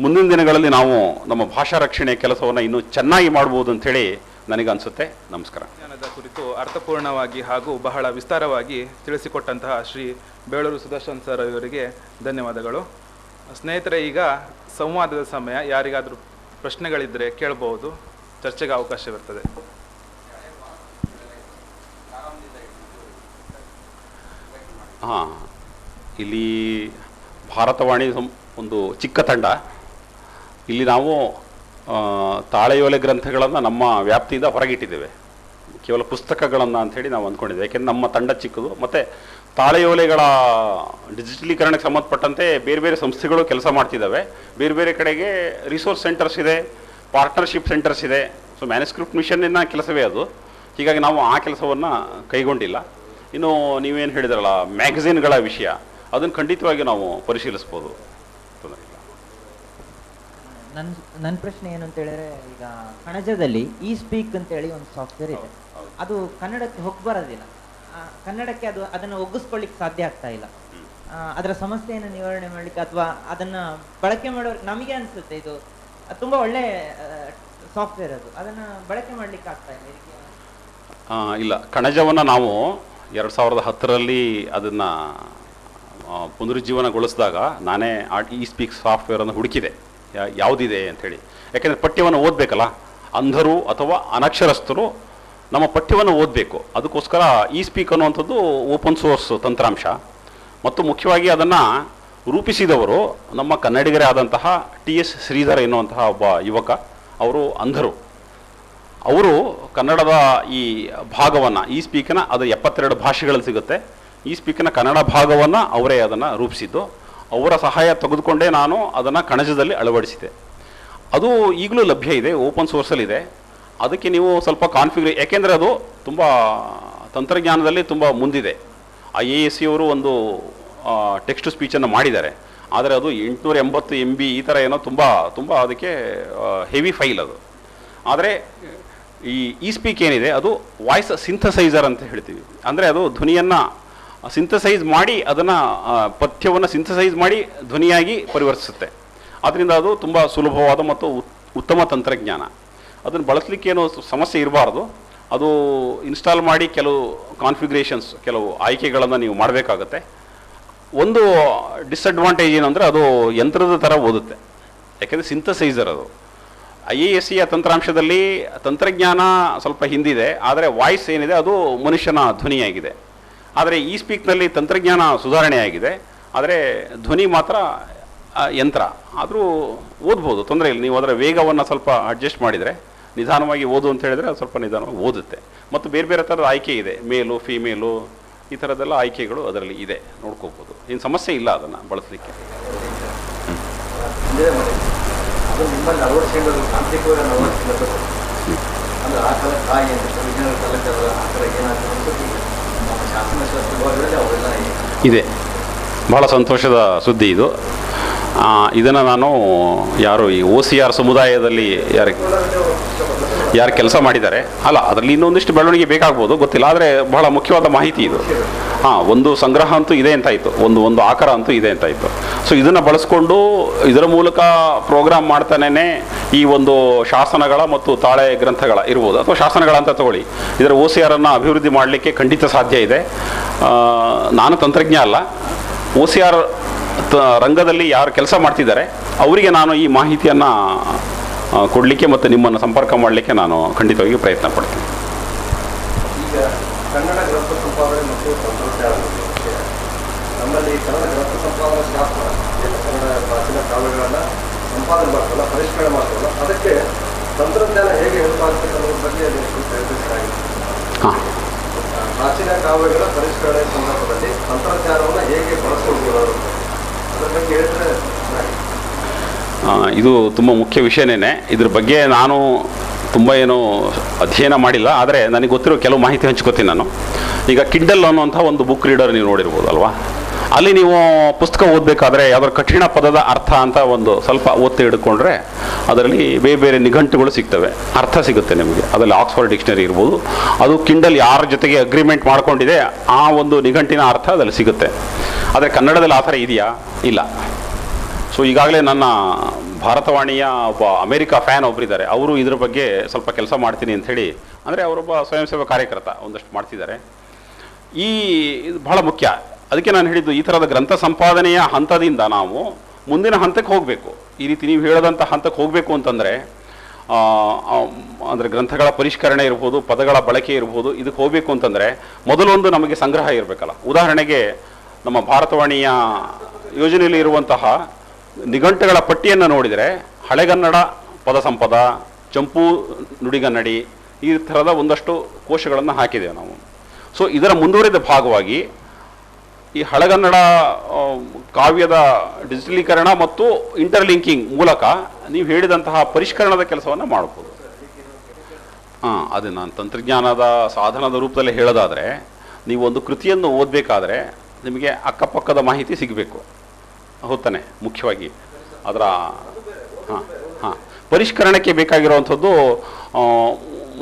ಮುಂದಿನ ದಿನಗಳಲ್ಲಿ ನಾವು ನಮ್ಮ ಭಾಷಾ ರಕ್ಷಣೆಯ ಕೆಲಸವನ್ನು ಇನ್ನೂ ಚೆನ್ನಾಗಿ ಮಾಡ್ಬೋದು ಅಂಥೇಳಿ ನನಗನ್ಸುತ್ತೆ. ನಮಸ್ಕಾರ. ಜ್ಞಾನದ ಕುರಿತು ಅರ್ಥಪೂರ್ಣವಾಗಿ ಹಾಗೂ ಬಹಳ ವಿಸ್ತಾರವಾಗಿ ತಿಳಿಸಿಕೊಟ್ಟಂತಹ ಶ್ರೀ ಬೇಳೂರು ಸುದರ್ಶನ್ ಸರ್ ಅವರಿಗೆ ಧನ್ಯವಾದಗಳು. ಸ್ನೇಹಿತರೆ, ಈಗ ಸಂವಾದದ ಸಮಯ. ಯಾರಿಗಾದರೂ ಪ್ರಶ್ನೆಗಳಿದ್ದರೆ ಕೇಳಬಹುದು, ಚರ್ಚೆಗೆ ಅವಕಾಶವಿರ್ತದೆ. ಇಲ್ಲಿ ಭಾರತವಾಣಿ ಒಂದು ಚಿಕ್ಕ ತಂಡ. ಇಲ್ಲಿ ನಾವು ತಾಳೆಯೋಲೆ ಗ್ರಂಥಗಳನ್ನು ನಮ್ಮ ವ್ಯಾಪ್ತಿಯಿಂದ ಹೊರಗಿಟ್ಟಿದ್ದೇವೆ, ಕೇವಲ ಪುಸ್ತಕಗಳನ್ನು ಅಂಥೇಳಿ ನಾವು ಅಂದ್ಕೊಂಡಿದ್ದೇವೆ. ಯಾಕೆಂದರೆ ನಮ್ಮ ತಂಡ ಚಿಕ್ಕದು. ಮತ್ತು ತಾಳೆಯೋಲೆಗಳ ಡಿಜಿಟಲೀಕರಣಕ್ಕೆ ಸಂಬಂಧಪಟ್ಟಂತೆ ಬೇರೆ ಬೇರೆ ಸಂಸ್ಥೆಗಳು ಕೆಲಸ ಮಾಡ್ತಿದ್ದಾವೆ. ಬೇರೆ ಬೇರೆ ಕಡೆಗೆ ರಿಸೋರ್ಸ್ ಸೆಂಟರ್ಸ್ ಇದೆ, ಪಾರ್ಟ್ನರ್ಶಿಪ್ ಸೆಂಟರ್ಸ್ ಇದೆ. ಸೊ ಮ್ಯಾನುಸ್ಕ್ರಿಪ್ಟ್ ಮಿಷನ್ನಿನ ಕೆಲಸವೇ ಅದು. ಹೀಗಾಗಿ ನಾವು ಆ ಕೆಲಸವನ್ನು ಕೈಗೊಂಡಿಲ್ಲ. ಇನ್ನು ನೀವೇನು ಹೇಳಿದ್ರಲ್ಲ ಮ್ಯಾಗಝಿನ್ಗಳ ವಿಷಯ, ಅದನ್ನು ಖಂಡಿತವಾಗಿ ನಾವು ಪರಿಶೀಲಿಸ್ಬೋದು. ನನ್ನ ಪ್ರಶ್ನೆ ಏನು ಅಂತ ಹೇಳಿದ್ರೆ, ಈಗ ಕಣಜದಲ್ಲಿ ಸ್ಪೀಕ್ ಅಂತೇಳಿ ಒಂದು ಸಾಫ್ಟ್ವೇರ್ ಇದೆ. ಅದು ಕನ್ನಡಕ್ಕೆ ಹೋಗಿ ಬರೋದಿಲ್ಲ. ಕನ್ನಡಕ್ಕೆ ಅದನ್ನು ಒಗ್ಗಿಸ್ಕೊಳ್ಳಿಕ್ಕೆ ಸಾಧ್ಯ ಆಗ್ತಾ ಇಲ್ಲ. ಅದರ ಸಮಸ್ಯೆಯನ್ನು ನಿವಾರಣೆ ಮಾಡಲಿಕ್ಕೆ ಅಥವಾ ಅದನ್ನು ಬಳಕೆ ಮಾಡೋರಿಗೆ ನಮಗೆ ಅನಿಸುತ್ತೆ ಇದು ತುಂಬ ಒಳ್ಳೆ ಸಾಫ್ಟ್ವೇರ್, ಅದನ್ನು ಬಳಕೆ ಮಾಡಲಿಕ್ಕೆ ಆಗ್ತಾ ಇಲ್ಲ. ಇಲ್ಲ, ಕಣಜವನ್ನು ನಾವು 2010ರಲ್ಲಿ ಅದನ್ನು ಪುನರುಜ್ಜೀವನಗೊಳಿಸಿದಾಗ ನಾನೇ ಈ ಸ್ಪೀಕ್ ಸಾಫ್ಟ್ವೇರನ್ನು ಹುಡುಕಿದೆ ಯಾವುದಿದೆ ಅಂಥೇಳಿ. ಯಾಕೆಂದರೆ ಪಠ್ಯವನ್ನು ಓದಬೇಕಲ್ಲ, ಅಂಧರು ಅಥವಾ ಅನಕ್ಷರಸ್ಥರು ನಮ್ಮ ಪಠ್ಯವನ್ನು ಓದಬೇಕು. ಅದಕ್ಕೋಸ್ಕರ ಈ ಸ್ಪೀಕ್ ಅನ್ನುವಂಥದ್ದು ಓಪನ್ ಸೋರ್ಸ್ ತಂತ್ರಾಂಶ. ಮತ್ತು ಮುಖ್ಯವಾಗಿ ಅದನ್ನು ರೂಪಿಸಿದವರು ನಮ್ಮ ಕನ್ನಡಿಗರೇ ಆದಂತಹ TS ಶ್ರೀಧರ್ ಎನ್ನುವಂತಹ ಒಬ್ಬ ಯುವಕ. ಅವರು ಅಂಧರು. ಅವರು ಕನ್ನಡದ ಈ ಭಾಗವನ್ನು, ಈ ಸ್ಪೀಕನ ಅದು 72 ಭಾಷೆಗಳಲ್ಲಿ ಸಿಗುತ್ತೆ. ಈ ಸ್ಪೀಕಿನ ಕನ್ನಡ ಭಾಗವನ್ನು ಅವರೇ ಅದನ್ನು ರೂಪಿಸಿದ್ದು. ಅವರ ಸಹಾಯ ತೆಗೆದುಕೊಂಡೇ ನಾನು ಅದನ್ನು ಕಣಜದಲ್ಲಿ ಅಳವಡಿಸಿದೆ. ಅದು ಈಗಲೂ ಲಭ್ಯ ಇದೆ, ಓಪನ್ ಸೋರ್ಸಲ್ಲಿದೆ. ಅದಕ್ಕೆ ನೀವು ಸ್ವಲ್ಪ ಯಾಕೆಂದರೆ ಅದು ತುಂಬ ತಂತ್ರಜ್ಞಾನದಲ್ಲಿ ತುಂಬ ಮುಂದಿದೆ. IASC ಅವರು ಒಂದು ಟೆಕ್ಸ್ಟ್ ಟು ಸ್ಪೀಚನ್ನು ಮಾಡಿದ್ದಾರೆ. ಆದರೆ ಅದು 880 MB ಈ ಥರ ಏನೋ ತುಂಬ ಅದಕ್ಕೆ ಹೆವಿ ಫೈಲ್ ಅದು. ಆದರೆ ಈ ಸ್ಪೀಕ್ ಏನಿದೆ ಅದು ವಾಯ್ಸ್ ಸಿಂಥಸೈಸರ್ ಅಂತ ಹೇಳ್ತೀವಿ. ಅಂದರೆ ಅದು ಧ್ವನಿಯನ್ನು ಸಿಂಥಸೈಸ್ ಮಾಡಿ ಅದನ್ನು ಪಠ್ಯವನ್ನು ಸಿಂಥಸೈಸ್ ಮಾಡಿ ಧ್ವನಿಯಾಗಿ ಪರಿವರ್ತಿಸುತ್ತೆ. ಆದ್ದರಿಂದ ಅದು ತುಂಬ ಸುಲಭವಾದ ಮತ್ತು ಉತ್ತಮ ತಂತ್ರಜ್ಞಾನ. ಅದನ್ನು ಬಳಸಲಿಕ್ಕೆ ಏನೋ ಸಮಸ್ಯೆ ಇರಬಾರ್ದು. ಅದು ಇನ್ಸ್ಟಾಲ್ ಮಾಡಿ ಕೆಲವು ಕಾನ್ಫಿಗ್ರೇಷನ್ಸ್, ಕೆಲವು ಆಯ್ಕೆಗಳನ್ನು ನೀವು ಮಾಡಬೇಕಾಗತ್ತೆ. ಒಂದು ಡಿಸ್ಅಡ್ವಾಂಟೇಜ್ ಏನಂದರೆ ಅದು ಯಂತ್ರದ ಥರ ಓದುತ್ತೆ. ಯಾಕೆಂದರೆ ಸಿಂಥಸೈಸರ್ ಅದು. IASCಯ ತಂತ್ರಾಂಶದಲ್ಲಿ ತಂತ್ರಜ್ಞಾನ ಸ್ವಲ್ಪ ಹಿಂದಿದೆ, ಆದರೆ ವಾಯ್ಸ್ ಏನಿದೆ ಅದು ಮನುಷ್ಯನ ಧ್ವನಿಯಾಗಿದೆ. ಆದರೆ ಈ ಸ್ಪೀಕ್ನಲ್ಲಿ ತಂತ್ರಜ್ಞಾನ ಸುಧಾರಣೆಯಾಗಿದೆ, ಆದರೆ ಧ್ವನಿ ಮಾತ್ರ ಯಂತ್ರ. ಆದರೂ ಓದ್ಬೋದು, ತೊಂದರೆ ಇಲ್ಲ. ನೀವು ಅದರ ವೇಗವನ್ನು ಸ್ವಲ್ಪ ಅಡ್ಜಸ್ಟ್ ಮಾಡಿದರೆ, ನಿಧಾನವಾಗಿ ಓದು ಅಂತ ಹೇಳಿದರೆ ಅದು ಸ್ವಲ್ಪ ನಿಧಾನವಾಗಿ ಓದುತ್ತೆ. ಮತ್ತು ಬೇರೆ ಬೇರೆ ಥರದ ಆಯ್ಕೆ ಇದೆ, ಮೇಲು ಫೀಮೇಲು ಈ ಥರದ್ದೆಲ್ಲ ಆಯ್ಕೆಗಳು ಅದರಲ್ಲಿ ಇದೆ, ನೋಡ್ಕೋಬೋದು. ಏನು ಸಮಸ್ಯೆ ಇಲ್ಲ ಅದನ್ನು ಬಳಸಲಿಕ್ಕೆ. ನಿಮ್ಮಲ್ಲಿ ಅಳವಡಿಸಿಕೊಂಡು ತಾಂತ್ರಿಕವಾಗಿ ಅಳವಡಿಸಿಕೊಂಡು ಅಂದರೆ ಆ ಕಾಲ ಕಾಯಿ ಅಂತ ವಿಜ್ಞಾನ ಕಾಲಕ್ಕೆಲ್ಲ ಆ ಥರ ಏನಾಗ್ತದೆ ನಮ್ಮ ಶಾಸನಶಾಸ್ತ್ರ ವಿಭಾಗಗಳಲ್ಲಿ ಅವೆಲ್ಲ ಇದೆ. ಬಹಳ ಸಂತೋಷದ ಸುದ್ದಿ ಇದು. ಇದನ್ನು ನಾನು ಯಾರು ಈ OCR ಸಮುದಾಯದಲ್ಲಿ ಯಾರು ಕೆಲಸ ಮಾಡಿದ್ದಾರೆ ಅಲ್ಲ, ಅದರಲ್ಲಿ ಇನ್ನೊಂದಿಷ್ಟು ಬೆಳವಣಿಗೆ ಬೇಕಾಗ್ಬೋದು, ಗೊತ್ತಿಲ್ಲ. ಆದರೆ ಬಹಳ ಮುಖ್ಯವಾದ ಮಾಹಿತಿ ಇದು. ಒಂದು ಸಂಗ್ರಹ ಅಂತೂ ಇದೆ ಅಂತಾಯಿತು, ಒಂದು ಆಕಾರ ಅಂತೂ ಇದೆ ಅಂತಾಯಿತು. ಸೊ ಇದನ್ನು ಬಳಸ್ಕೊಂಡು ಇದರ ಮೂಲಕ ಪ್ರೋಗ್ರಾಮ್ ಮಾಡ್ತಾನೇ ಈ ಒಂದು ಶಾಸನಗಳ ಮತ್ತು ತಾಳೆ ಗ್ರಂಥಗಳ ಇರ್ಬೋದು, ಅಥವಾ ಶಾಸನಗಳ ಅಂತ ತಗೊಳ್ಳಿ, ಇದರ OCRನ್ನು ಅಭಿವೃದ್ಧಿ ಮಾಡಲಿಕ್ಕೆ ಖಂಡಿತ ಸಾಧ್ಯ ಇದೆ. ನಾನು ತಂತ್ರಜ್ಞ ಅಲ್ಲ, OCR ರಂಗದಲ್ಲಿ ಯಾರು ಕೆಲಸ ಮಾಡ್ತಿದ್ದಾರೆ ಅವರಿಗೆ ನಾನು ಈ ಮಾಹಿತಿಯನ್ನು ಕೊಡಲಿಕ್ಕೆ ಮತ್ತು ನಿಮ್ಮನ್ನು ಸಂಪರ್ಕ ಮಾಡಲಿಕ್ಕೆ ನಾನು ಖಂಡಿತವಾಗಿ ಪ್ರಯತ್ನ ಪಡ್ತೀನಿ. ಈಗ ಕನ್ನಡ ಗ್ರಂಥ ಸಂಪಾದನೆ ಮತ್ತು ತಂತ್ರಜ್ಞಾನ ನಮ್ಮಲ್ಲಿ ಕನ್ನಡ ಗ್ರಂಥ ಸಂಪಾದನಾ ಶಾಸ್ತ್ರ, ಕನ್ನಡ ಪ್ರಾಚೀನ ಕಾವ್ಯಗಳನ್ನು ಸಂಪಾದನೆ ಮಾಡ್ತಲ್ಲ, ಪರಿಷ್ಕರಣೆ ಮಾಡ್ತಲ್ಲ, ಅದಕ್ಕೆ ತಂತ್ರಜ್ಞಾನ ಹೇಗೆ ಹೆಲ್ಪ್ ಆಗ್ತದೆ ಅನ್ನೋದ್ರ ಬಗ್ಗೆ ಪ್ರಯತ್ನಿಸಲಾಗಿದೆ. ಪ್ರಾಚೀನ ಕಾವ್ಯಗಳ ಪರಿಷ್ಕರಣೆ ಸಂದರ್ಭದಲ್ಲಿ ತಂತ್ರಜ್ಞಾನವನ್ನು ಹೇಗೆ ಬಳಸ್ಕೊಳ್ಬೋದು ಅದರ ಬಗ್ಗೆ ಹೇಳಿದ್ರೆ ಇದು ತುಂಬ ಮುಖ್ಯ ವಿಷಯನೇ. ಇದ್ರ ಬಗ್ಗೆ ನಾನು ತುಂಬ ಏನು ಅಧ್ಯಯನ ಮಾಡಿಲ್ಲ, ಆದರೆ ನನಗೆ ಗೊತ್ತಿರೋ ಕೆಲವು ಮಾಹಿತಿ ಹಂಚ್ಕೋತೀನಿ ನಾನು. ಈಗ ಕಿಂಡಲ್ ಅನ್ನುವಂಥ ಒಂದು ಬುಕ್ ರೀಡರ್ ನೀವು ನೋಡಿರ್ಬೋದು ಅಲ್ವಾ. ಅಲ್ಲಿ ನೀವು ಪುಸ್ತಕ ಓದಬೇಕಾದ್ರೆ ಯಾವ್ದಾದ್ರು ಕಠಿಣ ಪದದ ಅರ್ಥ ಅಂತ ಒಂದು ಸ್ವಲ್ಪ ಒತ್ತಿ ಹಿಡ್ಕೊಂಡ್ರೆ ಅದರಲ್ಲಿ ಬೇರೆ ಬೇರೆ ನಿಘಂಟುಗಳು ಸಿಗ್ತವೆ, ಅರ್ಥ ಸಿಗುತ್ತೆ ನಿಮಗೆ. ಅದರಲ್ಲಿ ಆಕ್ಸ್ಫರ್ಡ್ ಡಿಕ್ಷನರಿ ಇರ್ಬೋದು, ಅದು ಕಿಂಡಲ್ ಯಾರ ಜೊತೆಗೆ ಅಗ್ರಿಮೆಂಟ್ ಮಾಡ್ಕೊಂಡಿದೆ ಆ ಒಂದು ನಿಘಂಟಿನ ಅರ್ಥ ಅದರಲ್ಲಿ ಸಿಗುತ್ತೆ. ಆದರೆ ಕನ್ನಡದಲ್ಲಿ ಆ ಥರ ಇದೆಯಾ? ಇಲ್ಲ. ಸೊ ಈಗಾಗಲೇ ನನ್ನ ಭಾರತವಾಣಿಯ ಒಬ್ಬ ಅಮೇರಿಕಾ ಫ್ಯಾನ್ ಒಬ್ಬರಿದ್ದಾರೆ, ಅವರು ಇದ್ರ ಬಗ್ಗೆ ಸ್ವಲ್ಪ ಕೆಲಸ ಮಾಡ್ತೀನಿ ಅಂಥೇಳಿ, ಅಂದರೆ ಅವರೊಬ್ಬ ಸ್ವಯಂ ಸೇವಾ ಕಾರ್ಯಕರ್ತ, ಒಂದಷ್ಟು ಮಾಡ್ತಿದ್ದಾರೆ. ಇದು ಬಹಳ ಮುಖ್ಯ. ಅದಕ್ಕೆ ನಾನು ಹೇಳಿದ್ದು, ಈ ಥರದ ಗ್ರಂಥ ಸಂಪಾದನೆಯ ಹಂತದಿಂದ ನಾವು ಮುಂದಿನ ಹಂತಕ್ಕೆ ಹೋಗಬೇಕು. ಈ ರೀತಿ ನೀವು ಹೇಳೋದಂಥ ಹಂತಕ್ಕೆ ಹೋಗಬೇಕು ಅಂತಂದರೆ, ಅಂದರೆ ಗ್ರಂಥಗಳ ಪರಿಷ್ಕರಣೆ ಇರ್ಬೋದು, ಪದಗಳ ಬಳಕೆ ಇರ್ಬೋದು, ಇದಕ್ಕೆ ಹೋಗಬೇಕು ಅಂತಂದರೆ ಮೊದಲೊಂದು ನಮಗೆ ಸಂಗ್ರಹ ಇರಬೇಕಲ್ಲ. ಉದಾಹರಣೆಗೆ ನಮ್ಮ ಭಾರತವಾಣಿಯ ಯೋಜನೆಯಲ್ಲಿ ಇರುವಂತಹ ನಿಘಂಟುಗಳ ಪಟ್ಟಿಯನ್ನು ನೋಡಿದರೆ ಹಳೆಗನ್ನಡ ಪದ ಸಂಪದ, ಚಂಪು ನುಡಿಗನ್ನಡಿ, ಈ ಥರದ ಒಂದಷ್ಟು ಕೋಶಗಳನ್ನು ಹಾಕಿದ್ದೇವೆ ನಾವು. ಸೊ ಇದರ ಮುಂದುವರಿದ ಭಾಗವಾಗಿ ಈ ಹಳೆಗನ್ನಡ ಕಾವ್ಯದ ಡಿಜಿಟಲೀಕರಣ ಮತ್ತು ಇಂಟರ್ಲಿಂಕಿಂಗ್ ಮೂಲಕ ನೀವು ಹೇಳಿದಂತಹ ಪರಿಷ್ಕರಣದ ಕೆಲಸವನ್ನು ಮಾಡ್ಬೋದು. ಅದೇ ನಾನು ತಂತ್ರಜ್ಞಾನದ ಸಾಧನದ ರೂಪದಲ್ಲಿ ಹೇಳೋದಾದರೆ, ನೀವು ಒಂದು ಕೃತಿಯನ್ನು ಓದಬೇಕಾದ್ರೆ ನಿಮಗೆ ಅಕ್ಕಪಕ್ಕದ ಮಾಹಿತಿ ಸಿಗಬೇಕು, ಹೌದಾನೆ? ಮುಖ್ಯವಾಗಿ ಅದರ ಪರಿಷ್ಕರಣಕ್ಕೆ ಬೇಕಾಗಿರುವಂಥದ್ದು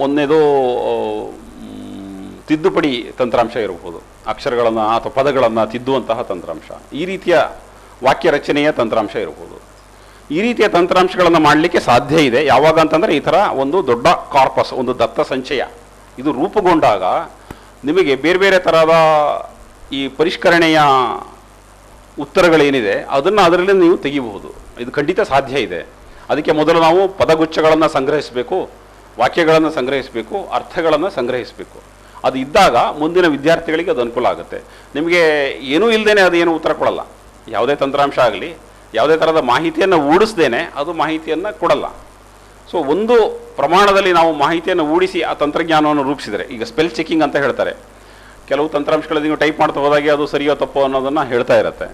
ಒಂದನೇದು ತಿದ್ದುಪಡಿ ತಂತ್ರಾಂಶ ಇರಬಹುದು, ಅಕ್ಷರಗಳನ್ನು ಅಥವಾ ಪದಗಳನ್ನು ತಿದ್ದುವಂತಹ ತಂತ್ರಾಂಶ, ಈ ರೀತಿಯ ವಾಕ್ಯ ರಚನೆಯ ತಂತ್ರಾಂಶ ಇರಬಹುದು. ಈ ರೀತಿಯ ತಂತ್ರಾಂಶಗಳನ್ನು ಮಾಡಲಿಕ್ಕೆ ಸಾಧ್ಯ ಇದೆ. ಯಾವಾಗ ಅಂತಂದರೆ ಈ ಥರ ಒಂದು ದೊಡ್ಡ ಕಾರ್ಪಸ್, ಒಂದು ದತ್ತ ಸಂಚಯ ಇದು ರೂಪುಗೊಂಡಾಗ ನಿಮಗೆ ಬೇರೆ ಬೇರೆ ಥರದ ಈ ಪರಿಷ್ಕರಣೆಯ ಉತ್ತರಗಳೇನಿದೆ ಅದನ್ನು ಅದರಲ್ಲಿ ನೀವು ತೆಗಿಬಹುದು. ಇದು ಖಂಡಿತ ಸಾಧ್ಯ ಇದೆ. ಅದಕ್ಕೆ ಮೊದಲು ನಾವು ಪದಗುಚ್ಛಗಳನ್ನು ಸಂಗ್ರಹಿಸಬೇಕು, ವಾಕ್ಯಗಳನ್ನು ಸಂಗ್ರಹಿಸಬೇಕು, ಅರ್ಥಗಳನ್ನು ಸಂಗ್ರಹಿಸಬೇಕು. ಅದು ಇದ್ದಾಗ ಮುಂದಿನ ವಿದ್ಯಾರ್ಥಿಗಳಿಗೆ ಅದು ಅನುಕೂಲ ಆಗುತ್ತೆ. ನಿಮಗೆ ಏನೂ ಇಲ್ಲದೇನೆ ಅದೇನು ಉತ್ತರ ಕೊಡಲ್ಲ. ಯಾವುದೇ ತಂತ್ರಾಂಶ ಆಗಲಿ, ಯಾವುದೇ ಥರದ ಮಾಹಿತಿಯನ್ನು ಊಡಿಸ್ದೇನೆ ಅದು ಮಾಹಿತಿಯನ್ನು ಕೊಡಲ್ಲ. ಸೊ ಒಂದು ಪ್ರಮಾಣದಲ್ಲಿ ನಾವು ಮಾಹಿತಿಯನ್ನು ಊಡಿಸಿ ಆ ತಂತ್ರಜ್ಞಾನವನ್ನು ರೂಪಿಸಿದರೆ, ಈಗ ಸ್ಪೆಲ್ ಚೆಕಿಂಗ್ ಅಂತ ಹೇಳ್ತಾರೆ, ಕೆಲವು ತಂತ್ರಾಂಶಗಳಲ್ಲಿ ನೀವು ಟೈಪ್ ಮಾಡ್ತಾ ಹೋದಾಗೆ ಅದು ಸರಿಯೋ ತಪ್ಪೋ ಅನ್ನೋದನ್ನು ಹೇಳ್ತಾ ಇರುತ್ತೆ.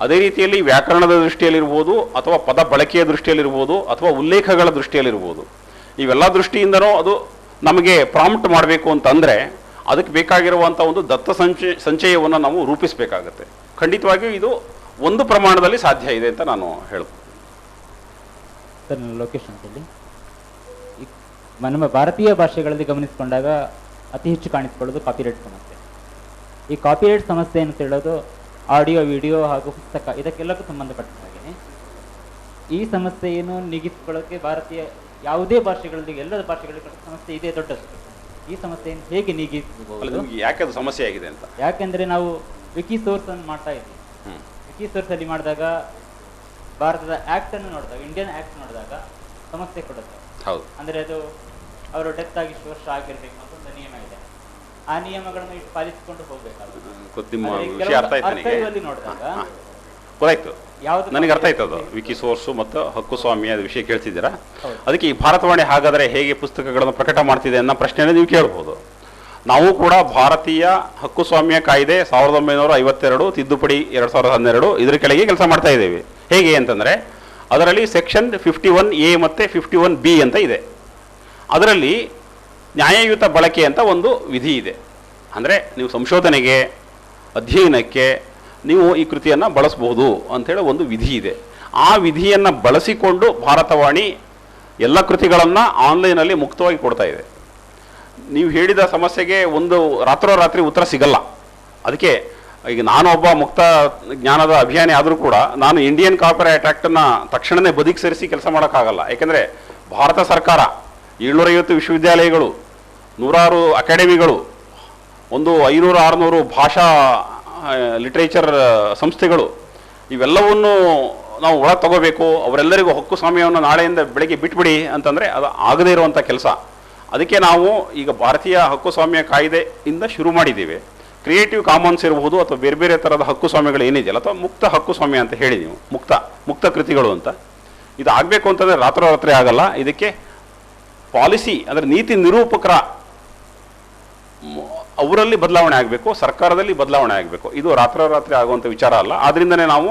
ಅದೇ ರೀತಿಯಲ್ಲಿ ವ್ಯಾಕರಣದ ದೃಷ್ಟಿಯಲ್ಲಿರ್ಬೋದು, ಅಥವಾ ಪದ ಬಳಕೆಯ ದೃಷ್ಟಿಯಲ್ಲಿರ್ಬೋದು, ಅಥವಾ ಉಲ್ಲೇಖಗಳ ದೃಷ್ಟಿಯಲ್ಲಿರ್ಬೋದು, ಇವೆಲ್ಲ ದೃಷ್ಟಿಯಿಂದನೂ ಅದು ನಮಗೆ ಪ್ರಾಂಪ್ಟ್ ಮಾಡಬೇಕು ಅಂತಂದರೆ ಅದಕ್ಕೆ ಬೇಕಾಗಿರುವಂಥ ಒಂದು ದತ್ತ ಸಂಚಯವನ್ನು ನಾವು ರೂಪಿಸಬೇಕಾಗತ್ತೆ. ಖಂಡಿತವಾಗಿಯೂ ಇದು ಒಂದು ಪ್ರಮಾಣದಲ್ಲಿ ಸಾಧ್ಯ ಇದೆ ಅಂತ ನಾನು ಹೇಳ್ಬೋದು. ಸರ್, ನನ್ನ ಲೊಕೇಶನ್ ಅಂತೇಳಿ ನಮ್ಮ ಭಾರತೀಯ ಭಾಷೆಗಳಲ್ಲಿ ಗಮನಿಸಿಕೊಂಡಾಗ ಅತಿ ಹೆಚ್ಚು ಕಾಣಿಸಿಕೊಳ್ಳೋದು ಕಾಪಿರೈಟ್ ಸಮಸ್ಯೆ. ಈ ಕಾಪಿರೈಟ್ ಸಮಸ್ಯೆ ಅಂತ ಹೇಳೋದು ಆಡಿಯೋ, ವಿಡಿಯೋ ಹಾಗೂ ಪುಸ್ತಕ ಇದಕ್ಕೆಲ್ಲಕ್ಕೂ ಸಂಬಂಧಪಟ್ಟ ಹಾಗೆ ಈ ಸಮಸ್ಯೆಯನ್ನು ನೀಗಿಸಿಕೊಳ್ಳೋಕ್ಕೆ ಭಾರತೀಯ ಯಾವುದೇ ಭಾಷೆಗಳಲ್ಲಿ, ಎಲ್ಲ ಭಾಷೆಗಳಲ್ಲಿ ಸಮಸ್ಯೆ ಇದೆ ದೊಡ್ಡದು. ಈ ಸಮಸ್ಯೆಯನ್ನು ಹೇಗೆ ನೀಗಿಸಬಹುದು? ಯಾಕೆ ಅದು ಸಮಸ್ಯೆ ಆಗಿದೆ ಅಂತ? ಯಾಕೆಂದರೆ ನಾವು ವಿಕಿ ಸೋರ್ಸ್ ಅನ್ನು ಮಾಡ್ತಾ ಇದ್ದೀವಿ. ವಿಕಿ ಸೋರ್ಸ್ ಅಲ್ಲಿ ಮಾಡಿದಾಗ ಭಾರತದ ಆಕ್ಟ್ ಅನ್ನು ನೋಡಿದಾಗ, ಇಂಡಿಯನ್ ಆಕ್ಟ್ ನೋಡಿದಾಗ ಸಮಸ್ಯೆ ಕೊಡುತ್ತೆ. ಹೌದು. ಅಂದರೆ ಅದು ಅವರು ಡೆತ್ ಆಗಿ ಇಷ್ಟು ವರ್ಷ ಆಗಿರ್ಬೇಕು ಅಂತ ಒಂದು ನಿಯಮ ಇದೆ. ಆ ನಿಯಮಗಳನ್ನು ಇಷ್ಟು ಪಾಲಿಸಿಕೊಂಡು ಹೋಗ್ಬೇಕಾಗುತ್ತೆ. ನೋಡಿದಾಗ ಗೊತ್ತಾಯ್ತು, ನನಗೆ ಅರ್ಥ ಆಯ್ತು. ಅದು ವಿಕಿ ಸೋರ್ಸು ಮತ್ತು ಹಕ್ಕುಸ್ವಾಮ್ಯ ವಿಷಯ ಕೇಳ್ತಿದ್ದೀರಾ. ಅದಕ್ಕೆ ಈ ಭಾರತವಾಣಿ ಹಾಗಾದರೆ ಹೇಗೆ ಪುಸ್ತಕಗಳನ್ನು ಪ್ರಕಟ ಮಾಡ್ತಿದೆ ಅನ್ನೋ ಪ್ರಶ್ನೆಯನ್ನು ನೀವು ಕೇಳ್ಬೋದು. ನಾವು ಕೂಡ ಭಾರತೀಯ ಹಕ್ಕುಸ್ವಾಮ್ಯ ಕಾಯ್ದೆ 1952 ತಿದ್ದುಪಡಿ 2012 ಇದರ ಕೆಳಗೆ ಕೆಲಸ ಮಾಡ್ತಾ ಇದ್ದೇವೆ. ಹೇಗೆ ಅಂತಂದರೆ ಅದರಲ್ಲಿ ಸೆಕ್ಷನ್ 51A ಮತ್ತು 51B ಅಂತ ಇದೆ. ಅದರಲ್ಲಿ ನ್ಯಾಯಯುತ ಬಳಕೆ ಅಂತ ಒಂದು ವಿಧಿ ಇದೆ. ಅಂದರೆ ನೀವು ಸಂಶೋಧನೆಗೆ, ಅಧ್ಯಯನಕ್ಕೆ ನೀವು ಈ ಕೃತಿಯನ್ನು ಬಳಸಬಹುದು ಅಂಥೇಳಿ ಒಂದು ವಿಧಿ ಇದೆ. ಆ ವಿಧಿಯನ್ನು ಬಳಸಿಕೊಂಡು ಭಾರತವಾಣಿ ಎಲ್ಲ ಕೃತಿಗಳನ್ನು ಆನ್ಲೈನಲ್ಲಿ ಮುಕ್ತವಾಗಿ ಕೊಡ್ತಾ ಇದೆ. ನೀವು ಹೇಳಿದ ಸಮಸ್ಯೆಗೆ ಒಂದು ರಾತ್ರೋರಾತ್ರಿ ಉತ್ತರ ಸಿಗಲ್ಲ. ಅದಕ್ಕೆ ಈಗ ನಾನು ಒಬ್ಬ ಮುಕ್ತ ಜ್ಞಾನದ ಅಭಿಯಾನಿ ಆದರೂ ಕೂಡ ನಾನು ಇಂಡಿಯನ್ ಕಾಪಿರೈಟ್ ಆ್ಯಕ್ಟನ್ನು ತಕ್ಷಣವೇ ಬದಿಗೆ ಸೇರಿಸಿ ಕೆಲಸ ಮಾಡೋಕ್ಕಾಗಲ್ಲ. ಯಾಕೆಂದರೆ ಭಾರತ ಸರ್ಕಾರ 750 ವಿಶ್ವವಿದ್ಯಾಲಯಗಳು, 100 ಅಕಾಡೆಮಿಗಳು, ಒಂದು 500-600 ಭಾಷಾ ಲಿಟ್ರೇಚರ್ ಸಂಸ್ಥೆಗಳು, ಇವೆಲ್ಲವನ್ನು ನಾವು ಒಳಗೆ ತಗೋಬೇಕು. ಅವರೆಲ್ಲರಿಗೂ ಹಕ್ಕುಸ್ವಾಮ್ಯವನ್ನು ನಾಳೆಯಿಂದ ಬೆಳಗ್ಗೆ ಬಿಟ್ಬಿಡಿ ಅಂತಂದರೆ ಅದು ಆಗದೇ ಇರುವಂಥ ಕೆಲಸ. ಅದಕ್ಕೆ ನಾವು ಈಗ ಭಾರತೀಯ ಹಕ್ಕುಸ್ವಾಮ್ಯ ಕಾಯ್ದೆಯಿಂದ ಶುರು ಮಾಡಿದ್ದೀವಿ. ಕ್ರಿಯೇಟಿವ್ ಕಾಮನ್ಸ್ ಇರಬಹುದು ಅಥವಾ ಬೇರೆ ಬೇರೆ ಥರದ ಹಕ್ಕುಸ್ವಾಮ್ಯಗಳು ಏನಿದೆಯಲ್ಲ, ಅಥವಾ ಮುಕ್ತ ಹಕ್ಕುಸ್ವಾಮ್ಯ ಅಂತ ಹೇಳಿ ನೀವು ಮುಕ್ತ ಕೃತಿಗಳು ಅಂತ. ಇದು ಆಗಬೇಕು ಅಂತಂದರೆ ರಾತ್ರೋರಾತ್ರಿ ಆಗಲ್ಲ. ಇದಕ್ಕೆ ಪಾಲಿಸಿ ಅಂದರೆ ನೀತಿ ನಿರೂಪಕರ ಅವರಲ್ಲಿ ಬದಲಾವಣೆ ಆಗಬೇಕು, ಸರ್ಕಾರದಲ್ಲಿ ಬದಲಾವಣೆ ಆಗಬೇಕು. ಇದು ರಾತ್ರೋರಾತ್ರಿ ಆಗುವಂಥ ವಿಚಾರ ಅಲ್ಲ. ಆದ್ದರಿಂದನೇ ನಾವು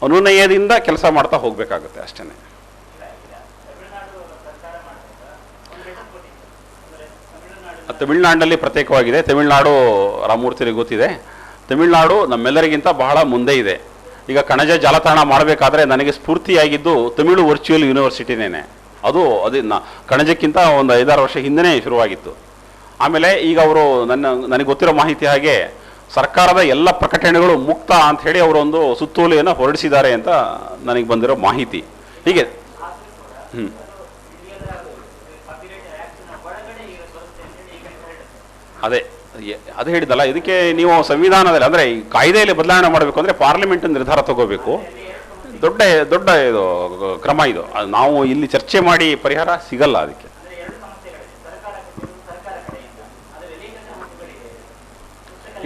ಅನುನಯದಿಂದ ಕೆಲಸ ಮಾಡ್ತಾ ಹೋಗಬೇಕಾಗುತ್ತೆ ಅಷ್ಟೇ. ತಮಿಳುನಾಡಿನಲ್ಲಿ ಪ್ರತ್ಯೇಕವಾಗಿದೆ. ತಮಿಳುನಾಡು ರಾಮಮೂರ್ತಿಗೆ ಗೊತ್ತಿದೆ. ತಮಿಳುನಾಡು ನಮ್ಮೆಲ್ಲರಿಗಿಂತ ಬಹಳ ಮುಂದೆ ಇದೆ. ಈಗ ಕಣಜ ಜಾಲತಾಣ ಮಾಡಬೇಕಾದ್ರೆ ನನಗೆ ಸ್ಫೂರ್ತಿಯಾಗಿದ್ದು ತಮಿಳು ವರ್ಚುವಲ್ ಯೂನಿವರ್ಸಿಟಿನೇ. ಅದು ಕಣಜಕ್ಕಿಂತ ಒಂದು 5-6 ವರ್ಷ ಹಿಂದೆಯೇ ಶುರುವಾಗಿತ್ತು. ಆಮೇಲೆ ಈಗ ಅವರು ನನಗೆ ಗೊತ್ತಿರೋ ಮಾಹಿತಿ ಹಾಗೆ ಸರ್ಕಾರದ ಎಲ್ಲ ಪ್ರಕಟಣೆಗಳು ಮುಕ್ತ ಅಂತ ಹೇಳಿ ಅವರೊಂದು ಸುತ್ತೋಲೆಯನ್ನು ಹೊರಡಿಸಿದ್ದಾರೆ ಅಂತ ನನಗೆ ಬಂದಿರೋ ಮಾಹಿತಿ. ಹೀಗೆ ಅದೇ ಹೇಳಿದಲ್ಲ, ಇದಕ್ಕೆ ನೀವು ಸಂವಿಧಾನದಲ್ಲಿ ಅಂದರೆ ಈ ಕಾಯ್ದೆಯಲ್ಲಿ ಬದಲಾವಣೆ ಮಾಡಬೇಕು ಅಂದರೆ ಪಾರ್ಲಿಮೆಂಟ್ ನಿರ್ಧಾರ ತಗೋಬೇಕು. ದೊಡ್ಡ ಇದು ಕ್ರಮ ಇದು. ನಾವು ಇಲ್ಲಿ ಚರ್ಚೆ ಮಾಡಿ ಪರಿಹಾರ ಸಿಗಲ್ಲ. ಅದಕ್ಕೆ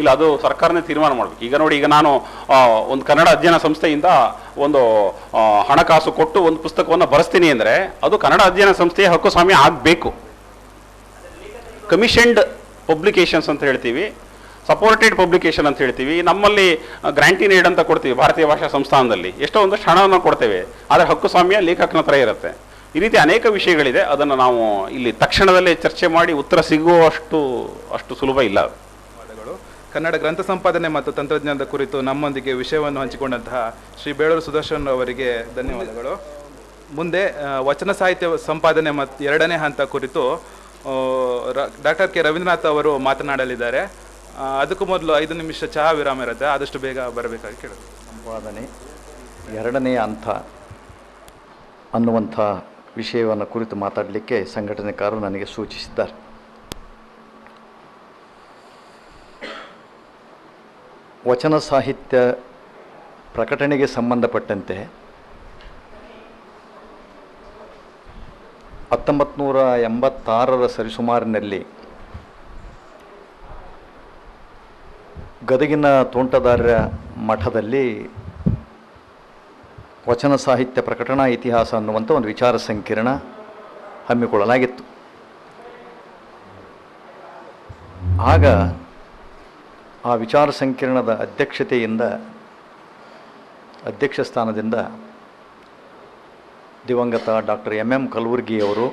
ಇಲ್ಲ, ಅದು ಸರ್ಕಾರನೇ ತೀರ್ಮಾನ ಮಾಡಬೇಕು. ಈಗ ನೋಡಿ, ಈಗ ನಾನು ಒಂದು ಕನ್ನಡ ಅಧ್ಯಯನ ಸಂಸ್ಥೆಯಿಂದ ಒಂದು ಹಣಕಾಸು ಕೊಟ್ಟು ಒಂದು ಪುಸ್ತಕವನ್ನು ಬರೆಸ್ತೀನಿ ಅಂದರೆ ಅದು ಕನ್ನಡ ಅಧ್ಯಯನ ಸಂಸ್ಥೆಯ ಹಕ್ಕುಸ್ವಾಮ್ಯ ಆಗಬೇಕು. ಕಮಿಷನ್ಡ್ ಪಬ್ಲಿಕೇಶನ್ಸ್ ಅಂತ ಹೇಳ್ತೀವಿ, ಸಪೋರ್ಟೆಡ್ ಪಬ್ಲಿಕೇಶನ್ ಅಂತ ಹೇಳ್ತೀವಿ. ನಮ್ಮಲ್ಲಿ ಗ್ರಾಂಟಿನ್ ಏಡ್ ಅಂತ ಕೊಡ್ತೀವಿ ಭಾರತೀಯ ಭಾಷಾ ಸಂಸ್ಥಾನದಲ್ಲಿ, ಎಷ್ಟೋ ಒಂದಷ್ಟು ಹಣವನ್ನು ಕೊಡ್ತೇವೆ. ಆದರೆ ಹಕ್ಕುಸ್ವಾಮ್ಯ ಲೇಖಕನ ಹತ್ರ ಇರುತ್ತೆ. ಈ ರೀತಿ ಅನೇಕ ವಿಷಯಗಳಿದೆ. ಅದನ್ನು ನಾವು ಇಲ್ಲಿ ತಕ್ಷಣದಲ್ಲೇ ಚರ್ಚೆ ಮಾಡಿ ಉತ್ತರ ಸಿಗುವಷ್ಟು ಸುಲಭ ಇಲ್ಲ. ಕನ್ನಡ ಗ್ರಂಥ ಸಂಪಾದನೆ ಮತ್ತು ತಂತ್ರಜ್ಞಾನದ ಕುರಿತು ನಮ್ಮೊಂದಿಗೆ ವಿಷಯವನ್ನು ಹಂಚಿಕೊಂಡಂತಹ ಶ್ರೀ ಬೇಳೂರು ಸುದರ್ಶನ್ ಅವರಿಗೆ ಧನ್ಯವಾದಗಳು. ಮುಂದೆ ವಚನ ಸಾಹಿತ್ಯ ಸಂಪಾದನೆ ಮತ್ತು 2ನೇ ಹಂತ ಕುರಿತು ಡಾಕ್ಟರ್ ಕೆ ರವೀಂದ್ರನಾಥ್ ಅವರು ಮಾತನಾಡಲಿದ್ದಾರೆ. ಅದಕ್ಕೂ ಮೊದಲು 5 ನಿಮಿಷ ಚಹಾ ವಿರಾಮ ಇರುತ್ತೆ, ಆದಷ್ಟು ಬೇಗ ಬರಬೇಕಾಗಿ ಕೇಳುತ್ತೆ. ಸಂಪಾದನೆ 2ನೇ ಹಂತ ಅನ್ನುವಂಥ ವಿಷಯವನ್ನು ಕುರಿತು ಮಾತಾಡಲಿಕ್ಕೆ ಸಂಘಟನೆಕಾರರು ನನಗೆ ಸೂಚಿಸಿದ್ದಾರೆ. ವಚನ ಸಾಹಿತ್ಯ ಪ್ರಕಟಣೆಗೆ ಸಂಬಂಧಪಟ್ಟಂತೆ 1986 ಸರಿಸುಮಾರಿನಲ್ಲಿ ಗದಗಿನ ತೋಂಟದಾರ್ಯ ಮಠದಲ್ಲಿ ವಚನ ಸಾಹಿತ್ಯ ಪ್ರಕಟಣಾ ಇತಿಹಾಸ ಅನ್ನುವಂಥ ಒಂದು ವಿಚಾರ ಸಂಕಿರಣ ಹಮ್ಮಿಕೊಳ್ಳಲಾಗಿತ್ತು. ಆಗ ಆ ವಿಚಾರ ಸಂಕಿರಣದ ಅಧ್ಯಕ್ಷ ಸ್ಥಾನದಿಂದ ದಿವಂಗತ ಡಾಕ್ಟರ್ ಎಂ ಕಲಬುರ್ಗಿಯವರು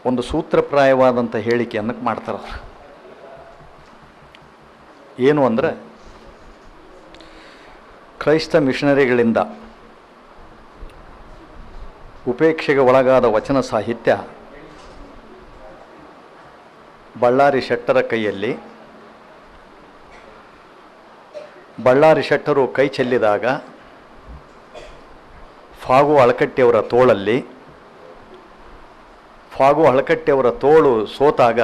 ಒಂದು ಸೂತ್ರಪ್ರಾಯವಾದಂಥ ಹೇಳಿಕೆಯನ್ನು ಮಾಡ್ತಾರೆ. ಏನು ಅಂದರೆ, ಕ್ರೈಸ್ತ ಮಿಷನರಿಗಳಿಂದ ಉಪೇಕ್ಷೆಗೆ ಒಳಗಾದ ವಚನ ಸಾಹಿತ್ಯ ಬಳ್ಳಾರಿ ಶೆಟ್ಟರ ಕೈಯಲ್ಲಿ, ಬಳ್ಳಾರಿ ಶೆಟ್ಟರು ಕೈ ಚೆಲ್ಲಿದಾಗ ಫಾಗು ಅಳಕಟ್ಟಿಯವರ ತೋಳಲ್ಲಿ, ಫಾಗು ಅಳಕಟ್ಟಿಯವರ ತೋಳು ಸೋತಾಗ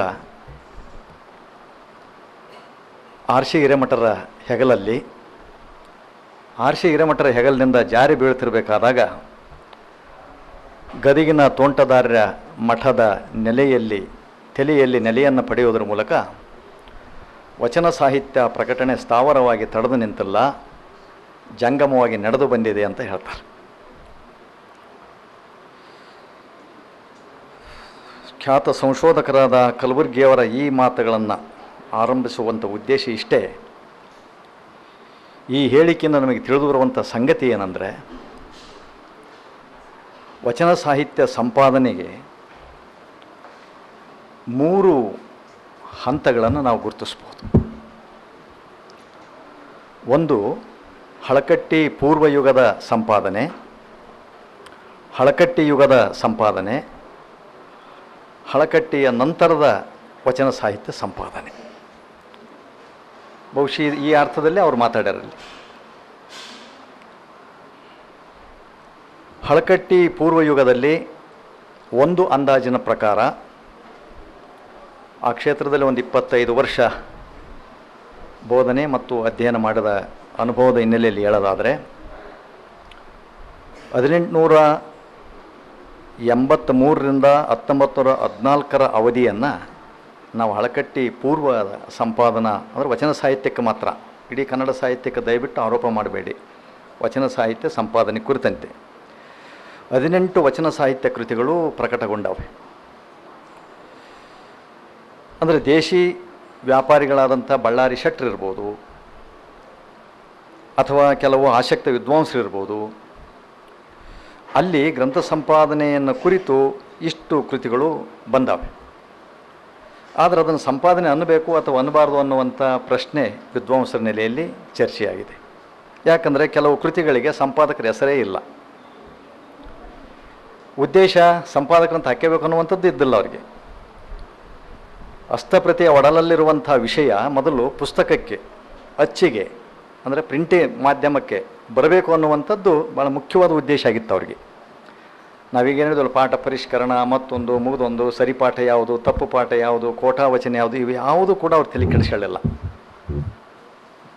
ಆರ್ಷಿ ಹಿರೇಮಠರ ಹೆಗಲಲ್ಲಿ, ಆರ್ಷಿ ಹಿರೇಮಠರ ಹೆಗಲಿನಿಂದ ಜಾರಿ ಬೀಳ್ತಿರಬೇಕಾದಾಗ ಗದಗಿನ ತೋಂಟದಾರ್ಯ ಮಠದ ತಲೆಯಲ್ಲಿ ನೆಲೆಯನ್ನು ಪಡೆಯುವುದರ ಮೂಲಕ ವಚನ ಸಾಹಿತ್ಯ ಪ್ರಕಟಣೆ ಸ್ಥಾವರವಾಗಿ ತಡೆದು ನಿಂತಿಲ್ಲ, ಜಂಗಮವಾಗಿ ನಡೆದು ಬಂದಿದೆ ಅಂತ ಹೇಳ್ತಾರೆ. ಖ್ಯಾತ ಸಂಶೋಧಕರಾದ ಕಲಬುರ್ಗಿಯವರ ಈ ಮಾತುಗಳನ್ನು ಆರಂಭಿಸುವಂಥ ಉದ್ದೇಶ ಇಷ್ಟೇ. ಈ ಹೇಳಿಕೆಯಿಂದ ನಮಗೆ ತಿಳಿದು ಬರುವಂಥ ಸಂಗತಿ ಏನಂದರೆ, ವಚನ ಸಾಹಿತ್ಯ ಸಂಪಾದನೆಗೆ 3 ಹಂತಗಳನ್ನು ನಾವು ಗುರುತಿಸ್ಬೋದು. ಒಂದು, ಹಳಕಟ್ಟಿ ಪೂರ್ವಯುಗದ ಸಂಪಾದನೆ, ಹಳಕಟ್ಟಿ ಯುಗದ ಸಂಪಾದನೆ, ಹಳಕಟ್ಟಿಯ ನಂತರದ ವಚನ ಸಾಹಿತ್ಯ ಸಂಪಾದನೆ. ಬಹುಶಃ ಈ ಅರ್ಥದಲ್ಲಿ ಅವರು ಮಾತಾಡ್ಯಾರಲ್ಲಿ. ಹಳಕಟ್ಟಿ ಪೂರ್ವಯುಗದಲ್ಲಿ ಒಂದು ಅಂದಾಜಿನ ಪ್ರಕಾರ, ಆ ಕ್ಷೇತ್ರದಲ್ಲಿ ಒಂದು 25 ವರ್ಷ ಬೋಧನೆ ಮತ್ತು ಅಧ್ಯಯನ ಮಾಡಿದ ಅನುಭವದ ಹಿನ್ನೆಲೆಯಲ್ಲಿ ಹೇಳೋದಾದರೆ, 1883ರಿಂದ 1914 ಅವಧಿಯನ್ನು ನಾವು ಹಳಕಟ್ಟಿ ಪೂರ್ವದ ಸಂಪಾದನಾ ಅಂದರೆ ವಚನ ಸಾಹಿತ್ಯಕ್ಕೆ ಮಾತ್ರ, ಇಡೀ ಕನ್ನಡ ಸಾಹಿತ್ಯಕ್ಕೆ ದಯವಿಟ್ಟು ಆರೋಪ ಮಾಡಬೇಡಿ, ವಚನ ಸಾಹಿತ್ಯ ಸಂಪಾದನೆ ಕುರಿತಂತೆ 18 ವಚನ ಸಾಹಿತ್ಯ ಕೃತಿಗಳು ಪ್ರಕಟಗೊಂಡವೆ. ಅಂದರೆ ದೇಶಿ ವ್ಯಾಪಾರಿಗಳಾದಂಥ ಬಳ್ಳಾರಿ ಶೆಟ್ಟರು ಇರ್ಬೋದು, ಅಥವಾ ಕೆಲವು ಆಸಕ್ತ ವಿದ್ವಾಂಸರಿರ್ಬೋದು. ಅಲ್ಲಿ ಗ್ರಂಥ ಸಂಪಾದನೆಯನ್ನು ಕುರಿತು ಇಷ್ಟು ಕೃತಿಗಳು ಬಂದವೆ. ಆದರೆ ಅದನ್ನು ಸಂಪಾದನೆ ಅನ್ನಬೇಕು ಅಥವಾ ಅನ್ನಬಾರ್ದು ಅನ್ನುವಂಥ ಪ್ರಶ್ನೆ ವಿದ್ವಾಂಸರ ನೆಲೆಯಲ್ಲಿ ಚರ್ಚೆಯಾಗಿದೆ. ಯಾಕಂದರೆ ಕೆಲವು ಕೃತಿಗಳಿಗೆ ಸಂಪಾದಕರ ಹೆಸರೇ ಇಲ್ಲ. ಉದ್ದೇಶ ಸಂಪಾದಕರಂತ ಹಾಕಬೇಕು ಅನ್ನುವಂಥದ್ದು ಇದ್ದಿಲ್ಲ ಅವರಿಗೆ. ಹಸ್ತಪ್ರತಿಯ ಒಡಲಲ್ಲಿರುವಂಥ ವಿಷಯ ಮೊದಲು ಪುಸ್ತಕಕ್ಕೆ, ಅಚ್ಚಿಗೆ ಅಂದರೆ ಪ್ರಿಂಟಿ ಮಾಧ್ಯಮಕ್ಕೆ ಬರಬೇಕು ಅನ್ನುವಂಥದ್ದು ಭಾಳ ಮುಖ್ಯವಾದ ಉದ್ದೇಶ ಆಗಿತ್ತು ಅವರಿಗೆ. ನಾವೀಗ ಹೇಳಿದ್ವಲ್ಲ, ಪಾಠ ಪರಿಷ್ಕರಣ, ಮತ್ತೊಂದು ಮುಗಿದೊಂದು, ಸರಿಪಾಠ ಯಾವುದು, ತಪ್ಪು ಪಾಠ ಯಾವುದು, ಕೋಟಾವಚನ ಯಾವುದು, ಇವು ಯಾವುದು ಕೂಡ ಅವ್ರು ತಲೆ ಕೆಡಿಸ್ಕೊಳ್ಳಿಲ್ಲ.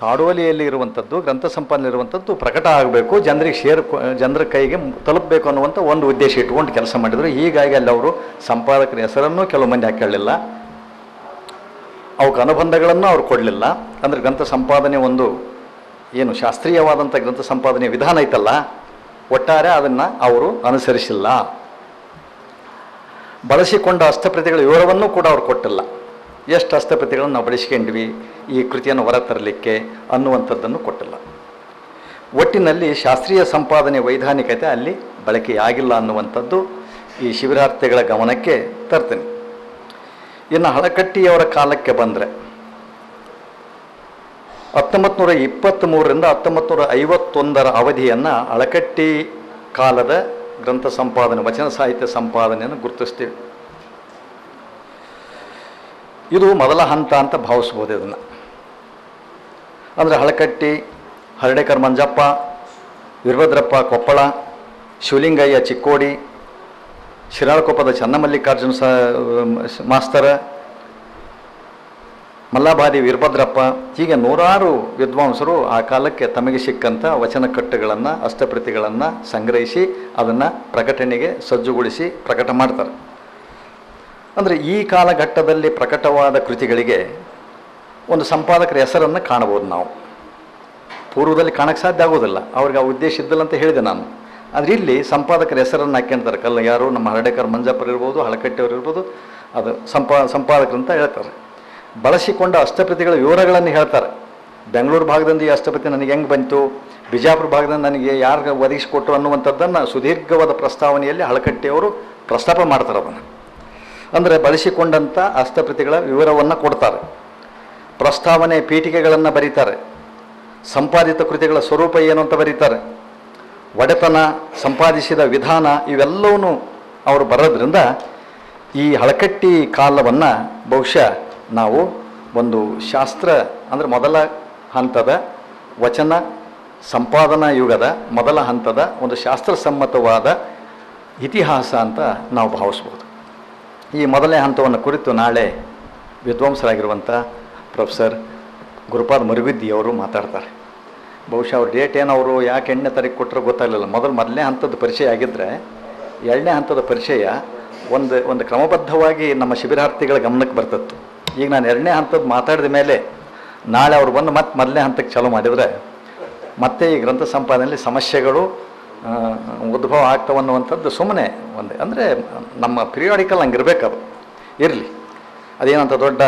ತಾಡುವಲಿಯಲ್ಲಿ ಇರುವಂಥದ್ದು, ಗ್ರಂಥ ಸಂಪಾದನೆ ಇರುವಂಥದ್ದು ಪ್ರಕಟ ಆಗಬೇಕು, ಜನರ ಕೈಗೆ ತಲುಪಬೇಕು ಅನ್ನುವಂಥ ಒಂದು ಉದ್ದೇಶ ಇಟ್ಕೊಂಡು ಕೆಲಸ ಮಾಡಿದರು. ಹೀಗಾಗಿ ಅಲ್ಲಿ ಅವರು ಸಂಪಾದಕರ ಹೆಸರನ್ನು ಕೆಲವು ಮಂದಿ ಹಾಕೊಳ್ಳಿಲ್ಲ, ಅವಕ್ಕೆ ಅನುಬಂಧಗಳನ್ನು ಅವ್ರು ಕೊಡಲಿಲ್ಲ. ಅಂದರೆ ಗ್ರಂಥ ಸಂಪಾದನೆ ಒಂದು ಏನು ಶಾಸ್ತ್ರೀಯವಾದಂಥ ಗ್ರಂಥ ಸಂಪಾದನೆ ವಿಧಾನ ಐತಲ್ಲ, ಒಟ್ಟಾರೆ ಅದನ್ನು ಅವರು ಅನುಸರಿಸಿಲ್ಲ. ಬಳಸಿಕೊಂಡ ಹಸ್ತಪ್ರತಿಗಳ ವಿವರವನ್ನು ಕೂಡ ಅವ್ರು ಕೊಟ್ಟಿಲ್ಲ. ಎಷ್ಟು ಹಸ್ತಪ್ರತಿಗಳನ್ನು ನಾವು ಬಳಸ್ಕೊಂಡ್ವಿ ಈ ಕೃತಿಯನ್ನು ಹೊರತರಲಿಕ್ಕೆ ಅನ್ನುವಂಥದ್ದನ್ನು ಕೊಟ್ಟಿಲ್ಲ. ಒಟ್ಟಿನಲ್ಲಿ ಶಾಸ್ತ್ರೀಯ ಸಂಪಾದನೆ ವೈಧಾನಿಕತೆ ಅಲ್ಲಿ ಬಳಕೆಯಾಗಿಲ್ಲ ಅನ್ನುವಂಥದ್ದು ಈ ಶಿಬಿರಾರ್ಥಿಗಳ ಗಮನಕ್ಕೆ ತರ್ತೇನೆ. ಇನ್ನು ಹಳಕಟ್ಟಿಯವರ ಕಾಲಕ್ಕೆ ಬಂದರೆ 1923ರಿಂದ 1951 ಅವಧಿಯನ್ನು ಹಳಕಟ್ಟಿ ಕಾಲದ ಗ್ರಂಥ ಸಂಪಾದನೆ, ವಚನ ಸಾಹಿತ್ಯ ಸಂಪಾದನೆಯನ್ನು ಗುರುತಿಸ್ತೀವಿ. ಇದು ಮೊದಲ ಹಂತ ಅಂತ ಭಾವಿಸ್ಬೋದು ಇದನ್ನು. ಅಂದರೆ ಹಳಕಟ್ಟಿ, ಹರ್ಡೇಕರ್ ಮಂಜಪ್ಪ, ವೀರಭದ್ರಪ್ಪ ಕೊಪ್ಪಳ, ಶಿವಲಿಂಗಯ್ಯ ಚಿಕ್ಕೋಡಿ, ಶಿರಾಳಕೊಪ್ಪದ ಚನ್ನಮಲ್ಲಿಕಾರ್ಜುನ ಮಾಸ್ತರ, ಮಲ್ಲಾಭಾದಿ ವೀರಭದ್ರಪ್ಪ, ಹೀಗೆ ನೂರಾರು ವಿದ್ವಾಂಸರು ಆ ಕಾಲಕ್ಕೆ ತಮಗೆ ಸಿಕ್ಕಂಥ ವಚನಕಟ್ಟುಗಳನ್ನು, ಅಷ್ಟಪ್ರತಿಗಳನ್ನು ಸಂಗ್ರಹಿಸಿ ಅದನ್ನು ಪ್ರಕಟಣೆಗೆ ಸಜ್ಜುಗೊಳಿಸಿ ಪ್ರಕಟ ಮಾಡ್ತಾರೆ. ಅಂದರೆ ಈ ಕಾಲಘಟ್ಟದಲ್ಲಿ ಪ್ರಕಟವಾದ ಕೃತಿಗಳಿಗೆ ಒಂದು ಸಂಪಾದಕರ ಹೆಸರನ್ನು ಕಾಣಬಹುದು. ನಾವು ಪೂರ್ವದಲ್ಲಿ ಕಾಣಕ್ಕೆ ಸಾಧ್ಯ ಆಗೋದಿಲ್ಲ, ಅವ್ರಿಗೆ ಆ ಉದ್ದೇಶ ಇದ್ದಿಲ್ಲ ಅಂತ ಹೇಳಿದೆ ನಾನು. ಆದರೆ ಇಲ್ಲಿ ಸಂಪಾದಕರ ಹೆಸರನ್ನು ಹಾಕ್ಯಂತಾರೆ. ಯಾರು ನಮ್ಮ ಹರ್ಡೇಕರ್ ಮಂಜಪ್ಪರು ಇರ್ಬೋದು, ಹಳಕಟ್ಟಿಯವರು ಇರ್ಬೋದು, ಅದು ಸಂಪಾದಕರು ಅಂತ ಹೇಳ್ತಾರೆ. ಬಳಸಿಕೊಂಡ ಅಷ್ಟಪ್ರತಿಗಳ ವಿವರಗಳನ್ನು ಹೇಳ್ತಾರೆ. ಬೆಂಗಳೂರು ಭಾಗದಿಂದ ಈ ಅಷ್ಟಪ್ರತಿ ನನಗೆ ಹೆಂಗೆ ಬಂತು, ಬಿಜಾಪುರ ಭಾಗದಿಂದ ನನಗೆ ಯಾರು ಒದಗಿಸಿಕೊಟ್ರು ಅನ್ನುವಂಥದ್ದನ್ನು ಸುದೀರ್ಘವಾದ ಪ್ರಸ್ತಾವನೆಯಲ್ಲಿ ಹಳಕಟ್ಟಿಯವರು ಪ್ರಸ್ತಾಪ ಮಾಡ್ತಾರೆ. ಅದನ್ನು ಅಂದರೆ ಬಳಸಿಕೊಂಡಂಥ ಅಷ್ಟಪ್ರತಿಗಳ ವಿವರವನ್ನು ಕೊಡ್ತಾರೆ. ಪ್ರಸ್ತಾವನೆ ಪೀಠಿಕೆಗಳನ್ನು ಬರೀತಾರೆ. ಸಂಪಾದಿತ ಕೃತಿಗಳ ಸ್ವರೂಪ ಏನು ಅಂತ ಬರೀತಾರೆ. ಒಡೆತನ, ಸಂಪಾದಿಸಿದ ವಿಧಾನ, ಇವೆಲ್ಲವೂ ಅವರು ಬರೋದ್ರಿಂದ ಈ ಹಳಕಟ್ಟಿ ಕಾಲವನ್ನು ಬಹುಶಃ ನಾವು ಒಂದು ಶಾಸ್ತ್ರ ಅಂದರೆ ಮೊದಲ ಹಂತದ ವಚನ ಸಂಪಾದನಾ ಯುಗದ ಮೊದಲ ಹಂತದ ಒಂದು ಶಾಸ್ತ್ರಸಮ್ಮತವಾದ ಇತಿಹಾಸ ಅಂತ ನಾವು ಭಾವಿಸ್ಬೋದು. ಈ ಮೊದಲನೇ ಹಂತವನ್ನು ಕುರಿತು ನಾಳೆ ವಿದ್ವಾಂಸರಾಗಿರುವಂಥ ಪ್ರೊಫೆಸರ್ ಗುರುಪಾದ್ ಮರುಗುದ್ದಿಯವರು ಮಾತಾಡ್ತಾರೆ. ಬಹುಶಃ ಅವ್ರ ಡೇಟ್ ಏನು, ಅವರು ಯಾಕೆ 8ನೇ ತಾರೀಕು ಕೊಟ್ಟರು ಗೊತ್ತಾಗಲಿಲ್ಲ. ಮೊದಲನೇ ಹಂತದ ಪರಿಚಯ ಆಗಿದ್ದರೆ 2ನೇ ಹಂತದ ಪರಿಚಯ ಒಂದು ಕ್ರಮಬದ್ಧವಾಗಿ ನಮ್ಮ ಶಿಬಿರಾರ್ಥಿಗಳ ಗಮನಕ್ಕೆ ಬರ್ತಿತ್ತು. ಈಗ ನಾನು 2ನೇ ಹಂತದ್ದು ಮಾತಾಡಿದ ಮೇಲೆ ನಾಳೆ ಅವ್ರು ಬಂದು ಮತ್ತೆ ಮೊದಲನೇ ಹಂತಕ್ಕೆ ಚಾಲೂ ಮಾಡಿದರೆ ಮತ್ತೆ ಈ ಗ್ರಂಥ ಸಂಪಾದನೆಯಲ್ಲಿ ಸಮಸ್ಯೆಗಳು ಉದ್ಭವ ಆಗ್ತಾವನ್ನುವಂಥದ್ದು ಸುಮ್ಮನೆ ಅಂದರೆ ನಮ್ಮ ಪಿರಿಯಾಡಿಕಲ್ ಹಂಗಿರ್ಬೇಕದು, ಇರಲಿ, ಅದೇನಂತ ದೊಡ್ಡ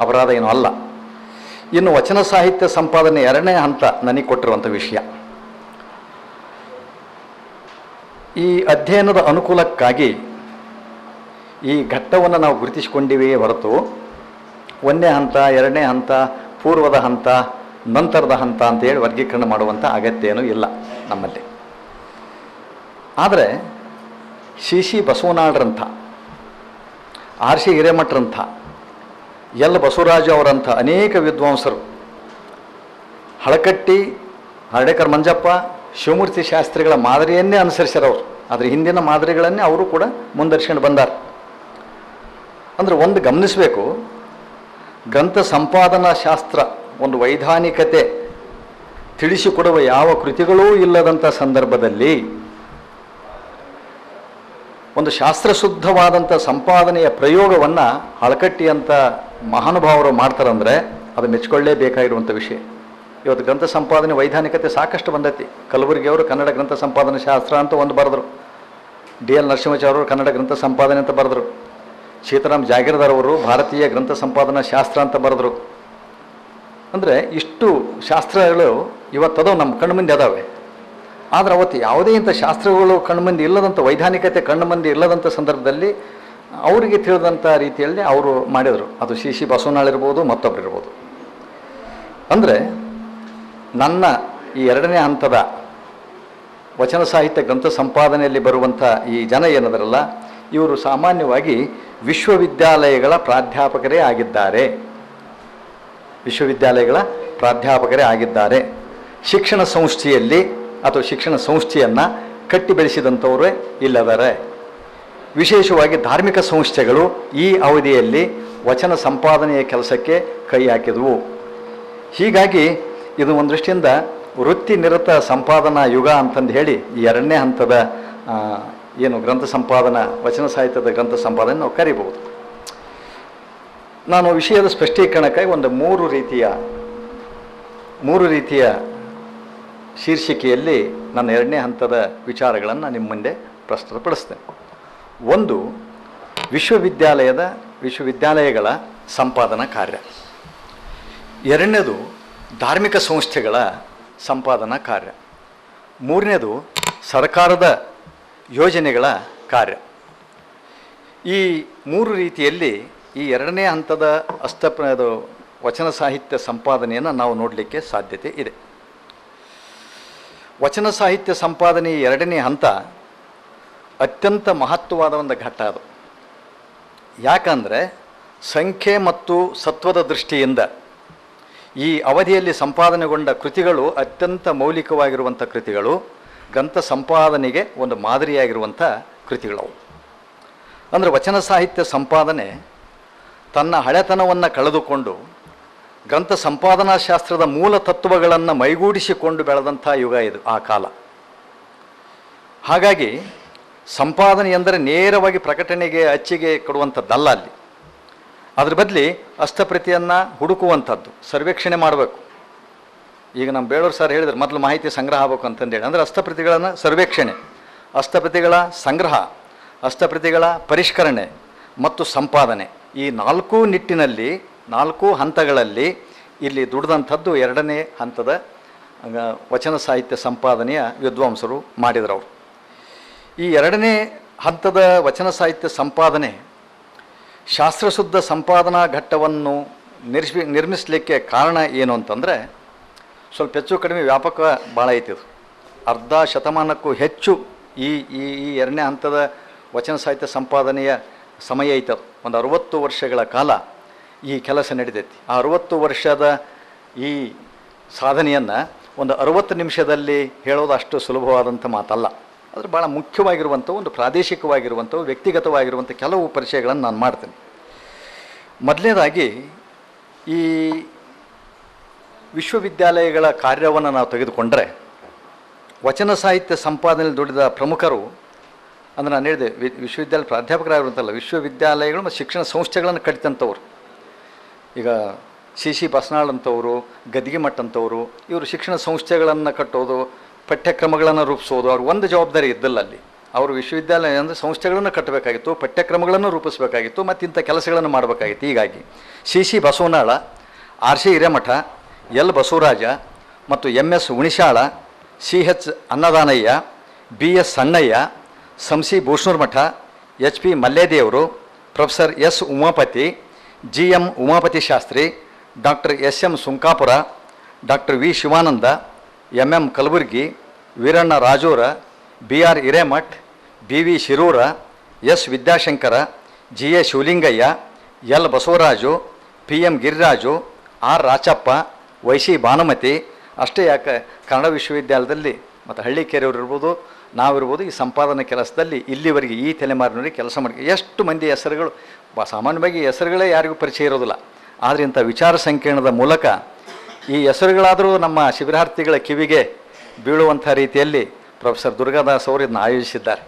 ಅಪರಾಧ ಏನೂ ಅಲ್ಲ. ಇನ್ನು ವಚನ ಸಾಹಿತ್ಯ ಸಂಪಾದನೆ 2ನೇ ಹಂತ ನನಗೆ ಕೊಟ್ಟಿರುವಂಥ ವಿಷಯ. ಈ ಅಧ್ಯಯನದ ಅನುಕೂಲಕ್ಕಾಗಿ ಈ ಘಟ್ಟವನ್ನು ನಾವು ಗುರುತಿಸಿಕೊಂಡಿವೆಯೇ ಹೊರತು 1ನೇ ಹಂತ, 2ನೇ ಹಂತ, ಪೂರ್ವದ ಹಂತ, ನಂತರದ ಹಂತ ಅಂತೇಳಿ ವರ್ಗೀಕರಣ ಮಾಡುವಂಥ ಅಗತ್ಯ ಏನೂ ಇಲ್ಲ ನಮ್ಮಲ್ಲಿ. ಆದರೆ ಸಿ ಬಸವನಾಡ್ರಂಥ, ಆರ್ ಸಿ ಹಿರೇಮಠರಂಥ, ಎಲ್ ಬಸವರಾಜು ಅವರಂಥ ಅನೇಕ ವಿದ್ವಾಂಸರು ಹಳಕಟ್ಟಿ, ಹರ್ಡೇಕರ್ ಮಂಜಪ್ಪ, ಶಿವಮೂರ್ತಿ ಶಾಸ್ತ್ರಿಗಳ ಮಾದರಿಯನ್ನೇ ಅನುಸರಿಸ್ಯಾರವರು. ಆದರೆ ಹಿಂದಿನ ಮಾದರಿಗಳನ್ನೇ ಅವರು ಕೂಡ ಮುಂದರ್ಸ್ಕೊಂಡು ಬಂದಾರ. ಅಂದರೆ ಒಂದು ಗಮನಿಸಬೇಕು, ಗ್ರಂಥ ಸಂಪಾದನಾ ಶಾಸ್ತ್ರ ಒಂದು ವೈಧಾನಿಕತೆ ತಿಳಿಸಿಕೊಡುವ ಯಾವ ಕೃತಿಗಳೂ ಇಲ್ಲದಂಥ ಸಂದರ್ಭದಲ್ಲಿ ಒಂದು ಶಾಸ್ತ್ರಶುದ್ಧವಾದಂಥ ಸಂಪಾದನೆಯ ಪ್ರಯೋಗವನ್ನು ಹಳಕಟ್ಟಿಯಂಥ ಮಹಾನುಭಾವರು ಮಾಡ್ತಾರಂದರೆ ಅದು ಮೆಚ್ಚಿಕೊಳ್ಳೇಬೇಕಾಗಿರುವಂಥ ವಿಷಯ. ಇವತ್ತು ಗ್ರಂಥ ಸಂಪಾದನೆ ವೈಧಾನಿಕತೆ ಸಾಕಷ್ಟು ಬಂದೈತಿ. ಕಲಬುರಗಿಯವರು ಕನ್ನಡ ಗ್ರಂಥ ಸಂಪಾದನೆ ಶಾಸ್ತ್ರ ಅಂತ ಒಂದು ಬರೆದರು. DL ನರಸಿಂಹಾಚಾರ್ಯವರು ಕನ್ನಡ ಗ್ರಂಥ ಸಂಪಾದನೆ ಅಂತ ಬರೆದರು. ಸೀತಾರಾಮ್ ಜಾಗೀರ್ದಾರ್ ಅವರು ಭಾರತೀಯ ಗ್ರಂಥ ಸಂಪಾದನಾ ಶಾಸ್ತ್ರ ಅಂತ ಬರೆದರು. ಅಂದರೆ ಇಷ್ಟು ಶಾಸ್ತ್ರಗಳು ಇವತ್ತದವು ನಮ್ಮ ಕಣ್ಣು ಮುಂದೆ ಅದಾವೆ. ಆದರೆ ಅವತ್ತು ಯಾವುದೇ ಇಂಥ ಶಾಸ್ತ್ರಗಳು ಕಣ್ಮಂದಿ ಇಲ್ಲದಂಥ ವೈಧಾನಿಕತೆ ಕಣ್ಮಂದಿ ಇಲ್ಲದಂಥ ಸಂದರ್ಭದಲ್ಲಿ ಅವರಿಗೆ ತಿಳಿದಂಥ ರೀತಿಯಲ್ಲಿ ಅವರು ಮಾಡಿದರು. ಅದು ಸಿ ಬಸವನಾಳಿರ್ಬೋದು, ಮತ್ತೊಬ್ಬರು ಇರ್ಬೋದು. ಅಂದರೆ ನನ್ನ ಈ 2ನೇ ಹಂತದ ವಚನ ಸಾಹಿತ್ಯ ಗ್ರಂಥ ಸಂಪಾದನೆಯಲ್ಲಿ ಬರುವಂಥ ಈ ಜನ ಏನದರಲ್ಲ, ಇವರು ಸಾಮಾನ್ಯವಾಗಿ ವಿಶ್ವವಿದ್ಯಾಲಯಗಳ ಪ್ರಾಧ್ಯಾಪಕರೇ ಆಗಿದ್ದಾರೆ. ವಿಶ್ವವಿದ್ಯಾಲಯಗಳ ಪ್ರಾಧ್ಯಾಪಕರೇ ಆಗಿದ್ದಾರೆ. ಶಿಕ್ಷಣ ಸಂಸ್ಥೆಯಲ್ಲಿ ಅಥವಾ ಶಿಕ್ಷಣ ಸಂಸ್ಥೆಯನ್ನು ಕಟ್ಟಿ ಬೆಳೆಸಿದಂಥವರೇ ಇಲ್ಲದರೆ. ವಿಶೇಷವಾಗಿ ಧಾರ್ಮಿಕ ಸಂಸ್ಥೆಗಳು ಈ ಅವಧಿಯಲ್ಲಿ ವಚನ ಸಂಪಾದನೆಯ ಕೆಲಸಕ್ಕೆ ಕೈ ಹಾಕಿದವು. ಹೀಗಾಗಿ ಇದು ಒಂದು ದೃಷ್ಟಿಯಿಂದ ವೃತ್ತಿ ನಿರತ ಸಂಪಾದನಾ ಯುಗ ಅಂತಂದು ಹೇಳಿ ಈ 2ನೇ ಹಂತದ ಏನು ಗ್ರಂಥ ಸಂಪಾದನಾ ವಚನ ಸಾಹಿತ್ಯದ ಗ್ರಂಥ ಸಂಪಾದನೆ ನಾವು ಕರಿಬಹುದು. ನಾನು ವಿಷಯದ ಸ್ಪಷ್ಟೀಕರಣಕ್ಕಾಗಿ ಒಂದು ಮೂರು ರೀತಿಯ ಶೀರ್ಷಿಕೆಯಲ್ಲಿ ನನ್ನ 2ನೇ ಹಂತದ ವಿಚಾರಗಳನ್ನು ನಿಮ್ಮ ಮುಂದೆ ಪ್ರಸ್ತುತಪಡಿಸ್ತೇನೆ. ಒಂದು, ವಿಶ್ವವಿದ್ಯಾಲಯಗಳ ಸಂಪಾದನಾ ಕಾರ್ಯ. 2ನೇದು ಧಾರ್ಮಿಕ ಸಂಸ್ಥೆಗಳ ಸಂಪಾದನಾ ಕಾರ್ಯ. 3ನೇದು ಸರ್ಕಾರದ ಯೋಜನೆಗಳ ಕಾರ್ಯ. ಈ 3 ರೀತಿಯಲ್ಲಿ ಈ 2ನೇ ಹಂತದ ವಚನ ಸಾಹಿತ್ಯ ಸಂಪಾದನೆಯನ್ನು ನಾವು ನೋಡಲಿಕ್ಕೆ ಸಾಧ್ಯತೆ ಇದೆ. ವಚನ ಸಾಹಿತ್ಯ ಸಂಪಾದನೆ 2ನೇ ಹಂತ ಅತ್ಯಂತ ಮಹತ್ವವಾದ ಒಂದು ಘಟ್ಟ ಅದು. ಯಾಕಂದರೆ ಸಂಖ್ಯೆ ಮತ್ತು ಸತ್ವದ ದೃಷ್ಟಿಯಿಂದ ಈ ಅವಧಿಯಲ್ಲಿ ಸಂಪಾದನೆಗೊಂಡ ಕೃತಿಗಳು ಅತ್ಯಂತ ಮೌಲಿಕವಾಗಿರುವಂಥ ಕೃತಿಗಳು, ಗ್ರಂಥ ಸಂಪಾದನೆಗೆ ಒಂದು ಮಾದರಿಯಾಗಿರುವಂಥ ಕೃತಿಗಳವು. ಅಂದರೆ ವಚನ ಸಾಹಿತ್ಯ ಸಂಪಾದನೆ ತನ್ನ ಹಳೆತನವನ್ನು ಕಳೆದುಕೊಂಡು ಗ್ರಂಥ ಸಂಪಾದನಾ ಶಾಸ್ತ್ರದ ಮೂಲ ತತ್ವಗಳನ್ನು ಮೈಗೂಡಿಸಿಕೊಂಡು ಬೆಳೆದಂಥ ಯುಗ ಇದು ಆ ಕಾಲ. ಹಾಗಾಗಿ ಸಂಪಾದನೆ ಎಂದರೆ ನೇರವಾಗಿ ಪ್ರಕಟಣೆಗೆ ಅಚ್ಚಿಗೆ ಕೊಡುವಂಥದ್ದಲ್ಲ. ಅಲ್ಲಿ ಅದ್ರ ಬದಲಿ ಹಸ್ತಪ್ರತಿಯನ್ನು ಹುಡುಕುವಂಥದ್ದು, ಸರ್ವೇಕ್ಷಣೆ ಮಾಡಬೇಕು. ಈಗ ನಮ್ಮ ಬೇಳೂರು ಸರ್ ಹೇಳಿದ್ರು ಮೊದಲು ಮಾಹಿತಿ ಸಂಗ್ರಹ ಆಗಬೇಕು ಅಂತಂದೇಳಿ. ಅಂದರೆ ಹಸ್ತಪ್ರತಿಗಳನ್ನು ಸರ್ವೇಕ್ಷಣೆ, ಹಸ್ತಪ್ರತಿಗಳ ಸಂಗ್ರಹ, ಹಸ್ತಪ್ರತಿಗಳ ಪರಿಷ್ಕರಣೆ ಮತ್ತು ಸಂಪಾದನೆ, ಈ 4 ನಿಟ್ಟಿನಲ್ಲಿ 4 ಹಂತಗಳಲ್ಲಿ ಇಲ್ಲಿ ದುಡಿದಂಥದ್ದು 2ನೇ ಹಂತದ ವಚನ ಸಾಹಿತ್ಯ ಸಂಪಾದನೆಯ ವಿದ್ವಾಂಸರು ಮಾಡಿದರವರು. ಈ 2ನೇ ಹಂತದ ವಚನ ಸಾಹಿತ್ಯ ಸಂಪಾದನೆ ಶಾಸ್ತ್ರಶುದ್ಧ ಸಂಪಾದನಾ ಘಟ್ಟವನ್ನು ನಿರ್ಮಿಸಲಿಕ್ಕೆ ಕಾರಣ ಏನು ಅಂತಂದರೆ, ಸ್ವಲ್ಪ ಹೆಚ್ಚು ಕಡಿಮೆ ವ್ಯಾಪಕ ಭಾಳ ಐತಿದು. ಅರ್ಧ ಶತಮಾನಕ್ಕೂ ಹೆಚ್ಚು ಈ ಈ ಈ 2ನೇ ಹಂತದ ವಚನ ಸಾಹಿತ್ಯ ಸಂಪಾದನೆಯ ಸಮಯ ಐತದು. ಒಂದು 60 ವರ್ಷಗಳ ಕಾಲ ಈ ಕೆಲಸ ನಡೀತೈತಿ. ಆ 60 ವರ್ಷದ ಈ ಸಾಧನೆಯನ್ನು ಒಂದು 60 ನಿಮಿಷದಲ್ಲಿ ಹೇಳೋದು ಅಷ್ಟು ಸುಲಭವಾದಂಥ ಮಾತಲ್ಲ. ಆದರೆ ಭಾಳ ಮುಖ್ಯವಾಗಿರುವಂಥ ಒಂದು ಪ್ರಾದೇಶಿಕವಾಗಿರುವಂಥ ವ್ಯಕ್ತಿಗತವಾಗಿರುವಂಥ ಕೆಲವು ಪರಿಚಯಗಳನ್ನು ನಾನು ಮಾಡ್ತೇನೆ. ಮೊದಲನೇದಾಗಿ ಈ ವಿಶ್ವವಿದ್ಯಾಲಯಗಳ ಕಾರ್ಯವನ್ನು ನಾವು ತೆಗೆದುಕೊಂಡರೆ ವಚನ ಸಾಹಿತ್ಯ ಸಂಪಾದನೆಯಲ್ಲಿ ದುಡಿದ ಪ್ರಮುಖರು ಅಂದರೆ ನಾನು ಹೇಳಿದೆ ವಿಶ್ವವಿದ್ಯಾಲಯ ಪ್ರಾಧ್ಯಾಪಕರಾಗಿರುವಂಥಲ್ಲ, ವಿಶ್ವವಿದ್ಯಾಲಯಗಳು ಮತ್ತು ಶಿಕ್ಷಣ ಸಂಸ್ಥೆಗಳನ್ನು ಕಟ್ಟಿದಂಥವ್ರು. ಈಗ ಸಿ ಬಸನಾಳ್ ಅಂತವರು, ಗದ್ಗಿ ಮಠ್ ಅಂತವರು, ಇವರು ಶಿಕ್ಷಣ ಸಂಸ್ಥೆಗಳನ್ನು ಕಟ್ಟೋದು, ಪಠ್ಯಕ್ರಮಗಳನ್ನು ರೂಪಿಸೋದು ಅವ್ರಿಗೆ ಒಂದು ಜವಾಬ್ದಾರಿ ಇದ್ದಿಲ್ಲ. ಅಲ್ಲಿ ಅವರು ವಿಶ್ವವಿದ್ಯಾಲಯ ಅಂದರೆ ಸಂಸ್ಥೆಗಳನ್ನು ಕಟ್ಟಬೇಕಾಗಿತ್ತು, ಪಠ್ಯಕ್ರಮಗಳನ್ನು ರೂಪಿಸಬೇಕಾಗಿತ್ತು ಮತ್ತು ಇಂಥ ಕೆಲಸಗಳನ್ನು ಮಾಡಬೇಕಾಗಿತ್ತು. ಹೀಗಾಗಿ C Basavanala, RC Hiremath, L Basavaraja ಮತ್ತು MS ಉಣಿಶಾಳ, CH Annadanayya, BS Sannaiah, ಸಂಸಿ Bhushanur Math, HP Malledevaru, professor S Umapati, GM Umapati Shastri, doctor SM Sunkapura, doctor V Shivananda, MM Kalaburgi, Veeranna Rajura, BR Hiremath, BV Shirur, S Vidyashankara, GA Shivalingaiah, L Basavaraju, PM Giriraju, R Rachappa, ವೈಶಿ ಭಾನುಮತಿ. ಅಷ್ಟೇ ಯಾಕೆ ಕನ್ನಡ ವಿಶ್ವವಿದ್ಯಾಲಯದಲ್ಲಿ ಮತ್ತು ಹಳ್ಳಿಕೆರೆಯವರು ಇರ್ಬೋದು, ನಾವಿರ್ಬೋದು, ಈ ಸಂಪಾದನೆ ಕೆಲಸದಲ್ಲಿ ಇಲ್ಲಿವರೆಗೆ ಈ ತಲೆಮಾರಿನವರಿಗೆ ಕೆಲಸ ಮಾಡಿ ಎಷ್ಟು ಮಂದಿ ಹೆಸರುಗಳು, ಸಾಮಾನ್ಯವಾಗಿ ಹೆಸರುಗಳೇ ಯಾರಿಗೂ ಪರಿಚಯ ಇರೋದಿಲ್ಲ. ಆದರೆ ಇಂಥ ವಿಚಾರ ಸಂಕಿರಣದ ಮೂಲಕ ಈ ಹೆಸರುಗಳಾದರೂ ನಮ್ಮ ಶಿಬಿರಾರ್ಥಿಗಳ ಕಿವಿಗೆ ಬೀಳುವಂಥ ರೀತಿಯಲ್ಲಿ ಪ್ರೊಫೆಸರ್ ದುರ್ಗಾದಾಸ್ ಅವರು ಇದನ್ನು ಆಯೋಜಿಸಿದ್ದಾರೆ.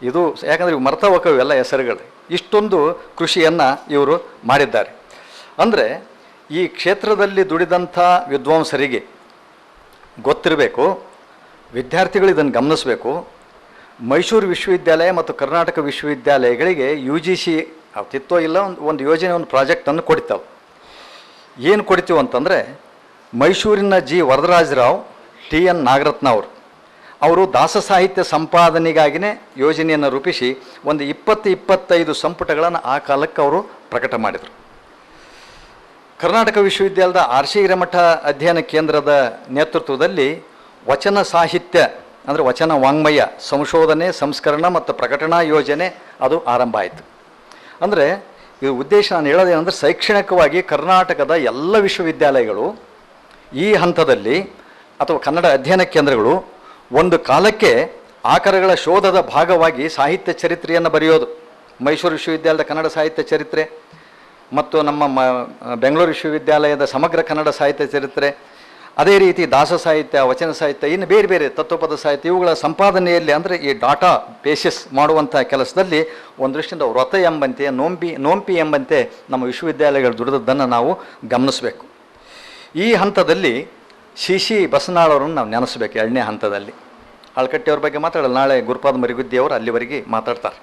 ಇದು ಯಾಕಂದರೆ ಇವು ಮರ್ತ ಹೋಗವು ಎಲ್ಲ ಹೆಸರುಗಳು. ಇಷ್ಟೊಂದು ಕೃಷಿಯನ್ನು ಇವರು ಮಾಡಿದ್ದಾರೆ. ಅಂದರೆ ಈ ಕ್ಷೇತ್ರದಲ್ಲಿ ದುಡಿದಂಥ ವಿದ್ವಾಂಸರಿಗೆ ಗೊತ್ತಿರಬೇಕು, ವಿದ್ಯಾರ್ಥಿಗಳು ಇದನ್ನು ಗಮನಿಸಬೇಕು. ಮೈಸೂರು ವಿಶ್ವವಿದ್ಯಾಲಯ ಮತ್ತು ಕರ್ನಾಟಕ ವಿಶ್ವವಿದ್ಯಾಲಯಗಳಿಗೆ UGC ಅವತ್ತಿತ್ತೋ ಇಲ್ಲ ಒಂದು ಯೋಜನೆ, ಒಂದು ಪ್ರಾಜೆಕ್ಟನ್ನು ಕೊಡ್ತಾವೆ. ಏನು ಕೊಡ್ತೀವಿ ಅಂತಂದರೆ, ಮೈಸೂರಿನ G ವರದರಾಜರಾವ್, TN ನಾಗರತ್ನ ಅವರು ದಾಸ ಸಾಹಿತ್ಯ ಸಂಪಾದನೆಗಾಗಿಯೇ ಯೋಜನೆಯನ್ನು ರೂಪಿಸಿ ಒಂದು 20-25 ಸಂಪುಟಗಳನ್ನು ಆ ಕಾಲಕ್ಕೆ ಅವರು ಪ್ರಕಟ ಮಾಡಿದರು. ಕರ್ನಾಟಕ ವಿಶ್ವವಿದ್ಯಾಲಯದ RC ಹಿರೇಮಠ ಅಧ್ಯಯನ ಕೇಂದ್ರದ ನೇತೃತ್ವದಲ್ಲಿ ವಚನ ಸಾಹಿತ್ಯ ಅಂದರೆ ವಚನ ವಾಂಗ್ಮಯ ಸಂಶೋಧನೆ, ಸಂಸ್ಕರಣ ಮತ್ತು ಪ್ರಕಟಣಾ ಯೋಜನೆ ಅದು ಆರಂಭ ಆಯಿತು. ಅಂದರೆ ಈ ಉದ್ದೇಶ ನಾನು ಹೇಳೋದೇನೆಂದರೆ, ಶೈಕ್ಷಣಿಕವಾಗಿ ಕರ್ನಾಟಕದ ಎಲ್ಲ ವಿಶ್ವವಿದ್ಯಾಲಯಗಳು ಈ ಹಂತದಲ್ಲಿ ಅಥವಾ ಕನ್ನಡ ಅಧ್ಯಯನ ಕೇಂದ್ರಗಳು ಒಂದು ಕಾಲಕ್ಕೆ ಆಕರಗಳ ಶೋಧದ ಭಾಗವಾಗಿ ಸಾಹಿತ್ಯ ಚರಿತ್ರೆಯನ್ನು ಬರೆಯೋದು. ಮೈಸೂರು ವಿಶ್ವವಿದ್ಯಾಲಯದ ಕನ್ನಡ ಸಾಹಿತ್ಯ ಚರಿತ್ರೆ ಮತ್ತು ನಮ್ಮ ಬೆಂಗಳೂರು ವಿಶ್ವವಿದ್ಯಾಲಯದ ಸಮಗ್ರ ಕನ್ನಡ ಸಾಹಿತ್ಯ ಚರಿತ್ರೆ, ಅದೇ ರೀತಿ ದಾಸ ಸಾಹಿತ್ಯ, ವಚನ ಸಾಹಿತ್ಯ, ಇನ್ನು ಬೇರೆ ಬೇರೆ ತತ್ವಪದ ಸಾಹಿತ್ಯ, ಇವುಗಳ ಸಂಪಾದನೆಯಲ್ಲಿ ಅಂದರೆ ಈ ಡಾಟಾ ಬೇಸಿಸ್ ಮಾಡುವಂಥ ಕೆಲಸದಲ್ಲಿ ಒಂದು ದೃಷ್ಟಿಯಿಂದ ವ್ರತ ಎಂಬಂತೆ, ನೋಂಪಿ ಎಂಬಂತೆ ನಮ್ಮ ವಿಶ್ವವಿದ್ಯಾಲಯಗಳು ದುಡಿದದ್ದನ್ನು ನಾವು ಗಮನಿಸಬೇಕು. ಈ ಹಂತದಲ್ಲಿ ಸಿ ಬಸನಾಳವರನ್ನು ನಾವು ನೆನೆಸಬೇಕು. 2ನೇ ಹಂತದಲ್ಲಿ ಆಳ್ಕಟ್ಟಿಯವ್ರ ಬಗ್ಗೆ ಮಾತಾಡಲ್ಲ, ನಾಳೆ ಗುರುಪಾದ ಮರಿಗುದ್ದಿಯವರು ಅಲ್ಲಿವರೆಗೆ ಮಾತಾಡ್ತಾರೆ.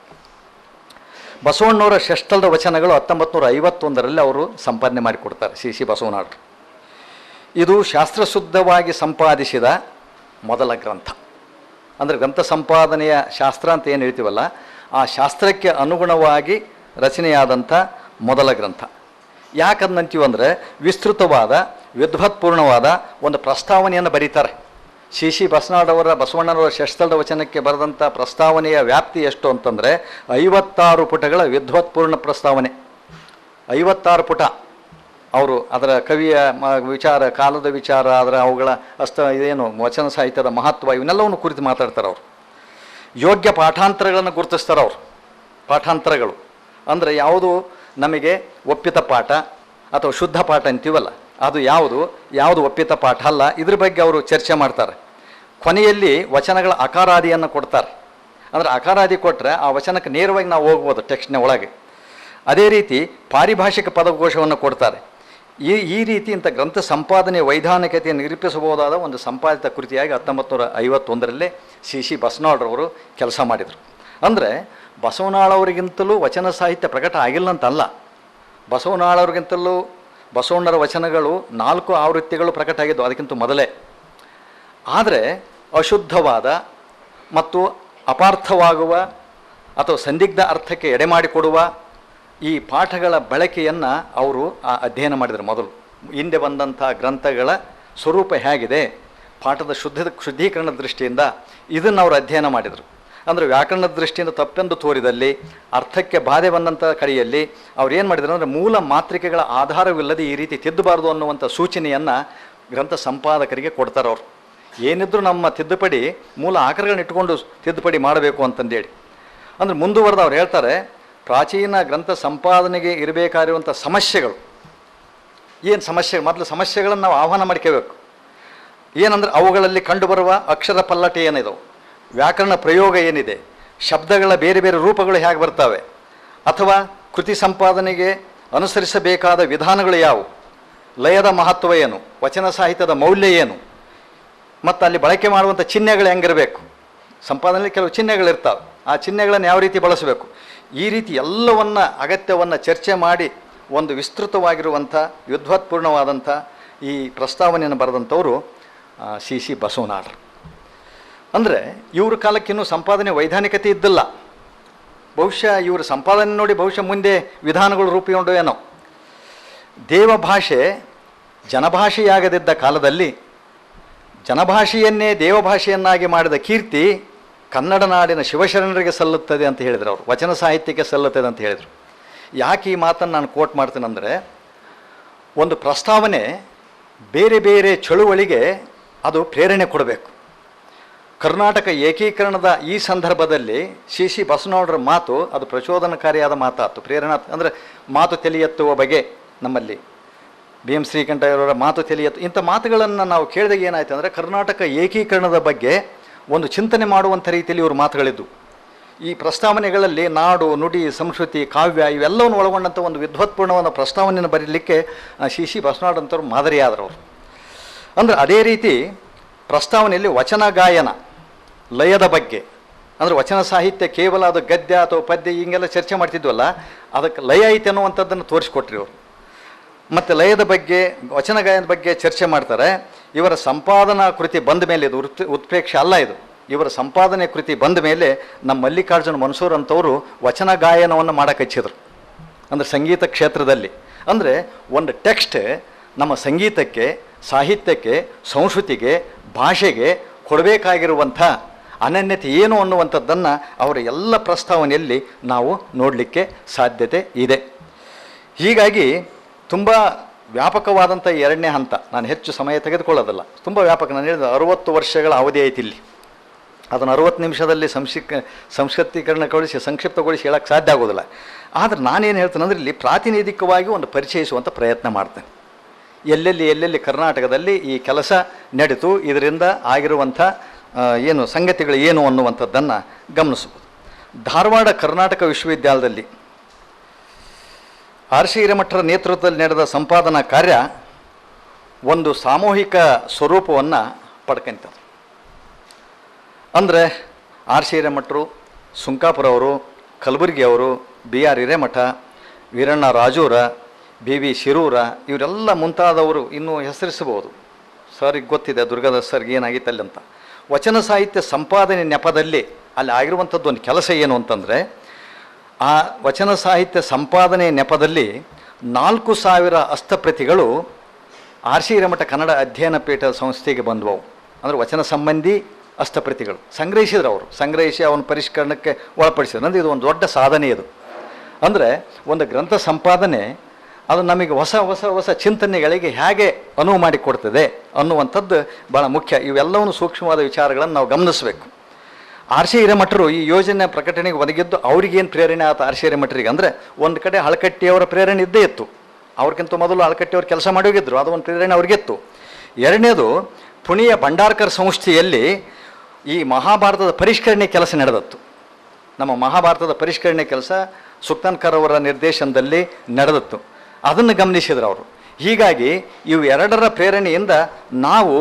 ಬಸವಣ್ಣವರ ಷಷ್ಠಲದ ವಚನಗಳು 1951ರಲ್ಲಿ ಅವರು ಸಂಪಾದನೆ ಮಾಡಿಕೊಡ್ತಾರೆ ಸಿ ಬಸವನಾಳರು. ಇದು ಶಾಸ್ತ್ರಶುದ್ಧವಾಗಿ ಸಂಪಾದಿಸಿದ ಮೊದಲ ಗ್ರಂಥ. ಅಂದರೆ ಗ್ರಂಥ ಸಂಪಾದನೆಯ ಶಾಸ್ತ್ರ ಅಂತ ಏನು ಹೇಳ್ತೀವಲ್ಲ, ಆ ಶಾಸ್ತ್ರಕ್ಕೆ ಅನುಗುಣವಾಗಿ ರಚನೆಯಾದಂಥ ಮೊದಲ ಗ್ರಂಥ. ಯಾಕಂದಂತೀವಿ ಅಂದರೆ, ವಿಸ್ತೃತವಾದ ವಿದ್ವತ್ಪೂರ್ಣವಾದ ಒಂದು ಪ್ರಸ್ತಾವನೆಯನ್ನು ಬರೀತಾರೆ. ಸಿ ಬಸವಣ್ಣನವರ ಷಷ್ಠಲದ ವಚನಕ್ಕೆ ಬರೆದಂಥ ಪ್ರಸ್ತಾವನೆಯ ವ್ಯಾಪ್ತಿ ಎಷ್ಟು ಅಂತಂದರೆ 56 ಪುಟಗಳ ವಿದ್ವತ್ಪೂರ್ಣ ಪ್ರಸ್ತಾವನೆ. 56 ಪುಟ. ಅವರು ಅದರ ಕವಿಯ ವಿಚಾರ, ಕಾಲದ ವಿಚಾರ, ಅದರ ಅವುಗಳ ಇದೇನು ವಚನ ಸಾಹಿತ್ಯದ ಮಹತ್ವ, ಇವನ್ನೆಲ್ಲವನ್ನು ಕುರಿತು ಮಾತಾಡ್ತಾರೆ ಅವರು. ಯೋಗ್ಯ ಪಾಠಾಂತರಗಳನ್ನು ಗುರುತಿಸ್ತಾರೆ ಅವರು. ಪಾಠಾಂತರಗಳು ಅಂದರೆ ಯಾವುದು ನಮಗೆ ಒಪ್ಪಿತ ಪಾಠ ಅಥವಾ ಶುದ್ಧ ಪಾಠ ಅಂತೀವಲ್ಲ, ಅದು ಯಾವುದು ಒಪ್ಪಿತ ಪಾಠ ಅಲ್ಲ, ಇದ್ರ ಬಗ್ಗೆ ಅವರು ಚರ್ಚೆ ಮಾಡ್ತಾರೆ. ಕೊನೆಯಲ್ಲಿ ವಚನಗಳ ಅಕಾರಾದಿಯನ್ನು ಕೊಡ್ತಾರೆ. ಅಂದರೆ ಅಕಾರಾದಿ ಕೊಟ್ಟರೆ ಆ ವಚನಕ್ಕೆ ನೇರವಾಗಿ ನಾವು ಹೋಗ್ಬೋದು ಟೆಕ್ಸ್ಟ್ನ ಒಳಗೆ. ಅದೇ ರೀತಿ ಪಾರಿಭಾಷಿಕ ಪದಕೋಶವನ್ನು ಕೊಡ್ತಾರೆ. ಈ ರೀತಿ ಇಂಥ ಗ್ರಂಥ ಸಂಪಾದನೆ ವೈಧಾನಿಕತೆಯನ್ನು ನಿರೂಪಿಸಬಹುದಾದ ಒಂದು ಸಂಪಾದಿತ ಕೃತಿಯಾಗಿ 1951 ಸಿ ಬಸವಣ್ಣರವರು ಕೆಲಸ ಮಾಡಿದರು. ಅಂದರೆ ಬಸವಣ್ಣನವರಿಗಿಂತಲೂ ವಚನ ಸಾಹಿತ್ಯ ಪ್ರಕಟ ಆಗಿಲ್ಲ ಅಂತಲ್ಲ, ಬಸವಣ್ಣನವರಿಗಿಂತಲೂ ಬಸವಣ್ಣರ ವಚನಗಳು 4 ಆವೃತ್ತಿಗಳು ಪ್ರಕಟ ಆಗಿದ್ದು ಅದಕ್ಕಿಂತ ಮೊದಲೇ. ಆದರೆ ಅಶುದ್ಧವಾದ ಮತ್ತು ಅಪಾರ್ಥವಾಗುವ ಅಥವಾ ಸಂದಿಗ್ಧ ಅರ್ಥಕ್ಕೆ ಎಡೆಮಾಡಿಕೊಡುವ ಈ ಪಾಠಗಳ ಬಳಕೆಯನ್ನು ಅವರು ಅಧ್ಯಯನ ಮಾಡಿದರು. ಮೊದಲು ಹಿಂದೆ ಬಂದಂಥ ಗ್ರಂಥಗಳ ಸ್ವರೂಪ ಹೇಗಿದೆ, ಪಾಠದ ಶುದ್ಧೀಕರಣದ ದೃಷ್ಟಿಯಿಂದ ಇದನ್ನು ಅವರು ಅಧ್ಯಯನ ಮಾಡಿದರು. ಅಂದರೆ ವ್ಯಾಕರಣದ ದೃಷ್ಟಿಯಿಂದ ತಪ್ಪೆಂದು ತೋರಿದಲ್ಲಿ, ಅರ್ಥಕ್ಕೆ ಬಾಧೆ ಬಂದಂಥ ಕಡೆಯಲ್ಲಿ ಅವ್ರು ಏನು ಮಾಡಿದರು ಅಂದರೆ ಮೂಲ ಮಾತೃಕೆಗಳ ಆಧಾರವಿಲ್ಲದೆ ಈ ರೀತಿ ತಿದ್ದಬಾರದು ಅನ್ನುವಂಥ ಸೂಚನೆಯನ್ನು ಗ್ರಂಥ ಸಂಪಾದಕರಿಗೆ ಕೊಡ್ತಾರೆ. ಅವರು ಏನಿದ್ರು ನಮ್ಮ ತಿದ್ದುಪಡಿ ಮೂಲ ಆಕರಗಳನ್ನ ಇಟ್ಕೊಂಡು ತಿದ್ದುಪಡಿ ಮಾಡಬೇಕು ಅಂತಂದೇಳಿ. ಅಂದರೆ ಮುಂದುವರೆದು ಅವ್ರು ಹೇಳ್ತಾರೆ, ಪ್ರಾಚೀನ ಗ್ರಂಥ ಸಂಪಾದನೆಗೆ ಇರಬೇಕಾಗಿರುವಂಥ ಸಮಸ್ಯೆಗಳು ಏನು ಮೊದಲು ಸಮಸ್ಯೆಗಳನ್ನು ನಾವು ಆಹ್ವಾನ ಮಾಡ್ಕೋಬೇಕು. ಏನಂದರೆ ಅವುಗಳಲ್ಲಿ ಕಂಡುಬರುವ ಅಕ್ಷರ ಪಲ್ಲಟ ಏನಿದೆ, ವ್ಯಾಕರಣ ಪ್ರಯೋಗ ಏನಿದೆ, ಶಬ್ದಗಳ ಬೇರೆ ಬೇರೆ ರೂಪಗಳು ಹೇಗೆ ಬರ್ತವೆ, ಅಥವಾ ಕೃತಿ ಸಂಪಾದನೆಗೆ ಅನುಸರಿಸಬೇಕಾದ ವಿಧಾನಗಳು ಯಾವುವು, ಲಯದ ಮಹತ್ವ ಏನು, ವಚನ ಸಾಹಿತ್ಯದ ಮೌಲ್ಯ ಏನು, ಮತ್ತು ಅಲ್ಲಿ ಬಳಕೆ ಮಾಡುವಂಥ ಚಿಹ್ನೆಗಳು ಹೆಂಗಿರಬೇಕು, ಸಂಪಾದನೆಯಲ್ಲಿ ಕೆಲವು ಚಿಹ್ನೆಗಳಿರ್ತಾವೆ, ಆ ಚಿಹ್ನೆಗಳನ್ನು ಯಾವ ರೀತಿ ಬಳಸಬೇಕು, ಈ ರೀತಿ ಎಲ್ಲವನ್ನು ಅಗತ್ಯವನ್ನು ಚರ್ಚೆ ಮಾಡಿ ಒಂದು ವಿಸ್ತೃತವಾಗಿರುವಂಥ ವಿದ್ವತ್ಪೂರ್ಣವಾದಂಥ ಈ ಪ್ರಸ್ತಾವನೆಯನ್ನು ಬರೆದಂಥವರು ಸಿ ಬಸವಣ್ಣರು. ಅಂದರೆ ಇವ್ರ ಕಾಲಕ್ಕಿನ್ನೂ ಸಂಪಾದನೆ ವೈಧಾನಿಕತೆ ಇದ್ದಿಲ್ಲ. ಬಹುಶಃ ಇವರು ಸಂಪಾದನೆ ನೋಡಿ ಬಹುಶಃ ಮುಂದೆ ವಿಧಾನಗಳು ರೂಪುಗೊಂಡು ಏನೋ. ದೇವಭಾಷೆ ಜನಭಾಷೆಯಾಗದಿದ್ದ ಕಾಲದಲ್ಲಿ ಜನಭಾಷೆಯನ್ನೇ ದೇವಭಾಷೆಯನ್ನಾಗಿ ಮಾಡಿದ ಕೀರ್ತಿ ಕನ್ನಡ ನಾಡಿನ ಶಿವಶರಣರಿಗೆ ಸಲ್ಲುತ್ತದೆ ಅಂತ ಹೇಳಿದರು. ಅವರು ವಚನ ಸಾಹಿತ್ಯಕ್ಕೆ ಸಲ್ಲುತ್ತದೆ ಅಂತ ಹೇಳಿದರು. ಯಾಕೆ ಈ ಮಾತನ್ನು ನಾನು ಕೋಟ್ ಮಾಡ್ತೇನೆಂದರೆ, ಒಂದು ಪ್ರಸ್ತಾವನೆ ಬೇರೆ ಬೇರೆ ಚಳುವಳಿಗೆ ಅದು ಪ್ರೇರಣೆ ಕೊಡಬೇಕು. ಕರ್ನಾಟಕ ಏಕೀಕರಣದ ಈ ಸಂದರ್ಭದಲ್ಲಿ ಸಿ ಬಸವಣ್ಣವರ ಮಾತು ಅದು ಪ್ರಚೋದನಕಾರಿಯಾದ ಮಾತಾತು. ಪ್ರೇರಣಾ ಅಂದರೆ ಮಾತು ತಲೆ ಎತ್ತುವ ಬಗೆ, ನಮ್ಮಲ್ಲಿ BM ಶ್ರೀಕಂಠಯ್ಯರವರ ಮಾತು ತಲೆ ಎತ್ತು, ಇಂಥ ಮಾತುಗಳನ್ನು ನಾವು ಕೇಳಿದಾಗ ಏನಾಯ್ತು ಅಂದರೆ ಕರ್ನಾಟಕ ಏಕೀಕರಣದ ಬಗ್ಗೆ ಒಂದು ಚಿಂತನೆ ಮಾಡುವಂಥ ರೀತಿಯಲ್ಲಿ ಇವರು ಮಾತುಗಳಿದ್ದು. ಈ ಪ್ರಸ್ತಾವನೆಗಳಲ್ಲಿ ನಾಡು, ನುಡಿ, ಸಂಸ್ಕೃತಿ, ಕಾವ್ಯ ಇವೆಲ್ಲವನ್ನು ಒಳಗೊಂಡಂಥ ಒಂದು ವಿದ್ವತ್ಪೂರ್ಣವಾದ ಪ್ರಸ್ತಾವನೆಯನ್ನು ಬರೀಲಿಕ್ಕೆ ಸಿ ಬಸವಣ್ಣರಂಥವ್ರು ಮಾದರಿಯಾದರವರು. ಅಂದರೆ ಅದೇ ರೀತಿ ಪ್ರಸ್ತಾವನೆಯಲ್ಲಿ ವಚನ ಗಾಯನ, ಲಯದ ಬಗ್ಗೆ, ಅಂದರೆ ವಚನ ಸಾಹಿತ್ಯ ಕೇವಲ ಅದು ಗದ್ಯ ಅಥವಾ ಪದ್ಯ ಹಿಂಗೆಲ್ಲ ಚರ್ಚೆ ಮಾಡ್ತಿದ್ವಲ್ಲ, ಅದಕ್ಕೆ ಲಯ ಐತೆ ಅನ್ನುವಂಥದ್ದನ್ನು ತೋರಿಸ್ಕೊಟ್ರಿ ಅವರು. ಮತ್ತು ಲಯದ ಬಗ್ಗೆ, ವಚನ ಗಾಯನದ ಬಗ್ಗೆ ಚರ್ಚೆ ಮಾಡ್ತಾರೆ. ಇವರ ಸಂಪಾದನಾ ಕೃತಿ ಬಂದ ಮೇಲೆ, ಇದು ಉತ್ಪ್ರೇಕ್ಷೆ ಅಲ್ಲ, ಇದು ಇವರ ಸಂಪಾದನೆ ಕೃತಿ ಬಂದ ಮೇಲೆ ನಮ್ಮ ಮಲ್ಲಿಕಾರ್ಜುನ ಮನ್ಸೂರ್ ಅಂತವರು ವಚನ ಗಾಯನವನ್ನು ಮಾಡಕ್ಕೆ ಹಚ್ಚಿದ್ರು. ಅಂದರೆ ಸಂಗೀತ ಕ್ಷೇತ್ರದಲ್ಲಿ. ಅಂದರೆ ಒಂದು ಟೆಕ್ಸ್ಟ್ ನಮ್ಮ ಸಂಗೀತಕ್ಕೆ, ಸಾಹಿತ್ಯಕ್ಕೆ, ಸಂಸ್ಕೃತಿಗೆ, ಭಾಷೆಗೆ ಕೊಡಬೇಕಾಗಿರುವಂಥ ಅನನ್ಯತೆ ಏನು ಅನ್ನುವಂಥದ್ದನ್ನು ಅವರ ಎಲ್ಲ ಪ್ರಸ್ತಾವನೆಯಲ್ಲಿ ನಾವು ನೋಡಲಿಕ್ಕೆ ಸಾಧ್ಯತೆ ಇದೆ. ಹೀಗಾಗಿ ತುಂಬ ವ್ಯಾಪಕವಾದಂಥ ಎರಡನೇ ಹಂತ, ನಾನು ಹೆಚ್ಚು ಸಮಯ ತೆಗೆದುಕೊಳ್ಳೋದಲ್ಲ, ತುಂಬ ವ್ಯಾಪಕ. ನಾನು ಹೇಳಿದ 60 ವರ್ಷಗಳ ಅವಧಿ ಐತಿ ಇಲ್ಲಿ. ಅದನ್ನು 60 ನಿಮಿಷದಲ್ಲಿ ಸಂಕ್ಷಿಪ್ತಗೊಳಿಸಿ ಹೇಳೋಕ್ಕೆ ಸಾಧ್ಯ ಆಗೋದಿಲ್ಲ. ಆದರೆ ನಾನೇನು ಹೇಳ್ತೇನೆ ಅಂದರೆ ಇಲ್ಲಿ ಪ್ರಾತಿನಿಧಿಕವಾಗಿ ಒಂದು ಪರಿಚಯಿಸುವಂಥ ಪ್ರಯತ್ನ ಮಾಡ್ತೇನೆ. ಎಲ್ಲೆಲ್ಲಿ ಕರ್ನಾಟಕದಲ್ಲಿ ಈ ಕೆಲಸ ನಡೀತು, ಇದರಿಂದ ಆಗಿರುವಂಥ ಏನು ಸಂಗತಿಗಳು ಏನು ಅನ್ನುವಂಥದ್ದನ್ನು ಗಮನಿಸ್ಬೋದು. ಧಾರವಾಡ ಕರ್ನಾಟಕ ವಿಶ್ವವಿದ್ಯಾಲಯದಲ್ಲಿ ಆರ್ ಸಿ ಹಿರೇಮಠರ ನೇತೃತ್ವದಲ್ಲಿ ನಡೆದ ಸಂಪಾದನಾ ಕಾರ್ಯ ಒಂದು ಸಾಮೂಹಿಕ ಸ್ವರೂಪವನ್ನು ಪಡ್ಕೊಂತದೆ. ಅಂದರೆ ಆರ್ ಸಿ ಹಿರೇಮಠರು, ಸುಂಕಾಪುರವರು, ಕಲಬುರ್ಗಿಯವರು, BR ಹಿರೇಮಠ, ವೀರಣ್ಣ ರಾಜೂರ, BV ಶಿರೂರ, ಇವರೆಲ್ಲ ಮುಂತಾದವರು ಇನ್ನೂ ಹೆಸರಿಸಬಹುದು. ಸರ್ಗೆ ಗೊತ್ತಿದೆ ದುರ್ಗಾದಾಸ್ ಸರ್ಗೆ ಏನಾಗಿತ್ತಲ್ಲಿ ಅಂತ. ವಚನ ಸಾಹಿತ್ಯ ಸಂಪಾದನೆ ನೆಪದಲ್ಲಿ ಅಲ್ಲಿ ಆಗಿರುವಂಥದ್ದು ಒಂದು ಕೆಲಸ ಏನು ಅಂತಂದರೆ, ಆ ವಚನ ಸಾಹಿತ್ಯ ಸಂಪಾದನೆ ನೆಪದಲ್ಲಿ 4000 ಹಸ್ತಪ್ರತಿಗಳು ಆರ್ ಸಿ ಹಿರೇಮಠ ಕನ್ನಡ ಅಧ್ಯಯನ ಪೀಠ ಸಂಸ್ಥೆಗೆ ಬಂದವು. ಅಂದರೆ ವಚನ ಸಂಬಂಧಿ ಹಸ್ತಪ್ರತಿಗಳು ಸಂಗ್ರಹಿಸಿದ್ರು. ಅವರು ಸಂಗ್ರಹಿಸಿ ಅವನ ಪರಿಷ್ಕರಣಕ್ಕೆ ಒಳಪಡಿಸಿದ್ರು. ಅಂದರೆ ಇದು ಒಂದು ದೊಡ್ಡ ಸಾಧನೆ. ಇದು ಅಂದರೆ ಒಂದು ಗ್ರಂಥ ಸಂಪಾದನೆ ಅದು ನಮಗೆ ಹೊಸ ಚಿಂತನೆಗಳಿಗೆ ಹೇಗೆ ಅನುವು ಮಾಡಿಕೊಡ್ತದೆ ಅನ್ನುವಂಥದ್ದು ಭಾಳ ಮುಖ್ಯ. ಇವೆಲ್ಲವನ್ನು ಸೂಕ್ಷ್ಮವಾದ ವಿಚಾರಗಳನ್ನು ನಾವು ಗಮನಿಸಬೇಕು. ಆರ್ ಸಿ ಹಿರೇಮಠರು ಈ ಯೋಜನೆ ಪ್ರಕಟಣೆಗೆ ಒದಗಿದ್ದು ಅವ್ರಿಗೇನು ಪ್ರೇರಣೆ ಆಯ್ತು ಆರ್ ಸಿ ಹಿರೇಮಠರಿಗೆ ಅಂದರೆ ಒಂದು ಕಡೆ ಹಳಕಟ್ಟಿಯವರ ಪ್ರೇರಣೆ ಇದ್ದೇ ಇತ್ತು, ಅವ್ರಿಗಿಂತ ಮೊದಲು ಹಳಕಟ್ಟಿಯವರು ಕೆಲಸ ಮಾಡಿ ಹೋಗಿದ್ರು, ಅದು ಒಂದು ಪ್ರೇರಣೆ ಅವ್ರಿಗಿತ್ತು. ಎರಡನೇದು ಪುಣೆಯ ಭಂಡಾರ್ಕರ್ ಸಂಸ್ಥೆಯಲ್ಲಿ ಈ ಮಹಾಭಾರತದ ಪರಿಷ್ಕರಣೆ ಕೆಲಸ ನಡೆದತ್ತು. ನಮ್ಮ ಮಹಾಭಾರತದ ಪರಿಷ್ಕರಣೆ ಕೆಲಸ ಸುಕ್ತಾನ್ಕರ್ ಅವರ ನಿರ್ದೇಶನದಲ್ಲಿ ನಡೆದತ್ತು. ಅದನ್ನು ಗಮನಿಸಿದ್ರು ಅವರು. ಹೀಗಾಗಿ ಇವು ಎರಡರ ಪ್ರೇರಣೆಯಿಂದ ನಾವು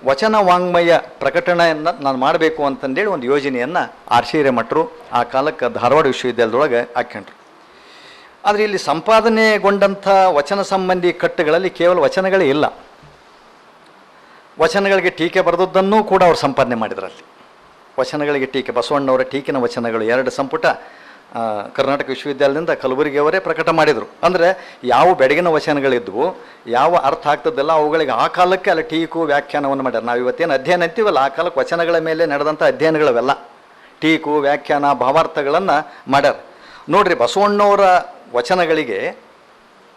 ವಚನ ವಾಂಗ್ಮಯ ಪ್ರಕಟಣೆಯನ್ನು ನಾನು ಮಾಡಬೇಕು ಅಂತಂದೇಳಿ ಒಂದು ಯೋಜನೆಯನ್ನು ಆರ್ ಸಿ ಹಿರೇಮಠರು ಆ ಕಾಲಕ್ಕೆ ಧಾರವಾಡ ವಿಶ್ವವಿದ್ಯಾಲಯದೊಳಗೆ ಹಾಕ್ಕೊಂಡ್ರು. ಆದರೆ ಇಲ್ಲಿ ಸಂಪಾದನೆಗೊಂಡಂಥ ವಚನ ಸಂಬಂಧಿ ಕಟ್ಟುಗಳಲ್ಲಿ ಕೇವಲ ವಚನಗಳೇ ಇಲ್ಲ, ವಚನಗಳಿಗೆ ಟೀಕೆ ಬರೆದದ್ದನ್ನೂ ಕೂಡ ಅವರು ಸಂಪಾದನೆ ಮಾಡಿದ್ರಲ್ಲಿ. ವಚನಗಳಿಗೆ ಟೀಕೆ, ಬಸವಣ್ಣವರ ಟೀಕಿನ ವಚನಗಳು 2 ಸಂಪುಟ ಕರ್ನಾಟಕ ವಿಶ್ವವಿದ್ಯಾಲಯದಿಂದ ಕಲಬುರಗಿಯವರೇ ಪ್ರಕಟ ಮಾಡಿದರು. ಅಂದರೆ ಯಾವ ಬೆಡಗಿನ ವಚನಗಳಿದ್ವು, ಯಾವ ಅರ್ಥ ಆಗ್ತದಲ್ಲ ಅವುಗಳಿಗೆ ಆ ಕಾಲಕ್ಕೆ ಅಲ್ಲಿ ಟೀಕು ವ್ಯಾಖ್ಯಾನವನ್ನು ಮಾಡ್ಯಾರ. ನಾವು ಇವತ್ತೇನು ಅಧ್ಯಯನ ಅಂತೀವಲ್ಲ, ಆ ಕಾಲಕ್ಕೆ ವಚನಗಳ ಮೇಲೆ ನಡೆದಂಥ ಅಧ್ಯಯನಗಳವೆಲ್ಲ ಟೀಕು ವ್ಯಾಖ್ಯಾನ ಭಾವಾರ್ಥಗಳನ್ನು ಮಾಡ್ಯಾರ. ನೋಡ್ರಿ, ಬಸವಣ್ಣವರ ವಚನಗಳಿಗೆ,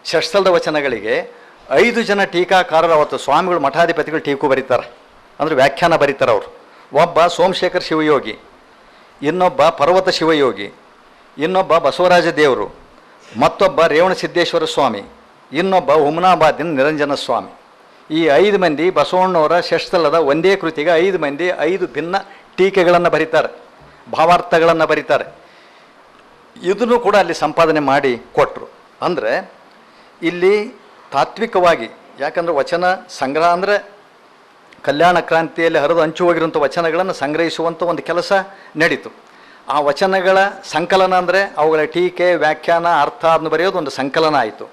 ಷಟ್ಸ್ಥಲದ ವಚನಗಳಿಗೆ 5 ಜನ ಟೀಕಾಕಾರರು ಅವತ್ತು ಸ್ವಾಮಿಗಳು ಮಠಾಧಿಪತಿಗಳು ಟೀಕು ಬರೀತಾರೆ, ಅಂದರೆ ವ್ಯಾಖ್ಯಾನ ಬರೀತಾರೆ ಅವರು. ಒಬ್ಬ ಸೋಮಶೇಖರ್ ಶಿವಯೋಗಿ, ಇನ್ನೊಬ್ಬ ಪರ್ವತ ಶಿವಯೋಗಿ, ಇನ್ನೊಬ್ಬ ಬಸವರಾಜ ದೇವರು, ಮತ್ತೊಬ್ಬ ರೇವಣಸಿದ್ದೇಶ್ವರ ಸ್ವಾಮಿ, ಇನ್ನೊಬ್ಬ ಹುಮನಾಬಾದಿನ ನಿರಂಜನ ಸ್ವಾಮಿ. ಈ 5 ಮಂದಿ ಬಸವಣ್ಣವರ ಷಟ್ಸ್ಥಲದ ಒಂದೇ ಕೃತಿಗೆ 5 ಮಂದಿ 5 ಭಿನ್ನ ಟೀಕೆಗಳನ್ನು ಬರೀತಾರೆ, ಭಾವಾರ್ಥಗಳನ್ನು ಬರೀತಾರೆ. ಇದನ್ನು ಕೂಡ ಅಲ್ಲಿ ಸಂಪಾದನೆ ಮಾಡಿ ಕೊಟ್ಟರು. ಅಂದರೆ ಇಲ್ಲಿ ತಾತ್ವಿಕವಾಗಿ, ಯಾಕಂದರೆ ವಚನ ಸಂಗ್ರಹ ಅಂದರೆ ಕಲ್ಯಾಣ ಕ್ರಾಂತಿಯಲ್ಲಿ ಹರಿದು ಹಂಚು ಹೋಗಿರುವಂಥ ವಚನಗಳನ್ನು ಸಂಗ್ರಹಿಸುವಂಥ ಒಂದು ಕೆಲಸ ನಡೀತು. ಆ ವಚನಗಳ ಸಂಕಲನ ಅಂದರೆ ಅವುಗಳ ಟೀಕೆ ವ್ಯಾಖ್ಯಾನ ಅರ್ಥ ಅದನ್ನು ಬರೆಯೋದು ಒಂದು ಸಂಕಲನ ಆಯಿತು.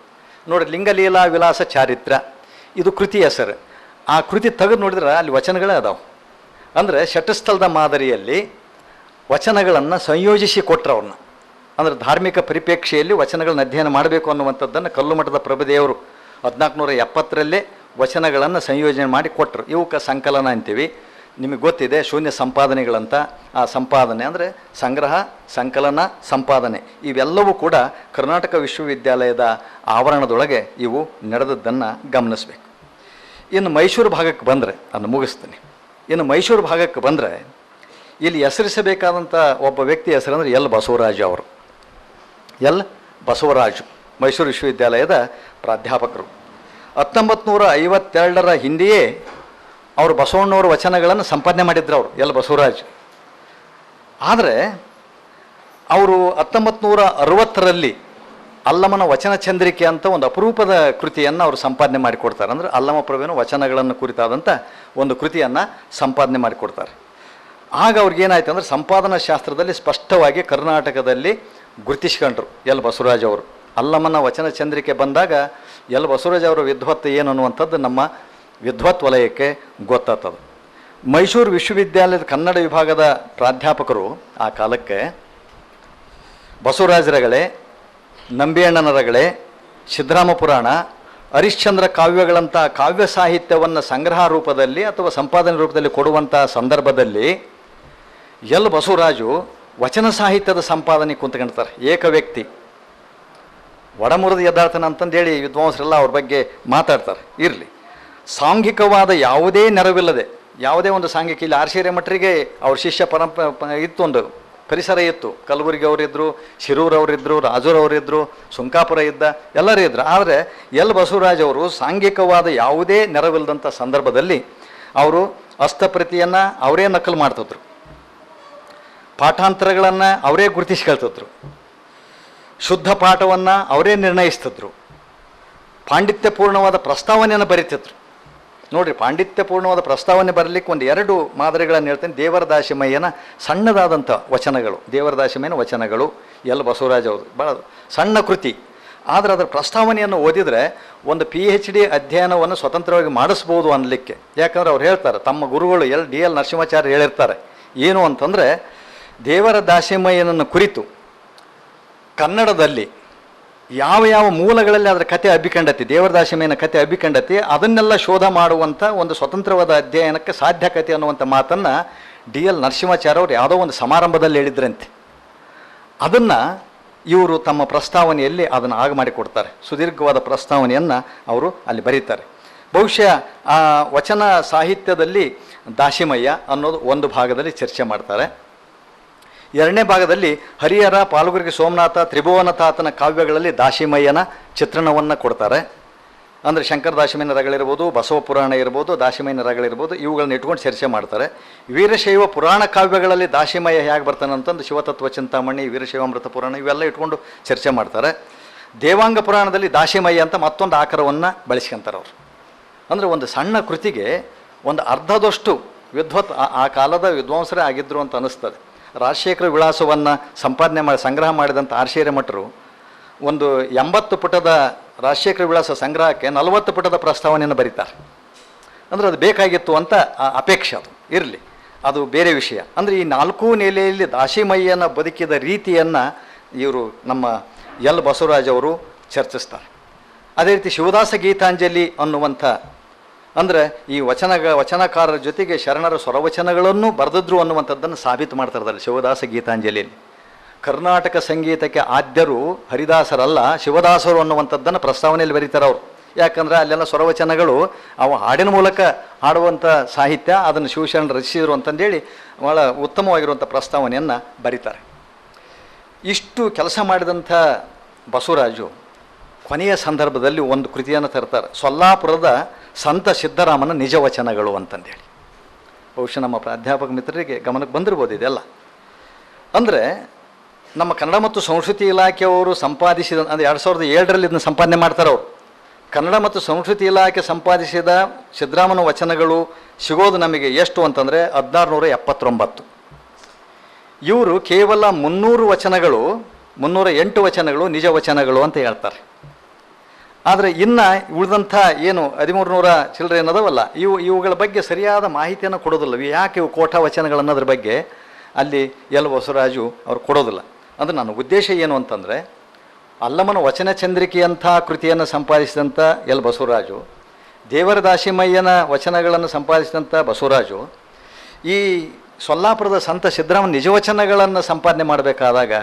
ನೋಡಿ, ಲಿಂಗಲೀಲಾ ವಿಲಾಸ ಚಾರಿತ್ರ್ಯ ಇದು ಕೃತಿ ಹೆಸರು. ಆ ಕೃತಿ ತೆಗೆದು ನೋಡಿದ್ರೆ ಅಲ್ಲಿ ವಚನಗಳೇ ಅದಾವೆ. ಅಂದರೆ ಷಟ್ಸ್ಥಲದ ಮಾದರಿಯಲ್ಲಿ ವಚನಗಳನ್ನು ಸಂಯೋಜಿಸಿ ಕೊಟ್ಟರು ಅವ್ರನ್ನ. ಅಂದರೆ ಧಾರ್ಮಿಕ ಪರಿಪ್ರೇಕ್ಷೆಯಲ್ಲಿ ವಚನಗಳನ್ನ ಅಧ್ಯಯನ ಮಾಡಬೇಕು ಅನ್ನುವಂಥದ್ದನ್ನು ಕಲ್ಲುಮಠದ ಪ್ರಭುದೇವರು 1470ರಲ್ಲೇ ವಚನಗಳನ್ನು ಸಂಯೋಜನೆ ಮಾಡಿ ಕೊಟ್ಟರು. ಇವಕ್ಕೆ ಸಂಕಲನ ಅಂತೀವಿ. ನಿಮಗೆ ಗೊತ್ತಿದೆ ಶೂನ್ಯ ಸಂಪಾದನೆಗಳಂತ. ಆ ಸಂಪಾದನೆ ಅಂದರೆ ಸಂಗ್ರಹ, ಸಂಕಲನ, ಸಂಪಾದನೆ ಇವೆಲ್ಲವೂ ಕೂಡ ಕರ್ನಾಟಕ ವಿಶ್ವವಿದ್ಯಾಲಯದ ಆವರಣದೊಳಗೆ ಇವು ನಡೆದದ್ದನ್ನು ಗಮನಿಸಬೇಕು. ಇನ್ನು ಮೈಸೂರು ಭಾಗಕ್ಕೆ ಬಂದರೆ, ಅದನ್ನು ಮುಗಿಸ್ತೀನಿ. ಇನ್ನು ಮೈಸೂರು ಭಾಗಕ್ಕೆ ಬಂದರೆ ಇಲ್ಲಿ ಹೆಸರಿಸಬೇಕಾದಂಥ ಒಬ್ಬ ವ್ಯಕ್ತಿ ಹೆಸರಂದರೆ ಎಲ್ ಬಸವರಾಜು ಅವರು. ಎಲ್ ಬಸವರಾಜು ಮೈಸೂರು ವಿಶ್ವವಿದ್ಯಾಲಯದ ಪ್ರಾಧ್ಯಾಪಕರು. 1952ರ ಹಿಂದೆಯೇ ಅವರು ಬಸವಣ್ಣವರ ವಚನಗಳನ್ನು ಸಂಪಾದನೆ ಮಾಡಿದ್ರು ಅವರು, ಎಲ್ ಬಸವರಾಜ್. ಆದರೆ ಅವರು 1960ರಲ್ಲಿ ಅಲ್ಲಮನ ವಚನ ಚಂದ್ರಿಕೆ ಅಂತ ಒಂದು ಅಪರೂಪದ ಕೃತಿಯನ್ನು ಅವರು ಸಂಪಾದನೆ ಮಾಡಿಕೊಡ್ತಾರೆ. ಅಂದರೆ ಅಲ್ಲಮ ಪ್ರಭುವಿನ ವಚನಗಳನ್ನು ಕುರಿತಾದಂಥ ಒಂದು ಕೃತಿಯನ್ನು ಸಂಪಾದನೆ ಮಾಡಿಕೊಡ್ತಾರೆ. ಆಗ ಅವ್ರಿಗೇನಾಯ್ತು ಅಂದರೆ ಸಂಪಾದನಾ ಶಾಸ್ತ್ರದಲ್ಲಿ ಸ್ಪಷ್ಟವಾಗಿ ಕರ್ನಾಟಕದಲ್ಲಿ ಗುರುತಿಸ್ಕೊಂಡ್ರು ಎಲ್ ಬಸವರಾಜ್ ಅವರು. ಅಲ್ಲಮನ ವಚನ ಚಂದ್ರಿಕೆ ಬಂದಾಗ ಎಲ್ ಬಸವರಾಜ್ ಅವರ ವಿದ್ವತ್ತು ಏನು ಅನ್ನುವಂಥದ್ದು ನಮ್ಮ ವಿದ್ವತ್ ವಲಯಕ್ಕೆ ಗೊತ್ತಾಗ್ತದೆ. ಮೈಸೂರು ವಿಶ್ವವಿದ್ಯಾಲಯದ ಕನ್ನಡ ವಿಭಾಗದ ಪ್ರಾಧ್ಯಾಪಕರು ಆ ಕಾಲಕ್ಕೆ ಬಸವರಾಜರಗಳೇ, ನಂಬಿಯಣ್ಣನರಗಳೇ, ಸಿದ್ದರಾಮ ಪುರಾಣ, ಹರಿಶ್ಚಂದ್ರ ಕಾವ್ಯಗಳಂಥ ಕಾವ್ಯ ಸಾಹಿತ್ಯವನ್ನು ಸಂಗ್ರಹ ರೂಪದಲ್ಲಿ ಅಥವಾ ಸಂಪಾದನೆ ರೂಪದಲ್ಲಿ ಕೊಡುವಂಥ ಸಂದರ್ಭದಲ್ಲಿ ಎಲ್ ಬಸವರಾಜು ವಚನ ಸಾಹಿತ್ಯದ ಸಂಪಾದನೆ ಕುಂತ್ಕೊಳ್ತಾರೆ. ಏಕ ವ್ಯಕ್ತಿ, ಒಡಮುರಿದ ಯಥಾರ್ಥನ ಅಂತಂದೇಳಿ ವಿದ್ವಾಂಸರೆಲ್ಲ ಅವ್ರ ಬಗ್ಗೆ ಮಾತಾಡ್ತಾರೆ. ಇರಲಿ, ಸಾಂಘಿಕವಾದ ಯಾವುದೇ ನೆರವಿಲ್ಲದೆ, ಯಾವುದೇ ಒಂದು ಸಾಂಘಿಕ, ಇಲ್ಲಿ ಆರ್ ಸಿ ಹಿರೇಮಠರಿಗೆ ಅವ್ರ ಶಿಷ್ಯ ಇತ್ತು, ಒಂದು ಪರಿಸರ ಇತ್ತು. ಕಲಬುರಗಿ ಅವರಿದ್ದರು, ಶಿರೂರವರಿದ್ದರು, ರಾಜೂರವರಿದ್ದರು, ಸುಂಕಾಪುರ ಇದ್ದ, ಎಲ್ಲರೂ ಇದ್ದರು. ಆದರೆ ಎಲ್ ಬಸವರಾಜ್ ಅವರು ಸಾಂಘಿಕವಾದ ಯಾವುದೇ ನೆರವಿಲ್ಲದಂಥ ಸಂದರ್ಭದಲ್ಲಿ ಅವರು ಹಸ್ತಪ್ರತಿಯನ್ನು ಅವರೇ ನಕಲು ಮಾಡ್ತಿದ್ರು, ಪಾಠಾಂತರಗಳನ್ನು ಅವರೇ ಗುರುತಿಸ್ಕೊಳ್ತಿದ್ರು, ಶುದ್ಧ ಪಾಠವನ್ನು ಅವರೇ ನಿರ್ಣಯಿಸ್ತಿದ್ರು, ಪಾಂಡಿತ್ಯಪೂರ್ಣವಾದ ಪ್ರಸ್ತಾವನೆಯನ್ನು ಬರೀತಿದ್ರು. ನೋಡಿರಿ, ಪಾಂಡಿತ್ಯಪೂರ್ಣವಾದ ಪ್ರಸ್ತಾವನೆ ಬರಲಿಕ್ಕೆ ಒಂದು 2 ಮಾದರಿಗಳನ್ನು ಹೇಳ್ತೇನೆ. ದೇವರದಾಸಿಮಯ್ಯನ ಸಣ್ಣದಾದಂಥ ವಚನಗಳು, ದೇವರದಾಸಿಮಯ್ಯನ ವಚನಗಳು ಎಲ್ ಬಸವರಾಜ್ ಅವರು ಭಾಳ ಸಣ್ಣ ಕೃತಿ. ಆದರೆ ಅದರ ಪ್ರಸ್ತಾವನೆಯನ್ನು ಓದಿದರೆ ಒಂದು PhD ಅಧ್ಯಯನವನ್ನು ಸ್ವತಂತ್ರವಾಗಿ ಮಾಡಿಸ್ಬೋದು ಅನ್ನಲಿಕ್ಕೆ. ಯಾಕಂದರೆ ಅವ್ರು ಹೇಳ್ತಾರೆ, ತಮ್ಮ ಗುರುಗಳು DL ನರಸಿಂಹಾಚಾರ್ಯ ಹೇಳಿರ್ತಾರೆ ಏನು ಅಂತಂದರೆ, ದೇವರದಾಸಿಮಯ್ಯನನ್ನು ಕುರಿತು ಕನ್ನಡದಲ್ಲಿ ಯಾವ ಯಾವ ಮೂಲಗಳಲ್ಲಿ ಅದರ ಕತೆ ಅಭಿಕಂಡತಿ, ದೇವರದಾಸಿಮಯ್ಯನ ಕತೆ ಅಭಿಕಂಡತಿ, ಅದನ್ನೆಲ್ಲ ಶೋಧ ಮಾಡುವಂಥ ಒಂದು ಸ್ವತಂತ್ರವಾದ ಅಧ್ಯಯನಕ್ಕೆ ಸಾಧ್ಯಕತೆ ಅನ್ನುವಂಥ ಮಾತನ್ನು DL ನರಸಿಂಹಾಚಾರ್ಯ ಅವರು ಯಾವುದೋ ಒಂದು ಸಮಾರಂಭದಲ್ಲಿ ಹೇಳಿದ್ರಂತೆ. ಅದನ್ನು ಇವರು ತಮ್ಮ ಪ್ರಸ್ತಾವನೆಯಲ್ಲಿ ಅದನ್ನು ಆಗ ಮಾಡಿಕೊಡ್ತಾರೆ. ಸುದೀರ್ಘವಾದ ಪ್ರಸ್ತಾವನೆಯನ್ನು ಅವರು ಅಲ್ಲಿ ಬರೀತಾರೆ. ಬಹುಶಃ ಆ ವಚನ ಸಾಹಿತ್ಯದಲ್ಲಿ ದಾಸಿಮಯ್ಯ ಅನ್ನೋದು ಒಂದು ಭಾಗದಲ್ಲಿ ಚರ್ಚೆ ಮಾಡ್ತಾರೆ. ಎರಡನೇ ಭಾಗದಲ್ಲಿ ಹರಿಹರ, ಪಾಲ್ಗುರ್ಗಿ ಸೋಮನಾಥ, ತ್ರಿಭುವನತಾತನ ಕಾವ್ಯಗಳಲ್ಲಿ ದಾಸಿಮಯ್ಯನ ಚಿತ್ರಣವನ್ನು ಕೊಡ್ತಾರೆ. ಅಂದರೆ ಶಂಕರ ದಾಸಿಮಯ್ಯನ ರಗಳಿರ್ಬೋದು, ಬಸವ ಪುರಾಣ ಇರ್ಬೋದು, ದಾಸಿಮಯ್ಯನ ರಗಳಿರ್ಬೋದು, ಇವುಗಳನ್ನ ಇಟ್ಕೊಂಡು ಚರ್ಚೆ ಮಾಡ್ತಾರೆ. ವೀರಶೈವ ಪುರಾಣ ಕಾವ್ಯಗಳಲ್ಲಿ ದಾಸಿಮಯ್ಯ ಹೇಗೆ ಬರ್ತಾನೆ ಅಂತಂದು ಶಿವತತ್ವ ಚಿಂತಾಮಣಿ, ವೀರಶೈವಾಮೃತ ಪುರಾಣ ಇವೆಲ್ಲ ಇಟ್ಕೊಂಡು ಚರ್ಚೆ ಮಾಡ್ತಾರೆ. ದೇವಾಂಗ ಪುರಾಣದಲ್ಲಿ ದಾಸಿಮಯ್ಯ ಅಂತ ಮತ್ತೊಂದು ಆಕಾರವನ್ನು ಬಳಸ್ಕೊಂತಾರೆ ಅವರು. ಅಂದರೆ ಒಂದು ಸಣ್ಣ ಕೃತಿಗೆ ಒಂದು ಅರ್ಧದಷ್ಟು ವಿದ್ವತ್ ಆ ಕಾಲದ ವಿದ್ವಾಂಸರೇ ಆಗಿದ್ದರು ಅಂತ ಅನ್ನಿಸ್ತದೆ. ರಾಜಶೇಖರ ವಿಳಾಸವನ್ನು ಸಂಪಾದನೆ ಮಾಡಿ ಸಂಗ್ರಹ ಮಾಡಿದಂಥ ಆರ್ಶೇರ ಮಠರು ಒಂದು 80 ಪುಟದ ರಾಜಶೇಖರ ವಿಳಾಸ ಸಂಗ್ರಹಕ್ಕೆ 40 ಪುಟದ ಪ್ರಸ್ತಾವನೆಯನ್ನು ಬರೀತಾರೆ. ಅಂದರೆ ಅದು ಬೇಕಾಗಿತ್ತು ಅಂತ ಅಪೇಕ್ಷೆ, ಅದು ಇರಲಿ, ಅದು ಬೇರೆ ವಿಷಯ. ಅಂದರೆ ಈ 4 ನೆಲೆಯಲ್ಲಿ ದಾಸಿಮಯ್ಯನ ಬದುಕಿದ ರೀತಿಯನ್ನು ಇವರು ನಮ್ಮ ಎಲ್ ಬಸವರಾಜ್ ಅವರು ಚರ್ಚಿಸ್ತಾರೆ. ಅದೇ ರೀತಿ ಶಿವದಾಸ ಗೀತಾಂಜಲಿ ಅನ್ನುವಂಥ, ಅಂದರೆ ಈ ವಚನಕಾರರ ಜೊತೆಗೆ ಶರಣರ ಸ್ವರವಚನಗಳನ್ನು ಬರೆದಿದ್ರು ಅನ್ನುವಂಥದ್ದನ್ನು ಸಾಬೀತು ಮಾಡ್ತಾರೆ ಶಿವದಾಸ ಗೀತಾಂಜಲಿಯಲ್ಲಿ. ಕರ್ನಾಟಕ ಸಂಗೀತಕ್ಕೆ ಆದ್ಯರು ಹರಿದಾಸರಲ್ಲ, ಶಿವದಾಸರು ಅನ್ನುವಂಥದ್ದನ್ನು ಪ್ರಸ್ತಾವನೆಯಲ್ಲಿ ಬರೀತಾರೆ ಅವರು. ಯಾಕಂದರೆ ಅಲ್ಲೆಲ್ಲ ಸ್ವರವಚನಗಳು ಅವು ಹಾಡಿನ ಮೂಲಕ ಹಾಡುವಂಥ ಸಾಹಿತ್ಯ, ಅದನ್ನು ಶಿವಶರಣರು ರಚಿಸಿದರು ಅಂತಂದೇಳಿ ಭಾಳ ಉತ್ತಮವಾಗಿರುವಂಥ ಪ್ರಸ್ತಾವನೆಯನ್ನು ಬರೀತಾರೆ. ಇಷ್ಟು ಕೆಲಸ ಮಾಡಿದಂಥ ಬಸವರಾಜು ಕೊನೆಯ ಸಂದರ್ಭದಲ್ಲಿ ಒಂದು ಕೃತಿಯನ್ನು ತರ್ತಾರೆ, ಸೊಲ್ಲಾಪುರದ ಸಂತ ಸಿದ್ದರಾಮನ ನಿಜವಚನಗಳು ಅಂತಂದೇಳಿ. ಬಹುಶಃ ನಮ್ಮ ಪ್ರಾಧ್ಯಾಪಕ ಮಿತ್ರರಿಗೆ ಗಮನಕ್ಕೆ ಬಂದಿರ್ಬೋದು ಇದೆಲ್ಲ. ಅಂದರೆ ನಮ್ಮ ಕನ್ನಡ ಮತ್ತು ಸಂಸ್ಕೃತಿ ಇಲಾಖೆಯವರು ಸಂಪಾದಿಸಿದ, ಅಂದರೆ 2007ರಲ್ಲಿ ಇದನ್ನು ಸಂಪಾದನೆ ಮಾಡ್ತಾರೆ ಅವರು. ಕನ್ನಡ ಮತ್ತು ಸಂಸ್ಕೃತಿ ಇಲಾಖೆ ಸಂಪಾದಿಸಿದ ಸಿದ್ದರಾಮನ ವಚನಗಳು ಸಿಗೋದು ನಮಗೆ ಎಷ್ಟು ಅಂತಂದರೆ 1679. ಇವರು ಕೇವಲ 300 ವಚನಗಳು, 308 ವಚನಗಳು ನಿಜ ವಚನಗಳು ಅಂತ ಹೇಳ್ತಾರೆ. ಆದರೆ ಇನ್ನು ಉಳಿದಂಥ ಏನು 1300 ಚಿಲ್ಲರೆ ಏನದವಲ್ಲ, ಇವುಗಳ ಬಗ್ಗೆ ಸರಿಯಾದ ಮಾಹಿತಿಯನ್ನು ಕೊಡೋದಿಲ್ಲ. ಯಾಕೆ ಇವು ಕೋಠ ವಚನಗಳು ಅನ್ನೋದ್ರ ಬಗ್ಗೆ ಅಲ್ಲಿ ಎಲ್ ಬಸವರಾಜು ಅವ್ರು ಕೊಡೋದಿಲ್ಲ. ಅಂದರೆ ನನ್ನ ಉದ್ದೇಶ ಏನು ಅಂತಂದರೆ, ಅಲ್ಲಮನ ವಚನ ಚಂದ್ರಿಕೆಯಂಥ ಕೃತಿಯನ್ನು ಸಂಪಾದಿಸಿದಂಥ ಎಲ್ ಬಸವರಾಜು, ದೇವರ ದಾಸಿಮಯ್ಯನ ವಚನಗಳನ್ನು ಸಂಪಾದಿಸಿದಂಥ ಬಸವರಾಜು, ಈ ಸೊಲ್ಲಾಪುರದ ಸಂತ ಸಿದ್ದರಾಮನ ನಿಜವಚನಗಳನ್ನು ಸಂಪಾದನೆ ಮಾಡಬೇಕಾದಾಗ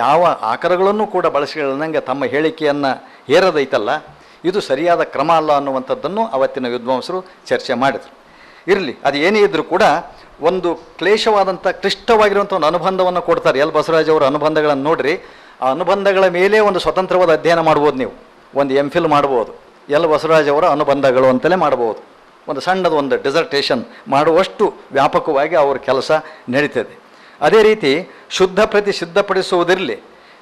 ಯಾವ ಆಕರಗಳನ್ನು ಕೂಡ ಬಳಸಿಕೊಳ್ಳಂಗೆ ತಮ್ಮ ಹೇಳಿಕೆಯನ್ನು ಹೇರದೈತಲ್ಲ, ಇದು ಸರಿಯಾದ ಕ್ರಮ ಅಲ್ಲ ಅನ್ನುವಂಥದ್ದನ್ನು ಅವತ್ತಿನ ವಿದ್ವಾಂಸರು ಚರ್ಚೆ ಮಾಡಿದರು. ಇರಲಿ, ಅದು ಏನೇ ಇದ್ದರೂ ಕೂಡ ಒಂದು ಕ್ಲೇಶವಾದಂಥ ಕ್ಲಿಷ್ಟವಾಗಿರುವಂಥ ಒಂದು ಅನುಬಂಧವನ್ನು ಕೊಡ್ತಾರೆ ಎಲ್ ಬಸವರಾಜ್ ಅವರ ಅನುಬಂಧಗಳನ್ನು. ನೋಡಿರಿ, ಆ ಅನುಬಂಧಗಳ ಮೇಲೆ ಒಂದು ಸ್ವತಂತ್ರವಾದ ಅಧ್ಯಯನ ಮಾಡ್ಬೋದು, ನೀವು ಒಂದು MPhil ಮಾಡ್ಬೋದು, ಎಲ್ ಬಸವರಾಜ್ ಅವರ ಅನುಬಂಧಗಳು ಅಂತಲೇ ಮಾಡ್ಬೋದು. ಒಂದು ಸಣ್ಣದು ಒಂದು ಡಿಸರ್ಟೇಷನ್ ಮಾಡುವಷ್ಟು ವ್ಯಾಪಕವಾಗಿ ಅವ್ರ ಕೆಲಸ ನಡೀತದೆ. ಅದೇ ರೀತಿ ಶುದ್ಧ ಪ್ರತಿ ಸಿದ್ಧಪಡಿಸುವುದಿರಲಿ,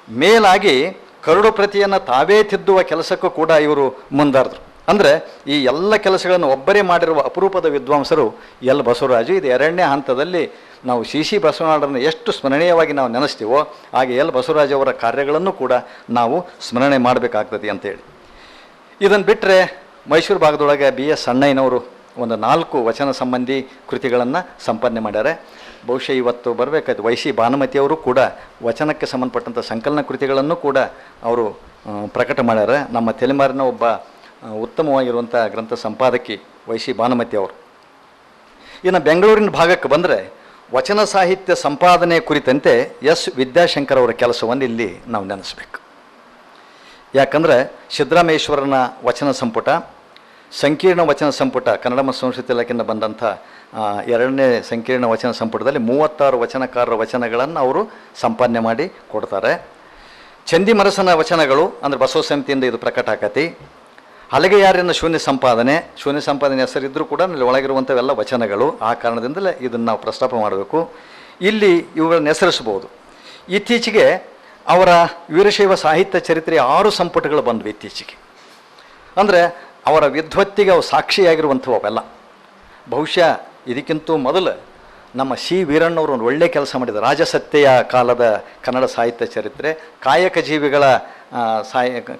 ಮೇಲಾಗಿ ಕರಡು ಪ್ರತಿಯನ್ನು ತಾವೇ ತಿದ್ದುವ ಕೆಲಸಕ್ಕೂ ಕೂಡ ಇವರು ಮುಂದಾದ್ರು. ಅಂದರೆ ಈ ಎಲ್ಲ ಕೆಲಸಗಳನ್ನು ಒಬ್ಬರೇ ಮಾಡಿರುವ ಅಪರೂಪದ ವಿದ್ವಾಂಸರು ಎಲ್ ಬಸವರಾಜು. ಇದು 2ನೇ ಹಂತದಲ್ಲಿ ನಾವು CC ಬಸವಣ್ಣರನ್ನು ಎಷ್ಟು ಸ್ಮರಣೀಯವಾಗಿ ನಾವು ನೆನೆಸ್ತೀವೋ ಹಾಗೆ ಎಲ್ ಬಸವರಾಜ್ ಅವರ ಕಾರ್ಯಗಳನ್ನು ಕೂಡ ನಾವು ಸ್ಮರಣೆ ಮಾಡಬೇಕಾಗ್ತದೆ ಅಂತೇಳಿ. ಇದನ್ನು ಬಿಟ್ಟರೆ ಮೈಸೂರು ಭಾಗದೊಳಗೆ BS ಅಣ್ಣಯ್ಯನವರು ಒಂದು 4 ವಚನ ಸಂಬಂಧಿ ಕೃತಿಗಳನ್ನು ಸಂಪಾದನೆ ಮಾಡ್ಯಾರೆ. ಬಹುಶಃ ಇವತ್ತು ಬರಬೇಕಾಯ್ತು YC ಭಾನುಮತಿಯವರು ಕೂಡ ವಚನಕ್ಕೆ ಸಂಬಂಧಪಟ್ಟಂಥ ಸಂಕಲನ ಕೃತಿಗಳನ್ನು ಕೂಡ ಅವರು ಪ್ರಕಟ ಮಾಡ್ಯಾರ. ನಮ್ಮ ತಲೆಮಾರಿನ ಒಬ್ಬ ಉತ್ತಮವಾಗಿರುವಂಥ ಗ್ರಂಥ ಸಂಪಾದಕಿ YC ಭಾನುಮತಿ ಅವರು. ಇನ್ನು ಬೆಂಗಳೂರಿನ ಭಾಗಕ್ಕೆ ಬಂದರೆ ವಚನ ಸಾಹಿತ್ಯ ಸಂಪಾದನೆ ಕುರಿತಂತೆ S ವಿದ್ಯಾಶಂಕರ್ ಅವರ ಕೆಲಸವನ್ನು ಇಲ್ಲಿ ನಾವು ನೆನೆಸ್ಬೇಕು. ಯಾಕಂದರೆ ಸಿದ್ದರಾಮೇಶ್ವರನ ವಚನ ಸಂಪುಟ, ಸಂಕೀರ್ಣ ವಚನ ಸಂಪುಟ, ಕನ್ನಡ ಮತ್ತು ಸಂಸ್ಕೃತಿ ಇಲಾಖೆಯಿಂದ ಬಂದಂಥ 2ನೇ ಸಂಕೀರ್ಣ ವಚನ ಸಂಪುಟದಲ್ಲಿ 36 ವಚನಕಾರರ ವಚನಗಳನ್ನು ಅವರು ಸಂಪಾದನೆ ಮಾಡಿ ಕೊಡ್ತಾರೆ. ಚಂದಿಮರಸನ ವಚನಗಳು ಅಂದರೆ ಬಸವ ಸಮಿತಿಯಿಂದ ಇದು ಪ್ರಕಟ ಆಕತಿ. ಹಲಗೆಯಾರಿನ ಶೂನ್ಯ ಸಂಪಾದನೆ ಹೆಸರಿದ್ದರೂ ಕೂಡ ಅಲ್ಲಿ ಒಳಗಿರುವಂಥವೆಲ್ಲ ವಚನಗಳು. ಆ ಕಾರಣದಿಂದಲೇ ಇದನ್ನು ನಾವು ಪ್ರಸ್ತಾಪ ಮಾಡಬೇಕು. ಇಲ್ಲಿ ಇವುಗಳನ್ನ ಹೆಸರಿಸ್ಬೋದು. ಇತ್ತೀಚೆಗೆ ಅವರ ವೀರಶೈವ ಸಾಹಿತ್ಯ ಚರಿತ್ರೆಯ 6 ಸಂಪುಟಗಳು ಬಂದವು ಇತ್ತೀಚೆಗೆ. ಅಂದರೆ ಅವರ ವಿದ್ವತ್ತಿಗೆ ಅವು ಸಾಕ್ಷಿಯಾಗಿರುವಂಥವು ಅವೆಲ್ಲ. ಬಹುಶಃ ಇದಕ್ಕಿಂತ ಮೊದಲು ನಮ್ಮ C ವೀರಣ್ಣವರು ಒಂದು ಒಳ್ಳೆಯ ಕೆಲಸ ಮಾಡಿದ ರಾಜಸತ್ತೆಯ ಕಾಲದ ಕನ್ನಡ ಸಾಹಿತ್ಯ ಚರಿತ್ರೆ, ಕಾಯಕ ಜೀವಿಗಳ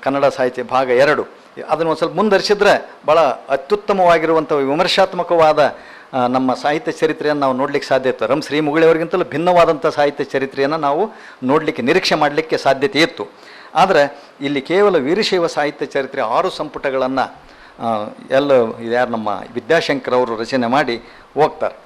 ಕನ್ನಡ ಸಾಹಿತ್ಯ ಭಾಗ 2, ಅದನ್ನು ಒಂದು ಸ್ವಲ್ಪ ಮುಂದರಿಸಿದ್ರೆ ಭಾಳ ಅತ್ಯುತ್ತಮವಾಗಿರುವಂಥ ವಿಮರ್ಶಾತ್ಮಕವಾದ ನಮ್ಮ ಸಾಹಿತ್ಯ ಚರಿತ್ರೆಯನ್ನು ನಾವು ನೋಡಲಿಕ್ಕೆ ಸಾಧ್ಯ ಇತ್ತು. ರಂ ಶ್ರೀ ಮುಗುಳಿಯವರಿಗಿಂತಲೂ ಭಿನ್ನವಾದಂಥ ಸಾಹಿತ್ಯ ಚರಿತ್ರೆಯನ್ನು ನಾವು ನೋಡಲಿಕ್ಕೆ, ನಿರೀಕ್ಷೆ ಮಾಡಲಿಕ್ಕೆ ಸಾಧ್ಯತೆ ಇತ್ತು. ಆದರೆ ಇಲ್ಲಿ ಕೇವಲ ವೀರಶೈವ ಸಾಹಿತ್ಯ ಚರಿತ್ರೆ 6 ಸಂಪುಟಗಳನ್ನು ಯಾರು ನಮ್ಮ ವಿದ್ಯಾಶಂಕರ್ ಅವರು ರಚನೆ ಮಾಡಿ ಹೋಗ್ತಾರೆ.